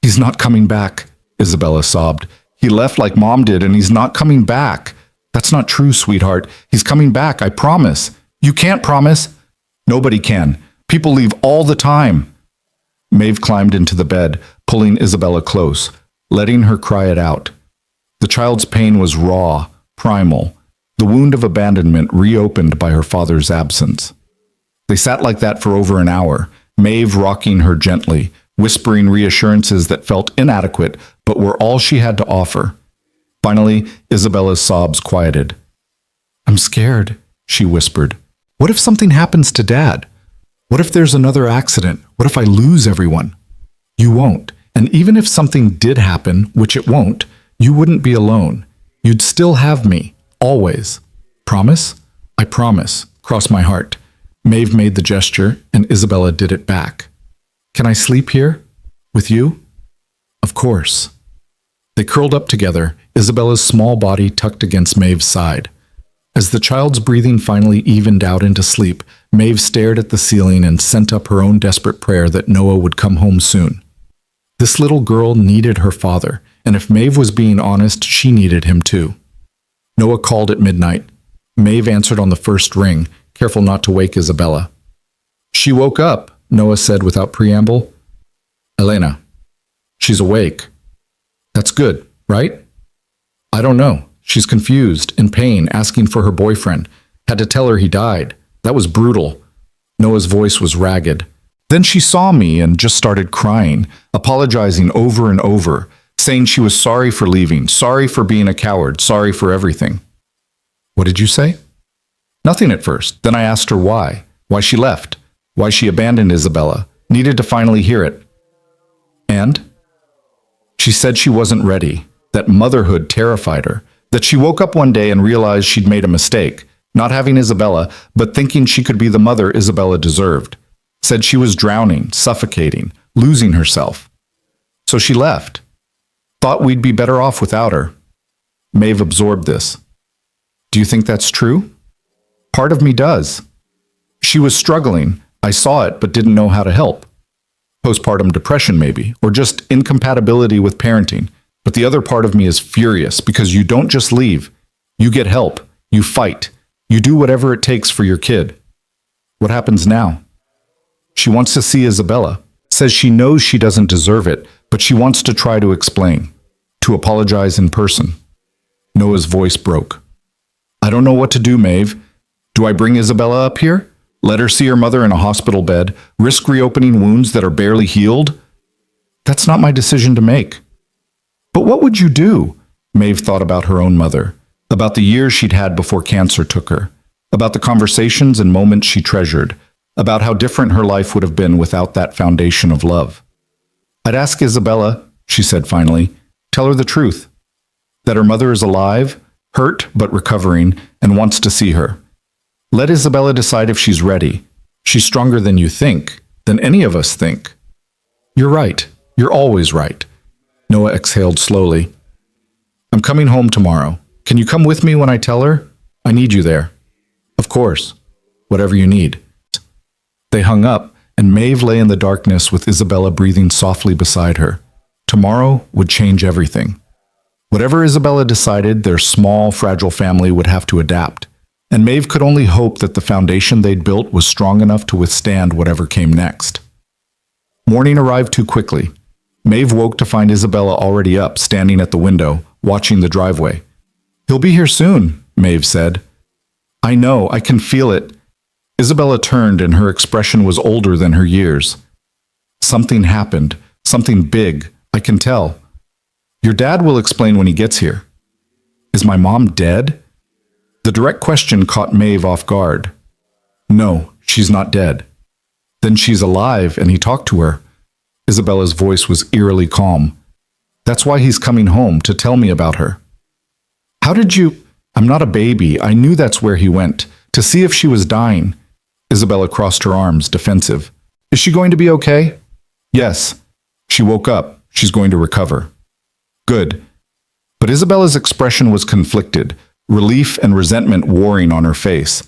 "He's not coming back," Isabella sobbed. "He left like Mom did, and he's not coming back." "That's not true, sweetheart. He's coming back, I promise." "You can't promise." "Nobody can. People leave all the time." Maeve climbed into the bed, pulling Isabella close, letting her cry it out. The child's pain was raw, primal, the wound of abandonment reopened by her father's absence. They sat like that for over an hour, Maeve rocking her gently, whispering reassurances that felt inadequate but were all she had to offer. Finally, Isabella's sobs quieted. "I'm scared," she whispered. "What if something happens to Dad? What if there's another accident? What if I lose everyone?" "You won't. And even if something did happen, which it won't, you wouldn't be alone. You'd still have me. Always. Promise?" "I promise. Cross my heart." Maeve made the gesture, and Isabella did it back. "Can I sleep here? With you?" "Of course." They curled up together, Isabella's small body tucked against Maeve's side. As the child's breathing finally evened out into sleep, Maeve stared at the ceiling and sent up her own desperate prayer that Noah would come home soon. This little girl needed her father, and if Maeve was being honest, she needed him too. Noah called at midnight. Maeve answered on the first ring, careful not to wake Isabella. "She woke up," Noah said without preamble. "Elena. She's awake." "That's good, right?" "I don't know. She's confused, in pain, asking for her boyfriend. Had to tell her he died. That was brutal." Noah's voice was ragged. "Then she saw me and just started crying, apologizing over and over, saying she was sorry for leaving, sorry for being a coward, sorry for everything." "What did you say?" "Nothing at first. Then I asked her why she left, why she abandoned Isabella, needed to finally hear it. And? She said she wasn't ready, that motherhood terrified her, that she woke up one day and realized she'd made a mistake, not having Isabella, but thinking she could be the mother Isabella deserved. Said she was drowning, suffocating, losing herself. So she left. Thought we'd be better off without her." Maeve absorbed this. "Do you think that's true?" "Part of me does. She was struggling. I saw it, but didn't know how to help. Postpartum depression, maybe, or just incompatibility with parenting. But the other part of me is furious because you don't just leave. You get help. You fight. You do whatever it takes for your kid. What happens now?" "She wants to see Isabella. Says she knows she doesn't deserve it, but she wants to try to explain. To apologize in person." Noah's voice broke. "I don't know what to do, Maeve. Do I bring Isabella up here? Let her see her mother in a hospital bed? Risk reopening wounds that are barely healed? That's not my decision to make." "But what would you do?" Maeve thought about her own mother, about the years she'd had before cancer took her, about the conversations and moments she treasured, about how different her life would have been without that foundation of love. "I'd ask Isabella," she said finally, "tell her the truth, that her mother is alive, hurt but recovering, and wants to see her. Let Isabella decide if she's ready. She's stronger than you think, than any of us think." "You're right. You're always right." Noah exhaled slowly. "I'm coming home tomorrow. Can you come with me when I tell her? I need you there." "Of course. Whatever you need." They hung up, and Maeve lay in the darkness with Isabella breathing softly beside her. Tomorrow would change everything. Whatever Isabella decided, their small, fragile family would have to adapt, and Maeve could only hope that the foundation they'd built was strong enough to withstand whatever came next. Morning arrived too quickly. Maeve woke to find Isabella already up, standing at the window, watching the driveway. "He'll be here soon," Maeve said. "I know, I can feel it." Isabella turned, and her expression was older than her years. "Something happened, something big, I can tell. Your dad will explain when he gets here." "Is my mom dead?" The direct question caught Maeve off guard. "No, she's not dead." "Then she's alive, and he talked to her." Isabella's voice was eerily calm. "That's why he's coming home, to tell me about her." "How did you—" "I'm not a baby. I knew that's where he went, to see if she was dying." Isabella crossed her arms, defensive. "Is she going to be okay?" "Yes. She woke up. She's going to recover." "Good." But Isabella's expression was conflicted, relief and resentment warring on her face.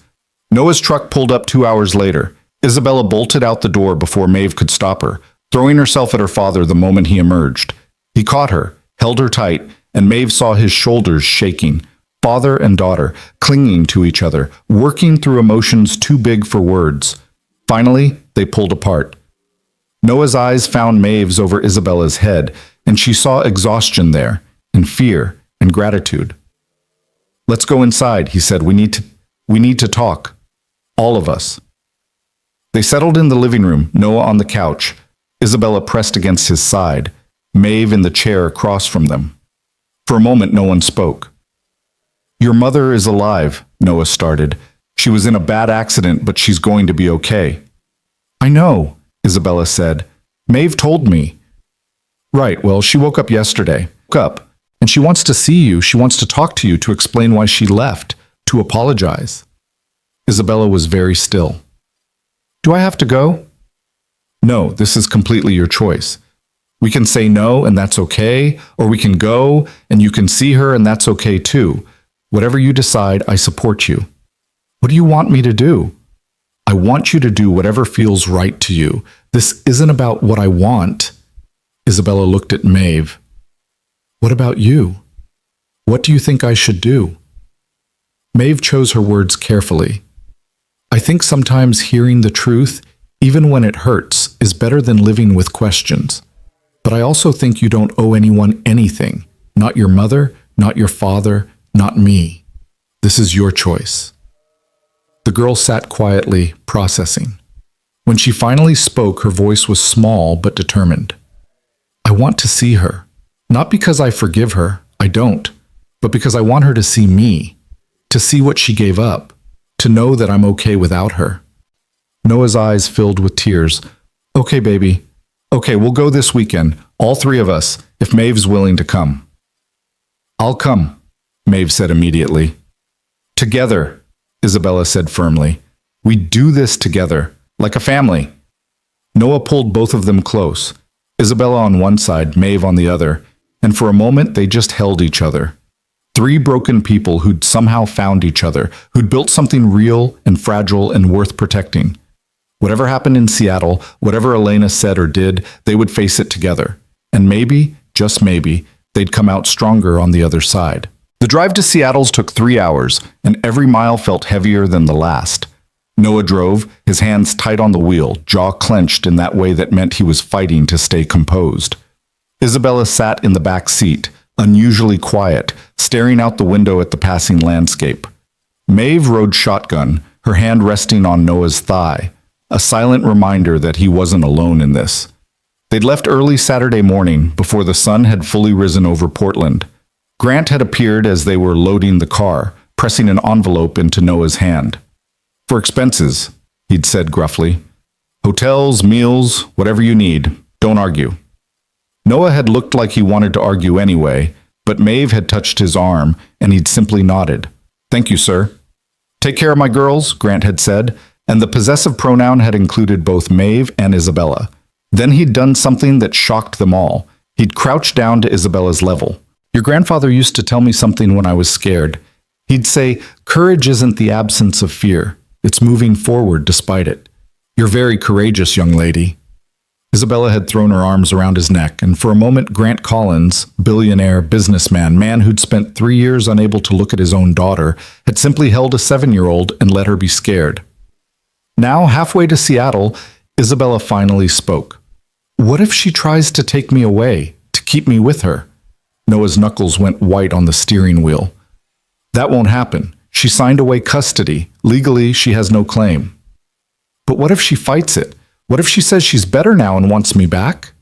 Noah's truck pulled up 2 hours later. Isabella bolted out the door before Maeve could stop her, throwing herself at her father the moment he emerged. He caught her, held her tight, and Maeve saw his shoulders shaking. Father and daughter, clinging to each other, working through emotions too big for words. Finally, they pulled apart. Noah's eyes found Maeve's over Isabella's head, and she saw exhaustion there, and fear, and gratitude. "Let's go inside," he said. We need to talk. All of us." They settled in the living room, Noah on the couch, Isabella pressed against his side, Maeve in the chair across from them. For a moment, no one spoke. "Your mother is alive," Noah started. "She was in a bad accident, but she's going to be okay." "I know," Isabella said. "Maeve told me." "Right, well, she woke up yesterday. Woke up, and she wants to see you. She wants to talk to you, to explain why she left, to apologize." Isabella was very still. "Do I have to go?" "No, this is completely your choice. We can say no, and that's okay, or we can go, and you can see her, and that's okay too. Whatever you decide, I support you." "What do you want me to do?" "I want you to do whatever feels right to you. This isn't about what I want." Isabella looked at Maeve. "What about you? What do you think I should do?" Maeve chose her words carefully. "I think sometimes hearing the truth, even when it hurts, is better than living with questions. But I also think you don't owe anyone anything. Not your mother, not your father, not me. This is your choice." The girl sat quietly, processing. When she finally spoke, her voice was small but determined. "I want to see her. Not because I forgive her, I don't, but because I want her to see me, to see what she gave up, to know that I'm okay without her." Noah's eyes filled with tears. "Okay, baby. Okay, we'll go this weekend, all three of us, if Maeve's willing to come." "I'll come," Maeve said immediately. "Together," Isabella said firmly. "We do this together, like a family." Noah pulled both of them close, Isabella on one side, Maeve on the other, and for a moment they just held each other. Three broken people who'd somehow found each other, who'd built something real and fragile and worth protecting. Whatever happened in Seattle, whatever Elena said or did, they would face it together. And maybe, just maybe, they'd come out stronger on the other side. The drive to Seattle's took 3 hours, and every mile felt heavier than the last. Noah drove, his hands tight on the wheel, jaw clenched in that way that meant he was fighting to stay composed. Isabella sat in the back seat, unusually quiet, staring out the window at the passing landscape. Maeve rode shotgun, her hand resting on Noah's thigh, a silent reminder that he wasn't alone in this. They'd left early Saturday morning, before the sun had fully risen over Portland. Grant had appeared as they were loading the car, pressing an envelope into Noah's hand. "For expenses," he'd said gruffly. Hotels, meals, whatever you need. Don't argue. Noah had looked like he wanted to argue anyway, but Maeve had touched his arm, and he'd simply nodded. Thank you, sir. Take care of my girls, Grant had said, and the possessive pronoun had included both Maeve and Isabella. Then he'd done something that shocked them all. He'd crouched down to Isabella's level. Your grandfather used to tell me something when I was scared. He'd say, courage isn't the absence of fear. It's moving forward despite it. You're very courageous, young lady. Isabella had thrown her arms around his neck, and for a moment Grant Collins, billionaire, businessman, man who'd spent 3 years unable to look at his own daughter, had simply held a 7-year-old and let her be scared. Now, halfway to Seattle, Isabella finally spoke. What if she tries to take me away, to keep me with her? Noah's knuckles went white on the steering wheel. That won't happen. She signed away custody. Legally, she has no claim. But what if she fights it? What if she says she's better now and wants me back?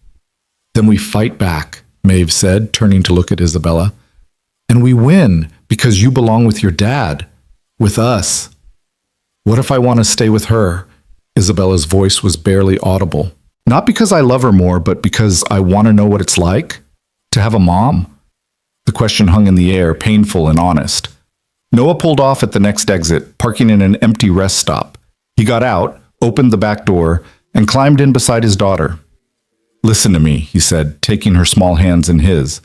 Then we fight back, Maeve said, turning to look at Isabella. And we win because you belong with your dad, with us. What if I want to stay with her? Isabella's voice was barely audible. Not because I love her more, but because I want to know what it's like to have a mom. The question hung in the air, painful and honest. Noah pulled off at the next exit, parking in an empty rest stop. He got out, opened the back door, and climbed in beside his daughter. Listen to me, he said, taking her small hands in his.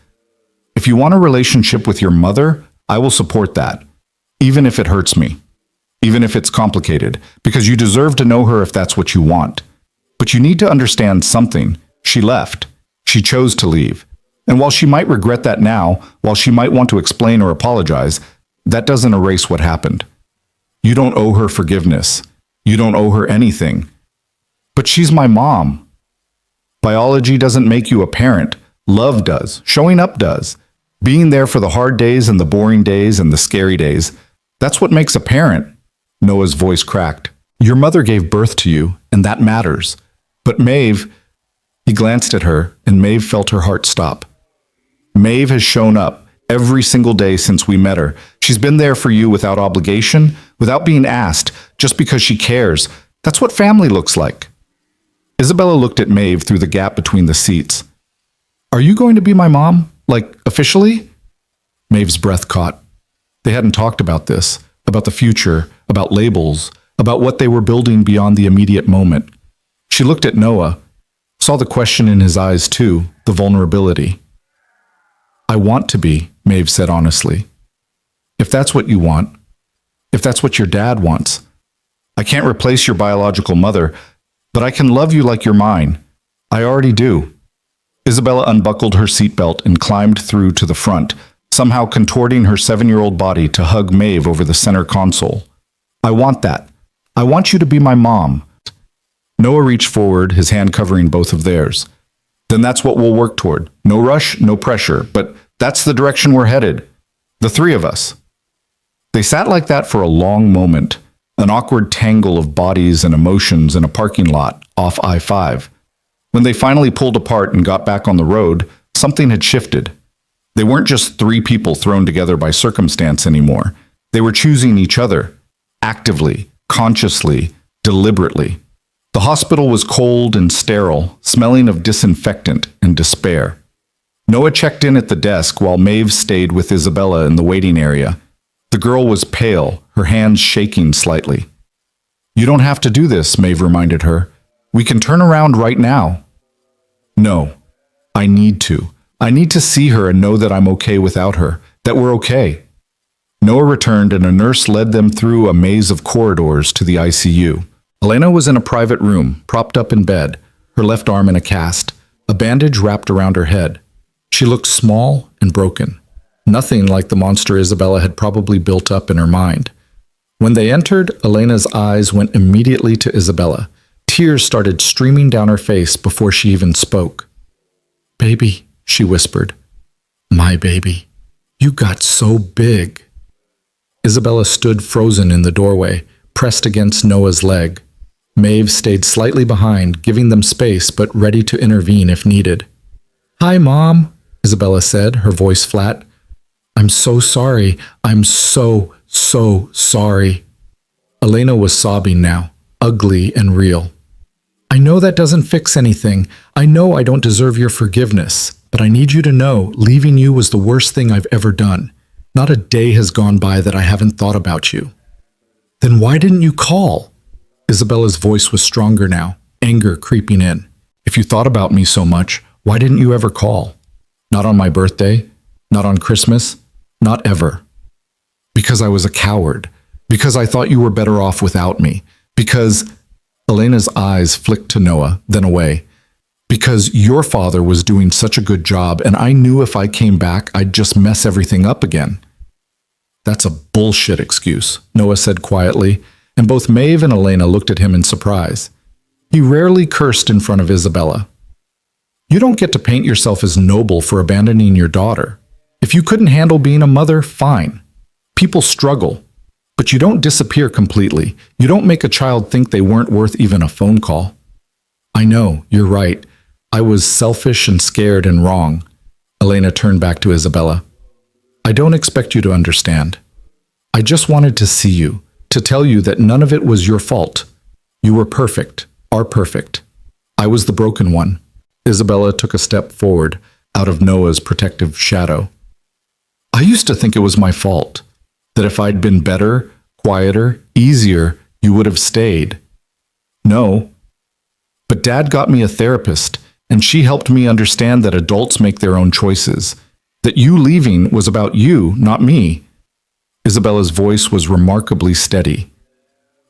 If you want a relationship with your mother, I will support that, even if it hurts me, even if it's complicated, because you deserve to know her if that's what you want. But you need to understand something. She left. She chose to leave. And while she might regret that now, while she might want to explain or apologize, that doesn't erase what happened. You don't owe her forgiveness. You don't owe her anything. But she's my mom. Biology doesn't make you a parent. Love does. Showing up does. Being there for the hard days and the boring days and the scary days. That's what makes a parent. Noah's voice cracked. Your mother gave birth to you, and that matters. But Maeve, he glanced at her, and Maeve felt her heart stop. Maeve has shown up every single day since we met her. She's been there for you without obligation, without being asked, just because she cares. That's what family looks like. Isabella looked at Maeve through the gap between the seats. Are you going to be my mom? Like, officially? Maeve's breath caught. They hadn't talked about this, about the future, about labels, about what they were building beyond the immediate moment. She looked at Noah, saw the question in his eyes too, the vulnerability. I want to be, Maeve said honestly. If that's what you want, if that's what your dad wants. I can't replace your biological mother, but I can love you like you're mine. I already do. Isabella unbuckled her seatbelt and climbed through to the front, somehow contorting her 7-year-old body to hug Maeve over the center console. I want that. I want you to be my mom. Noah reached forward, his hand covering both of theirs. Then that's what we'll work toward. No rush, no pressure, but that's the direction we're headed. The three of us. They sat like that for a long moment, an awkward tangle of bodies and emotions in a parking lot off I-5. When they finally pulled apart and got back on the road, something had shifted. They weren't just three people thrown together by circumstance anymore. They were choosing each other, actively, consciously, deliberately. The hospital was cold and sterile, smelling of disinfectant and despair. Noah checked in at the desk while Maeve stayed with Isabella in the waiting area. The girl was pale, her hands shaking slightly. You don't have to do this, Maeve reminded her. We can turn around right now. No, I need to. I need to see her and know that I'm okay without her, that we're okay. Noah returned and a nurse led them through a maze of corridors to the ICU. Elena was in a private room, propped up in bed, her left arm in a cast, a bandage wrapped around her head. She looked small and broken, nothing like the monster Isabella had probably built up in her mind. When they entered, Elena's eyes went immediately to Isabella. Tears started streaming down her face before she even spoke. Baby, she whispered. My baby, you got so big. Isabella stood frozen in the doorway, pressed against Noah's leg. Maeve stayed slightly behind, giving them space but ready to intervene if needed. Hi, Mom, Isabella said, her voice flat. I'm so sorry. I'm so sorry. Elena was sobbing now, ugly and real. I know that doesn't fix anything. I know I don't deserve your forgiveness, but I need you to know leaving you was the worst thing I've ever done. Not a day has gone by that I haven't thought about you. Then why didn't you call? Isabella's voice was stronger now, anger creeping in. If you thought about me so much, why didn't you ever call? Not on my birthday, not on Christmas, not ever. Because I was a coward. Because I thought you were better off without me. Because Elena's eyes flicked to Noah, then away. Because your father was doing such a good job, and I knew if I came back, I'd just mess everything up again. That's a bullshit excuse, Noah said quietly, and both Maeve and Elena looked at him in surprise. He rarely cursed in front of Isabella. You don't get to paint yourself as noble for abandoning your daughter. If you couldn't handle being a mother, fine. People struggle. But you don't disappear completely. You don't make a child think they weren't worth even a phone call. I know, you're right. I was selfish and scared and wrong. Elena turned back to Isabella. I don't expect you to understand. I just wanted to see you, to tell you that none of it was your fault. You were perfect, are perfect. I was the broken one. Isabella took a step forward, out of Noah's protective shadow. I used to think it was my fault. That if I'd been better, quieter, easier, you would have stayed. No. But Dad got me a therapist, and she helped me understand that adults make their own choices. That you leaving was about you, not me. Isabella's voice was remarkably steady.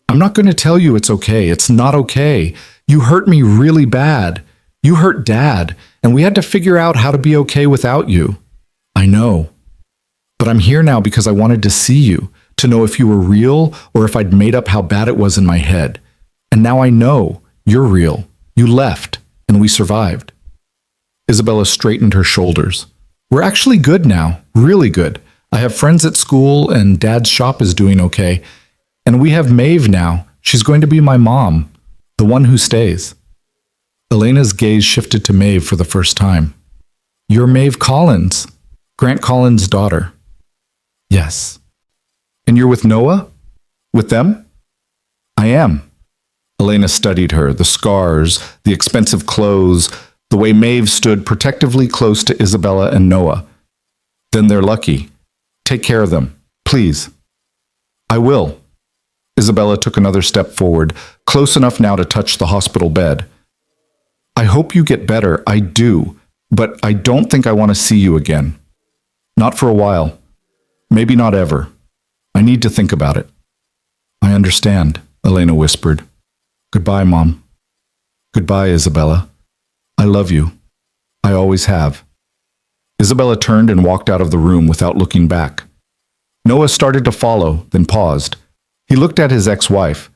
I'm not going to tell you it's okay. It's not okay. You hurt me really bad. You hurt Dad, and we had to figure out how to be okay without you. I know. But I'm here now because I wanted to see you, to know if you were real or if I'd made up how bad it was in my head. And now I know you're real. You left, and we survived. Isabella straightened her shoulders. We're actually good now, really good. I have friends at school, and Dad's shop is doing okay. And we have Maeve now. She's going to be my mom, the one who stays. Elena's gaze shifted to Maeve for the first time. You're Maeve Collins, Grant Collins' daughter. Yes. And you're with Noah? With them? I am. Elena studied her, the scars, the expensive clothes, the way Maeve stood protectively close to Isabella and Noah. Then they're lucky. Take care of them, please. I will. Isabella took another step forward, close enough now to touch the hospital bed. I hope you get better, I do, but I don't think I want to see you again. Not for a while. Maybe not ever. I need to think about it. I understand, Elena whispered. Goodbye, Mom. Goodbye, Isabella. I love you. I always have. Isabella turned and walked out of the room without looking back. Noah started to follow, then paused. He looked at his ex-wife,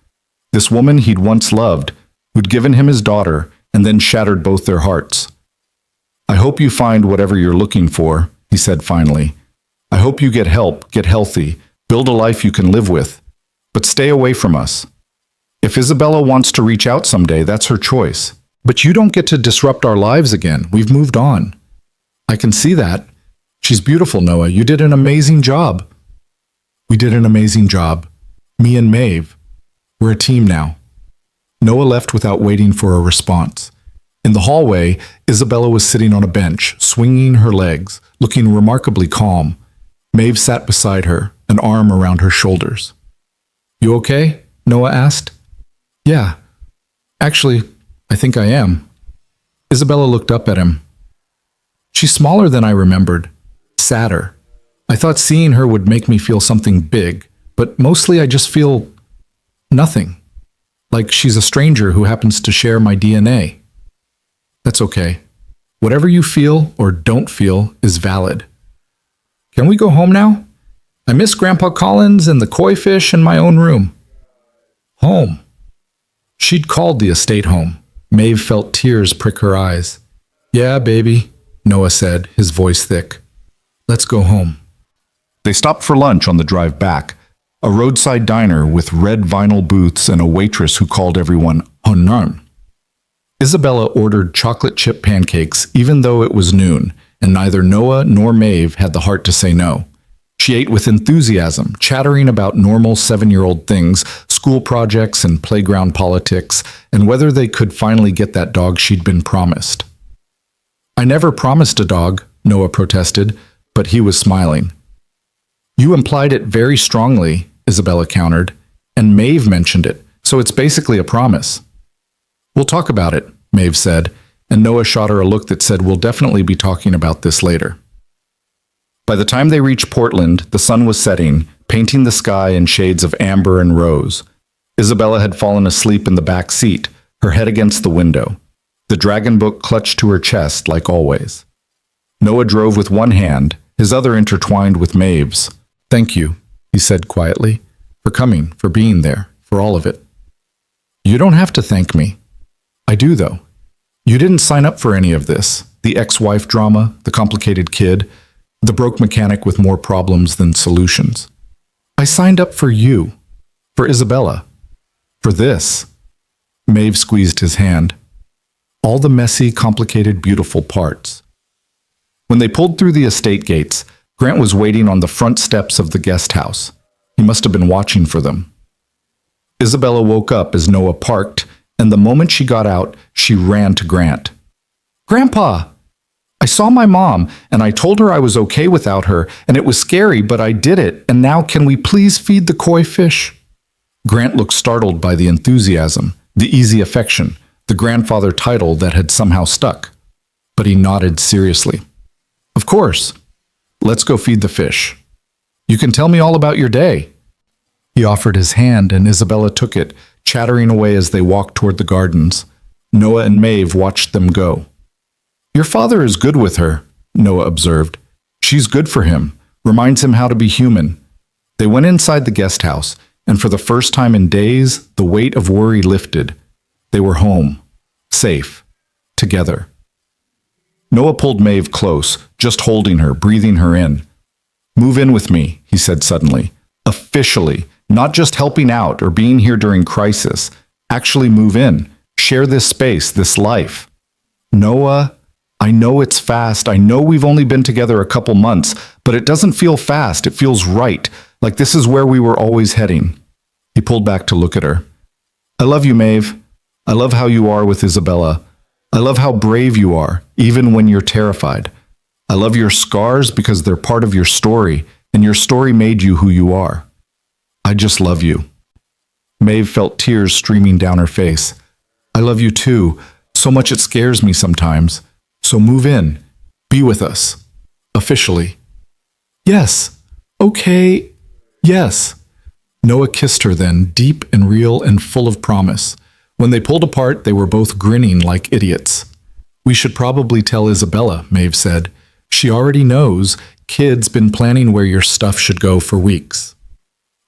this woman he'd once loved, who'd given him his daughter and then shattered both their hearts. I hope you find whatever you're looking for, he said finally. I hope you get help, get healthy, build a life you can live with. But stay away from us. If Isabella wants to reach out someday, that's her choice. But you don't get to disrupt our lives again. We've moved on. I can see that. She's beautiful, Noah. You did an amazing job. We did an amazing job. Me and Maeve. We're a team now. Noah left without waiting for a response. In the hallway, Isabella was sitting on a bench, swinging her legs, looking remarkably calm. Maeve sat beside her, an arm around her shoulders. You okay? Noah asked. Yeah. Actually, I think I am. Isabella looked up at him. She's smaller than I remembered, sadder. I thought seeing her would make me feel something big, but mostly I just feel nothing. Like she's a stranger who happens to share my DNA. That's okay. Whatever you feel or don't feel is valid. Can we go home now? I miss Grandpa Collins and the koi fish in my own room. Home. She'd called the estate home. Maeve felt tears prick her eyes. Yeah, baby, Noah said, his voice thick. Let's go home. They stopped for lunch on the drive back, a roadside diner with red vinyl booths and a waitress who called everyone Honan. Isabella ordered chocolate chip pancakes even though it was noon, and neither Noah nor Maeve had the heart to say no. She ate with enthusiasm, chattering about normal 7-year-old things, school projects and playground politics, and whether they could finally get that dog she'd been promised. "I never promised a dog," Noah protested, but he was smiling. "You implied it very strongly," Isabella countered, "and Maeve mentioned it, so it's basically a promise." "We'll talk about it," Maeve said, and Noah shot her a look that said, "We'll definitely be talking about this later." By the time they reached Portland, the sun was setting, painting the sky in shades of amber and rose. Isabella had fallen asleep in the back seat, her head against the window, the dragon book clutched to her chest like always. Noah drove with one hand, his other intertwined with Maeve's. "Thank you," he said quietly, "for coming, for being there, for all of it." "You don't have to thank me." "I do, though. You didn't sign up for any of this, the ex-wife drama, the complicated kid, the broke mechanic with more problems than solutions. I signed up for you, for Isabella, for this." Maeve squeezed his hand. "All the messy, complicated, beautiful parts." When they pulled through the estate gates, Grant was waiting on the front steps of the guest house. He must have been watching for them. Isabella woke up as Noah parked, and the moment she got out, she ran to Grant. "Grandpa! I saw my mom, and I told her I was okay without her, and it was scary, but I did it, and now can we please feed the koi fish?" Grant looked startled by the enthusiasm, the easy affection, the grandfather title that had somehow stuck. But he nodded seriously. "Of course. Let's go feed the fish. You can tell me all about your day." He offered his hand, and Isabella took it, chattering away as they walked toward the gardens. Noah and Maeve watched them go. "Your father is good with her," Noah observed. "She's good for him, reminds him how to be human." They went inside the guest house, and for the first time in days, the weight of worry lifted. They were home, safe, together. Noah pulled Maeve close, just holding her, breathing her in. "Move in with me," he said suddenly. "Officially, not just helping out or being here during crisis. Actually move in, share this space, this life." "Noah, I know it's fast. I know we've only been together a couple months, but it doesn't feel fast. It feels right, like this is where we were always heading." He pulled back to look at her. "I love you, Maeve. I love how you are with Isabella. I love how brave you are, even when you're terrified. I love your scars because they're part of your story, and your story made you who you are. I just love you." Maeve felt tears streaming down her face. "I love you too, so much it scares me sometimes. So move in. Be with us. Officially." "Yes. Okay. Yes." Noah kissed her then, deep and real and full of promise. When they pulled apart, they were both grinning like idiots. "We should probably tell Isabella," Maeve said. "She already knows. Kid's been planning where your stuff should go for weeks."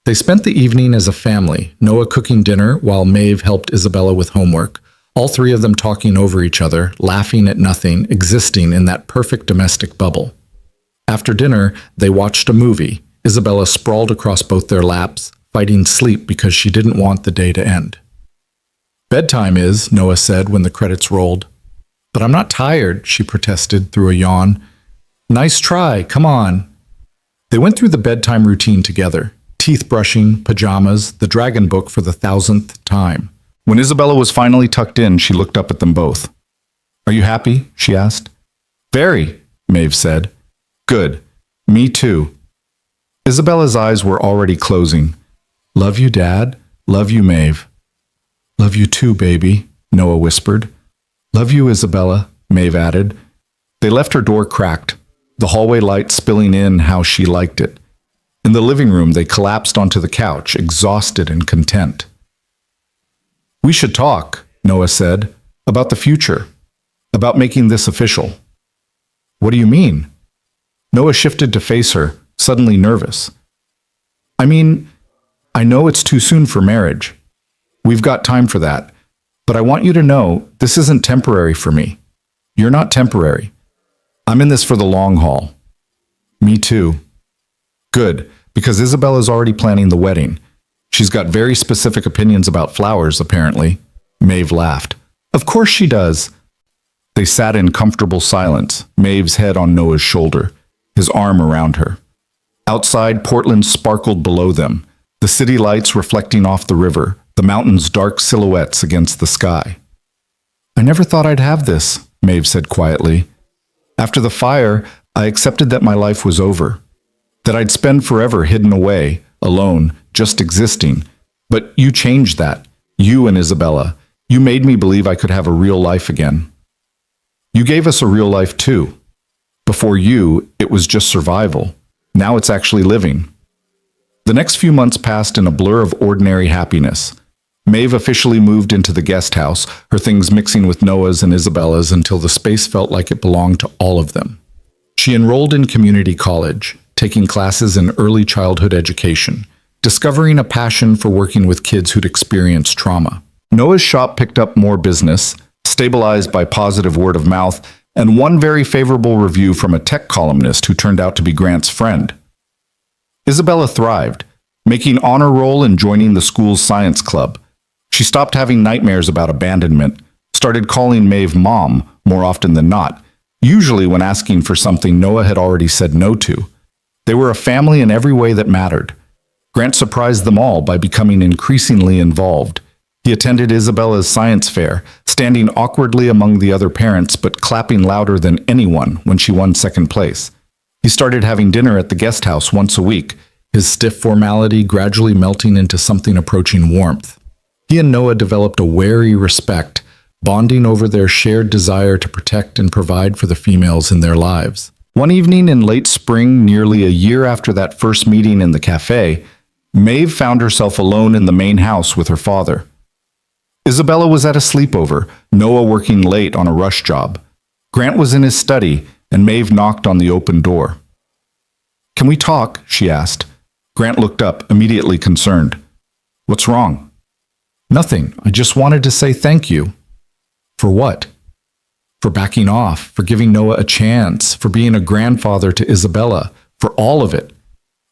They spent the evening as a family, Noah cooking dinner while Maeve helped Isabella with homework, all three of them talking over each other, laughing at nothing, existing in that perfect domestic bubble. After dinner, they watched a movie, Isabella sprawled across both their laps, fighting sleep because she didn't want the day to end. "Bedtime is," Noah said when the credits rolled. "But I'm not tired," she protested through a yawn. "Nice try, come on." They went through the bedtime routine together, teeth brushing, pajamas, the dragon book for the 1,000th time. When Isabella was finally tucked in, she looked up at them both. "Are you happy?" she asked. "Very," Maeve said. "Good. Me too." Isabella's eyes were already closing. "Love you, Dad. Love you, Maeve." "Love you too, baby," Noah whispered. "Love you, Isabella," Maeve added. They left her door cracked, the hallway light spilling in how she liked it. In the living room, they collapsed onto the couch, exhausted and content. "We should talk," Noah said, "about the future, about making this official." "What do you mean?" Noah shifted to face her, suddenly nervous. "I mean, I know it's too soon for marriage. We've got time for that. But I want you to know this isn't temporary for me. You're not temporary. I'm in this for the long haul." "Me too." "Good, because Isabella's already planning the wedding. She's got very specific opinions about flowers, apparently." Maeve laughed. "Of course she does." They sat in comfortable silence, Maeve's head on Noah's shoulder, his arm around her. Outside, Portland sparkled below them, the city lights reflecting off the river, the mountains' dark silhouettes against the sky. "I never thought I'd have this," Maeve said quietly. "After the fire, I accepted that my life was over, that I'd spend forever hidden away, alone, just existing. But you changed that. You and Isabella. You made me believe I could have a real life again. You gave us a real life too. Before you, it was just survival. Now it's actually living." The next few months passed in a blur of ordinary happiness. Maeve officially moved into the guest house, her things mixing with Noah's and Isabella's until the space felt like it belonged to all of them. She enrolled in community college, taking classes in early childhood education, discovering a passion for working with kids who'd experienced trauma. Noah's shop picked up more business, stabilized by positive word of mouth, and one very favorable review from a tech columnist who turned out to be Grant's friend. Isabella thrived, making honor roll and joining the school's science club. She stopped having nightmares about abandonment, started calling Maeve Mom more often than not, usually when asking for something Noah had already said no to. They were a family in every way that mattered. Grant surprised them all by becoming increasingly involved. He attended Isabella's science fair, standing awkwardly among the other parents but clapping louder than anyone when she won second place. He started having dinner at the guest house once a week, his stiff formality gradually melting into something approaching warmth. He and Noah developed a wary respect, bonding over their shared desire to protect and provide for the females in their lives. One evening in late spring, nearly a year after that first meeting in the cafe, Maeve found herself alone in the main house with her father. Isabella was at a sleepover, Noah working late on a rush job. Grant was in his study, and Maeve knocked on the open door. "Can we talk?" she asked. Grant looked up, immediately concerned. "What's wrong?" "Nothing. I just wanted to say thank you." "For what?" "For backing off, for giving Noah a chance, for being a grandfather to Isabella, for all of it."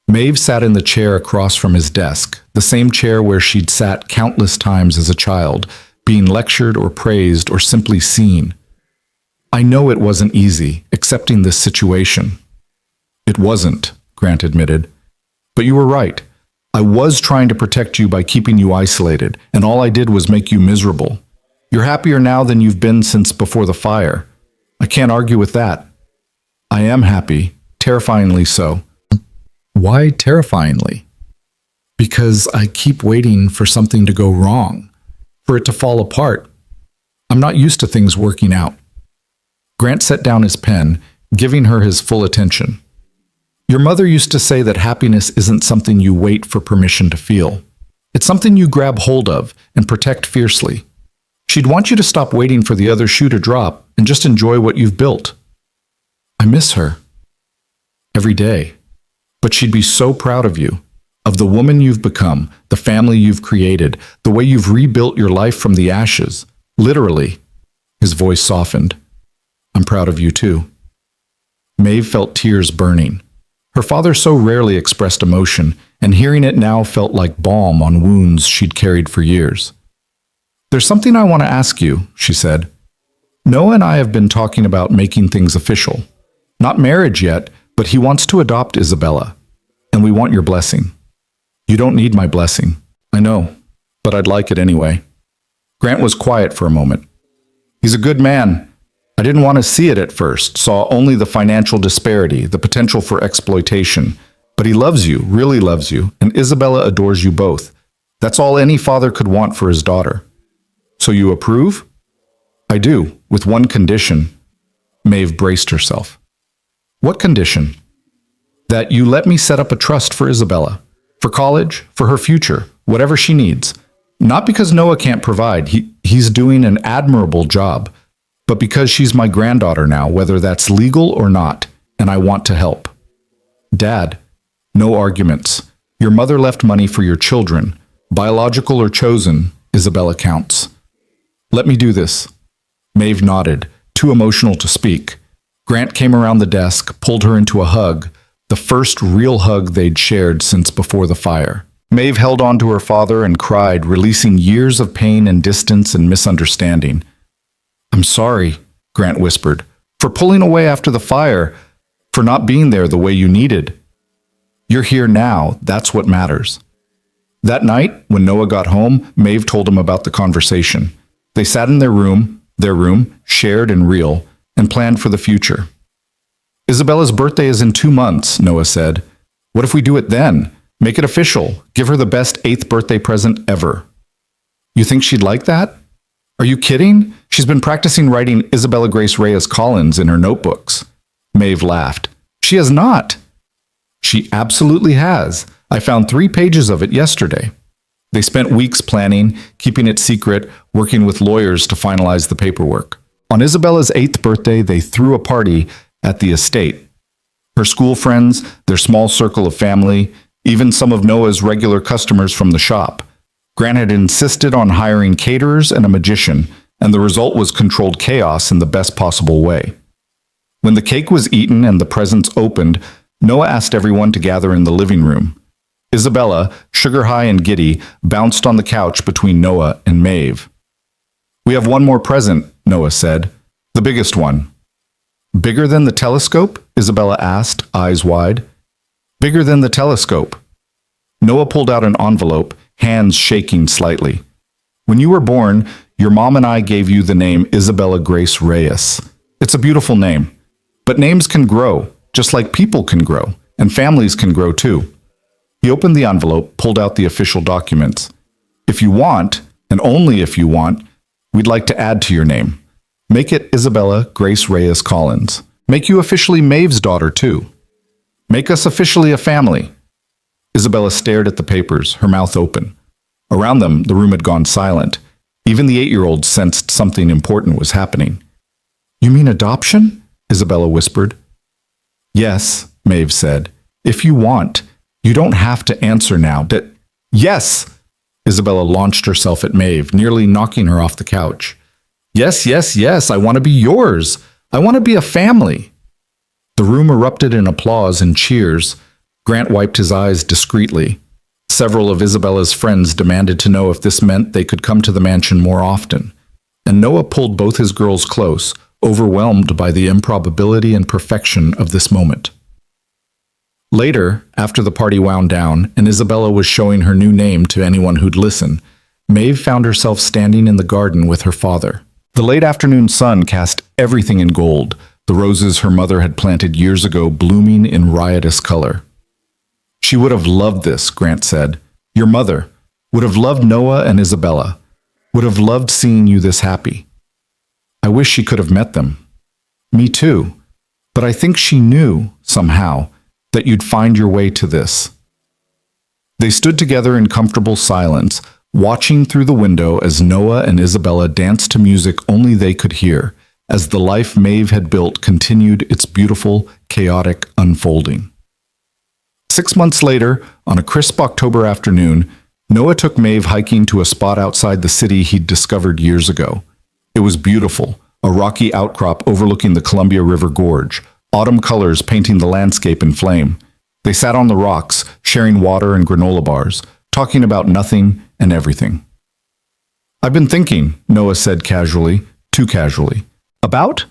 Maeve sat in the chair across from his desk, the same chair where she'd sat countless times as a child, being lectured or praised or simply seen. "I know it wasn't easy, accepting this situation." "It wasn't," Grant admitted. "But you were right. I was trying to protect you by keeping you isolated, and all I did was make you miserable. You're happier now than you've been since before the fire. I can't argue with that. I am happy, terrifyingly so." "Why terrifyingly?" "Because I keep waiting for something to go wrong, for it to fall apart. I'm not used to things working out." Grant set down his pen, giving her his full attention. "Your mother used to say that happiness isn't something you wait for permission to feel. It's something you grab hold of and protect fiercely. She'd want you to stop waiting for the other shoe to drop and just enjoy what you've built." "I miss her." "Every day. But she'd be so proud of you, of the woman you've become, the family you've created, the way you've rebuilt your life from the ashes. Literally." His voice softened. "I'm proud of you too." Maeve felt tears burning. Her father so rarely expressed emotion, and hearing it now felt like balm on wounds she'd carried for years. "There's something I want to ask you," she said. "Noah and I have been talking about making things official. Not marriage yet, but he wants to adopt Isabella, and we want your blessing." "You don't need my blessing." "I know, but I'd like it anyway." Grant was quiet for a moment. "He's a good man. I didn't want to see it at first, saw only the financial disparity, the potential for exploitation. But he loves you, really loves you, and Isabella adores you both. That's all any father could want for his daughter." "So you approve?" "I do, with one condition." Maeve braced herself. "What condition?" "That you let me set up a trust for Isabella, for college, for her future, whatever she needs. Not because Noah can't provide, he's doing an admirable job, but because she's my granddaughter now, whether that's legal or not, and I want to help." "Dad, no arguments. Your mother left money for your children. Biological or chosen, Isabella counts. Let me do this." Maeve nodded, too emotional to speak. Grant came around the desk, pulled her into a hug, the first real hug they'd shared since before the fire. Maeve held on to her father and cried, releasing years of pain and distance and misunderstanding. "I'm sorry," Grant whispered, "for pulling away after the fire, for not being there the way you needed." You're here now. That's what matters. That night, when Noah got home, Maeve told him about the conversation. They sat in their room, shared and real, and planned for the future. Isabella's birthday is in 2 months, Noah said. What if we do it then? Make it official. Give her the best 8th birthday present ever. You think she'd like that? Are you kidding? She's been practicing writing Isabella Grace Reyes Collins in her notebooks. Maeve laughed. She has not. She absolutely has. I found 3 pages of it yesterday. They spent weeks planning, keeping it secret, working with lawyers to finalize the paperwork. On Isabella's 8th birthday, they threw a party at the estate. Her school friends, their small circle of family, even some of Noah's regular customers from the shop. Grant had insisted on hiring caterers and a magician, and the result was controlled chaos in the best possible way. When the cake was eaten and the presents opened, Noah asked everyone to gather in the living room. Isabella, sugar high and giddy, bounced on the couch between Noah and Maeve. We have one more present, Noah said. The biggest one. Bigger than the telescope? Isabella asked, eyes wide. Bigger than the telescope. Noah pulled out an envelope, hands shaking slightly. When you were born, your mom and I gave you the name Isabella Grace Reyes. It's a beautiful name. But names can grow, just like people can grow, and families can grow too. He opened the envelope, pulled out the official documents. If you want, and only if you want, we'd like to add to your name. Make it Isabella Grace Reyes Collins. Make you officially Maeve's daughter too. Make us officially a family. Isabella stared at the papers, her mouth open. Around them, the room had gone silent. Even the 8-year-old sensed something important was happening. You mean adoption? Isabella whispered. Yes, Maeve said. If you want. You don't have to answer now. Yes! Isabella launched herself at Maeve, nearly knocking her off the couch. Yes, yes, yes, I want to be yours. I want to be a family. The room erupted in applause and cheers. Grant wiped his eyes discreetly. Several of Isabella's friends demanded to know if this meant they could come to the mansion more often. And Noah pulled both his girls close, overwhelmed by the improbability and perfection of this moment. Later, after the party wound down and Isabella was showing her new name to anyone who'd listen, Maeve found herself standing in the garden with her father. The late afternoon sun cast everything in gold, the roses her mother had planted years ago blooming in riotous color. She would have loved this, Grant said. Your mother would have loved Noah and Isabella, would have loved seeing you this happy. I wish she could have met them. Me too. But I think she knew, somehow, that you'd find your way to this. They stood together in comfortable silence, watching through the window as Noah and Isabella danced to music only they could hear, as the life Maeve had built continued its beautiful, chaotic unfolding. 6 months later, on a crisp October afternoon, Noah took Maeve hiking to a spot outside the city he'd discovered years ago. It was beautiful, a rocky outcrop overlooking the Columbia River Gorge, autumn colors painting the landscape in flame. They sat on the rocks, sharing water and granola bars, talking about nothing and everything. I've been thinking, Noah said casually, too casually. About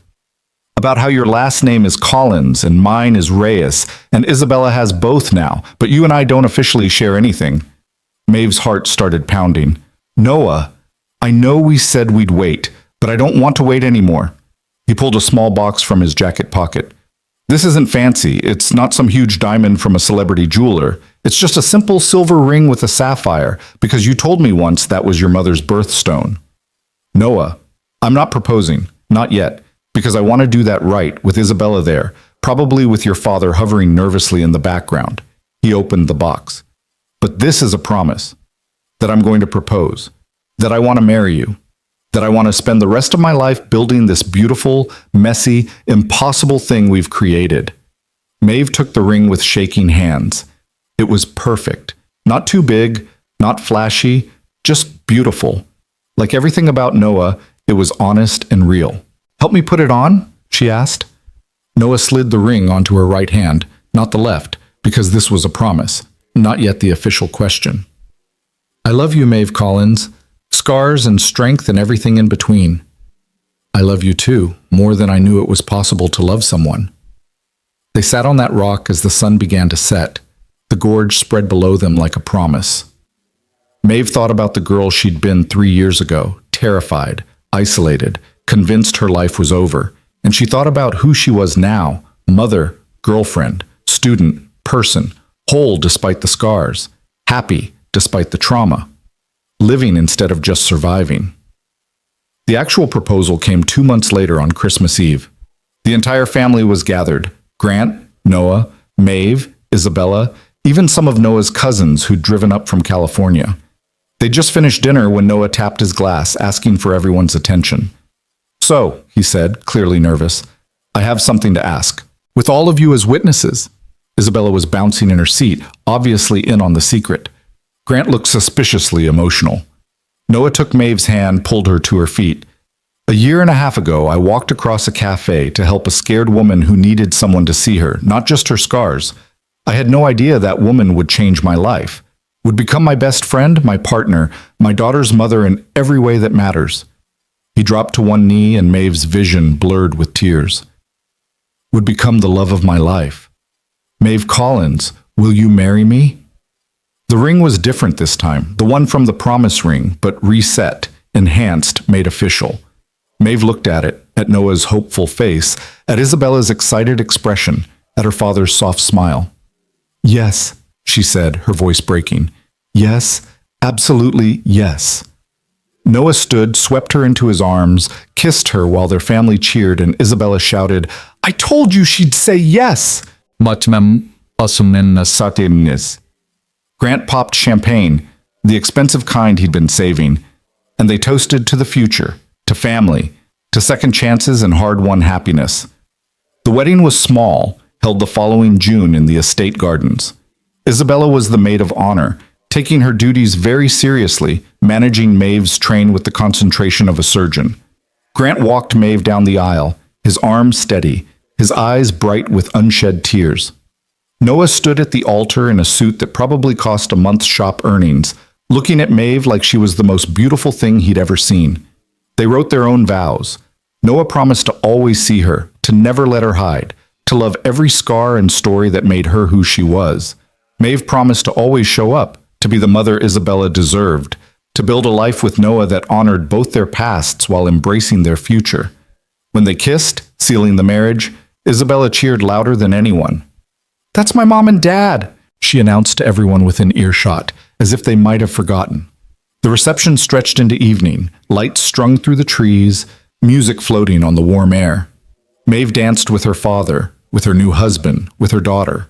how your last name is Collins and mine is Reyes, and Isabella has both now, but you and I don't officially share anything. Maeve's heart started pounding. Noah, I know we said we'd wait, but I don't want to wait anymore. He pulled a small box from his jacket pocket. This isn't fancy. It's not some huge diamond from a celebrity jeweler. It's just a simple silver ring with a sapphire, because you told me once that was your mother's birthstone. Noah, I'm not proposing, not yet, because I want to do that right, with Isabella there, probably with your father hovering nervously in the background. He opened the box. But this is a promise, that I'm going to propose, that I want to marry you, that I want to spend the rest of my life building this beautiful, messy, impossible thing we've created. Maeve took the ring with shaking hands. It was perfect. Not too big, not flashy, just beautiful. Like everything about Noah, it was honest and real. Help me put it on? She asked. Noah slid the ring onto her right hand, not the left, because this was a promise, not yet the official question. I love you, Maeve Collins. Scars and strength and everything in between. I love you too, more than I knew it was possible to love someone. They sat on that rock as the sun began to set. The gorge spread below them like a promise. Maeve thought about the girl she'd been 3 years ago, terrified, isolated, convinced her life was over. And she thought about who she was now, mother, girlfriend, student, person, whole despite the scars, happy despite the trauma, living instead of just surviving. The actual proposal came 2 months later on Christmas Eve. The entire family was gathered: Grant, Noah, Maeve, Isabella, even some of Noah's cousins who'd driven up from California. They'd just finished dinner when Noah tapped his glass, asking for everyone's attention. "So," he said, clearly nervous, "I have something to ask. With all of you as witnesses." Isabella was bouncing in her seat, obviously in on the secret. Grant looked suspiciously emotional. Noah took Maeve's hand, pulled her to her feet. "A year and a half ago, I walked across a cafe to help a scared woman who needed someone to see her, not just her scars. I had no idea that woman would change my life, would become my best friend, my partner, my daughter's mother in every way that matters." He dropped to one knee and Maeve's vision blurred with tears. "Would become the love of my life. Maeve Collins, will you marry me?" The ring was different this time, the one from the promise ring, but reset, enhanced, made official. Maeve looked at it, at Noah's hopeful face, at Isabella's excited expression, at her father's soft smile. "Yes," she said, her voice breaking. "Yes, absolutely yes." Noah stood, swept her into his arms, kissed her while their family cheered, and Isabella shouted, "I told you she'd say yes!" Grant popped champagne, the expensive kind he'd been saving, and they toasted to the future, to family, to second chances and hard-won happiness. The wedding was small, held the following June in the estate gardens. Isabella was the maid of honor, taking her duties very seriously, managing Maeve's train with the concentration of a surgeon. Grant walked Maeve down the aisle, his arms steady, his eyes bright with unshed tears. Noah stood at the altar in a suit that probably cost a month's shop earnings, looking at Maeve like she was the most beautiful thing he'd ever seen. They wrote their own vows. Noah promised to always see her, to never let her hide, to love every scar and story that made her who she was. Maeve promised to always show up, to be the mother Isabella deserved, to build a life with Noah that honored both their pasts while embracing their future. When they kissed, sealing the marriage, Isabella cheered louder than anyone. "That's my mom and dad," she announced to everyone within earshot, as if they might have forgotten. The reception stretched into evening, lights strung through the trees, music floating on the warm air. Maeve danced with her father, with her new husband, with her daughter.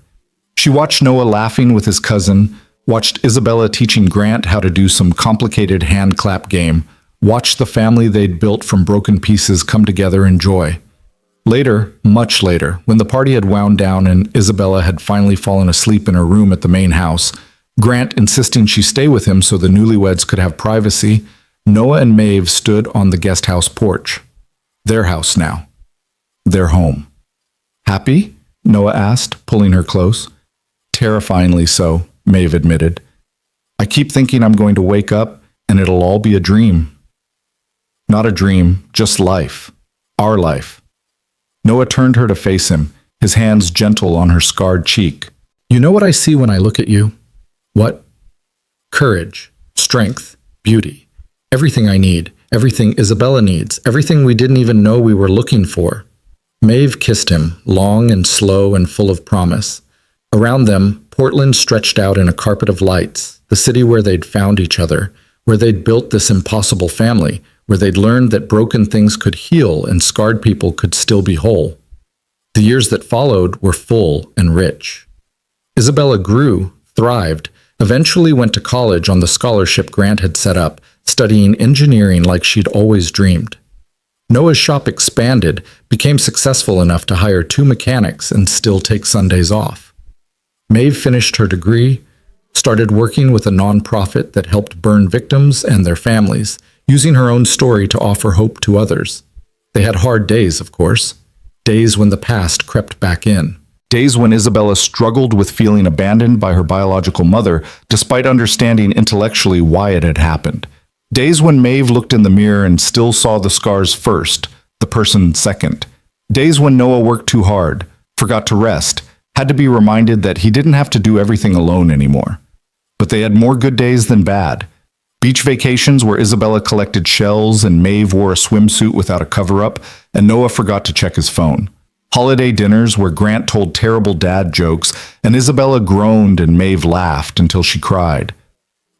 She watched Noah laughing with his cousin, watched Isabella teaching Grant how to do some complicated hand clap game, watched the family they'd built from broken pieces come together in joy. Later, much later, when the party had wound down and Isabella had finally fallen asleep in her room at the main house, Grant insisting she stay with him so the newlyweds could have privacy, Noah and Maeve stood on the guest house porch. Their house now. Their home. "Happy?" Noah asked, pulling her close. "Terrifyingly so," Maeve admitted. "I keep thinking I'm going to wake up and it'll all be a dream." "Not a dream, just life. Our life." Noah turned her to face him, his hands gentle on her scarred cheek. "You know what I see when I look at you?" "What?" "Courage, strength, beauty. Everything I need, everything Isabella needs, everything we didn't even know we were looking for." Maeve kissed him, long and slow and full of promise. Around them, Portland stretched out in a carpet of lights, the city where they'd found each other, where they'd built this impossible family, where they'd learned that broken things could heal and scarred people could still be whole. The years that followed were full and rich. Isabella grew, thrived, eventually went to college on the scholarship Grant had set up, studying engineering like she'd always dreamed. Noah's shop expanded, became successful enough to hire 2 mechanics and still take Sundays off. Maeve finished her degree, started working with a nonprofit that helped burn victims and their families, using her own story to offer hope to others. They had hard days, of course. Days when the past crept back in. Days when Isabella struggled with feeling abandoned by her biological mother, despite understanding intellectually why it had happened. Days when Maeve looked in the mirror and still saw the scars first, the person second. Days when Noah worked too hard, forgot to rest, had to be reminded that he didn't have to do everything alone anymore. But they had more good days than bad. Beach vacations where Isabella collected shells and Maeve wore a swimsuit without a cover-up, and Noah forgot to check his phone. Holiday dinners where Grant told terrible dad jokes, and Isabella groaned and Maeve laughed until she cried.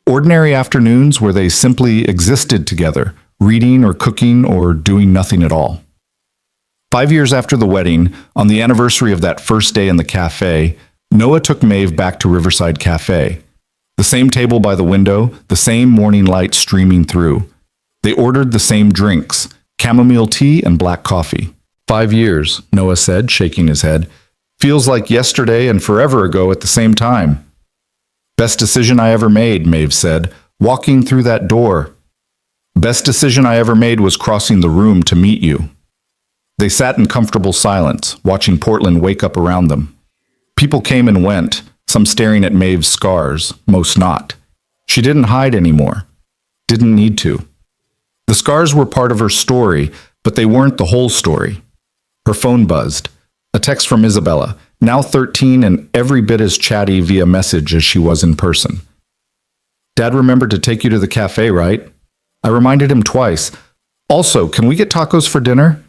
Ordinary afternoons where they simply existed together, reading or cooking or doing nothing at all. 5 years after the wedding, on the anniversary of that first day in the cafe, Noah took Maeve back to Riverside Cafe. The same table by the window, the same morning light streaming through. They ordered the same drinks, chamomile tea and black coffee. 5 years, Noah said, shaking his head. Feels like yesterday and forever ago at the same time. Best decision I ever made, Maeve said, walking through that door. Best decision I ever made was crossing the room to meet you. They sat in comfortable silence, watching Portland wake up around them. People came and went, some staring at Maeve's scars, most not. She didn't hide anymore. Didn't need to. The scars were part of her story, but they weren't the whole story. Her phone buzzed. A text from Isabella, now 13 and every bit as chatty via message as she was in person. Dad remembered to take you to the cafe, right? I reminded him twice. Also, can we get tacos for dinner?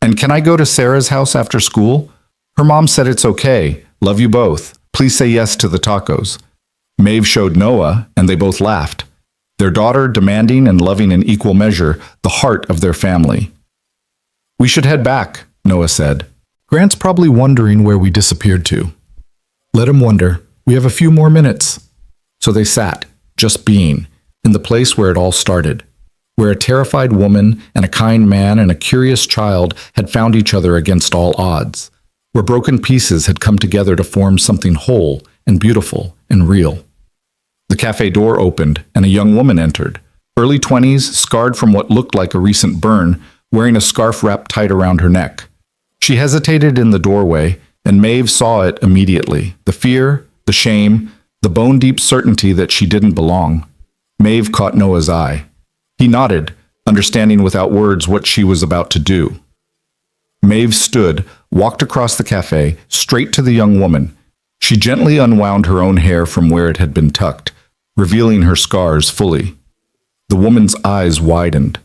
And can I go to Sarah's house after school? Her mom said it's okay. Love you both. Please say yes to the tacos. Maeve showed Noah, and they both laughed. Their daughter demanding and loving in equal measure the heart of their family. We should head back, Noah said. Grant's probably wondering where we disappeared to. Let him wonder. We have a few more minutes. So they sat, just being, in the place where it all started, where a terrified woman and a kind man and a curious child had found each other against all odds, where broken pieces had come together to form something whole and beautiful and real. The cafe door opened and a young woman entered, early 20s, scarred from what looked like a recent burn, wearing a scarf wrapped tight around her neck. She hesitated in the doorway, and Maeve saw it immediately, the fear, the shame, the bone-deep certainty that she didn't belong. Maeve caught Noah's eye. He nodded, understanding without words what she was about to do. Maeve stood, walked across the cafe, straight to the young woman. She gently unwound her own hair from where it had been tucked, revealing her scars fully. The woman's eyes widened.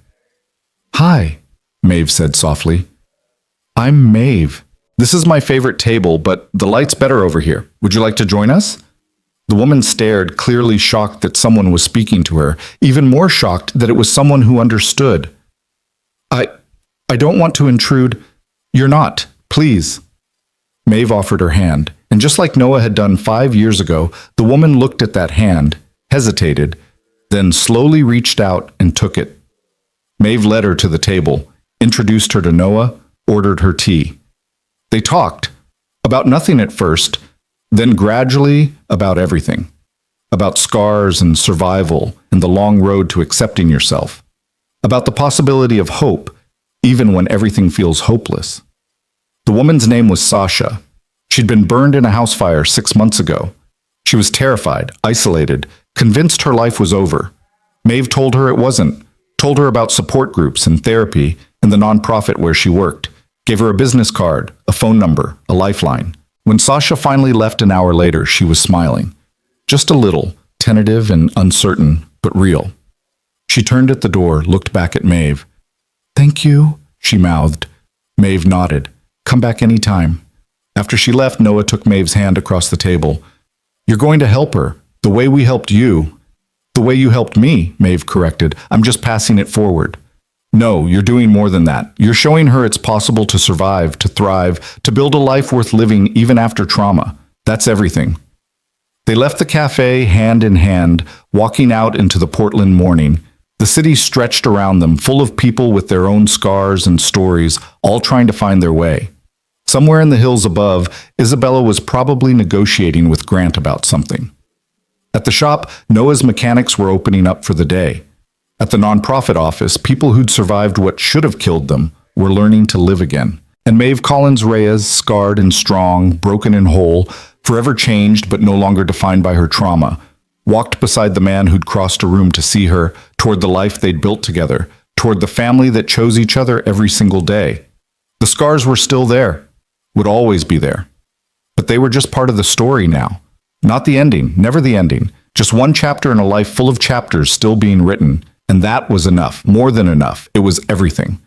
"Hi," Maeve said softly. "I'm Maeve. This is my favorite table, but the light's better over here. Would you like to join us?" The woman stared, clearly shocked that someone was speaking to her, even more shocked that it was someone who understood. I don't want to intrude. You're not, please." Maeve offered her hand, and just like Noah had done 5 years ago, the woman looked at that hand, hesitated, then slowly reached out and took it. Maeve led her to the table, introduced her to Noah, ordered her tea. They talked, about nothing at first, then gradually about everything. About scars and survival and the long road to accepting yourself. About the possibility of hope, even when everything feels hopeless. The woman's name was Sasha. She'd been burned in a house fire 6 months ago. She was terrified, isolated, convinced her life was over. Maeve told her it wasn't, told her about support groups and therapy and the nonprofit where she worked, gave her a business card, a phone number, a lifeline. When Sasha finally left an hour later, she was smiling. Just a little, tentative and uncertain, but real. She turned at the door, looked back at Maeve. "Thank you," she mouthed. Maeve nodded. "Come back any time." After she left, Noah took Maeve's hand across the table. "You're going to help her, the way we helped you." "The way you helped me," Maeve corrected. "I'm just passing it forward." "No, you're doing more than that. You're showing her it's possible to survive, to thrive, to build a life worth living even after trauma. That's everything." They left the cafe hand in hand, walking out into the Portland morning. The city stretched around them, full of people with their own scars and stories, all trying to find their way. Somewhere in the hills above, Isabella was probably negotiating with Grant about something. At the shop, Noah's mechanics were opening up for the day. At the nonprofit office, people who'd survived what should have killed them were learning to live again. And Maeve Collins Reyes, scarred and strong, broken and whole, forever changed but no longer defined by her trauma, walked beside the man who'd crossed a room to see her, toward the life they'd built together, toward the family that chose each other every single day. The scars were still there, would always be there. But they were just part of the story now. Not the ending, never the ending. Just one chapter in a life full of chapters still being written. And that was enough, more than enough. It was everything.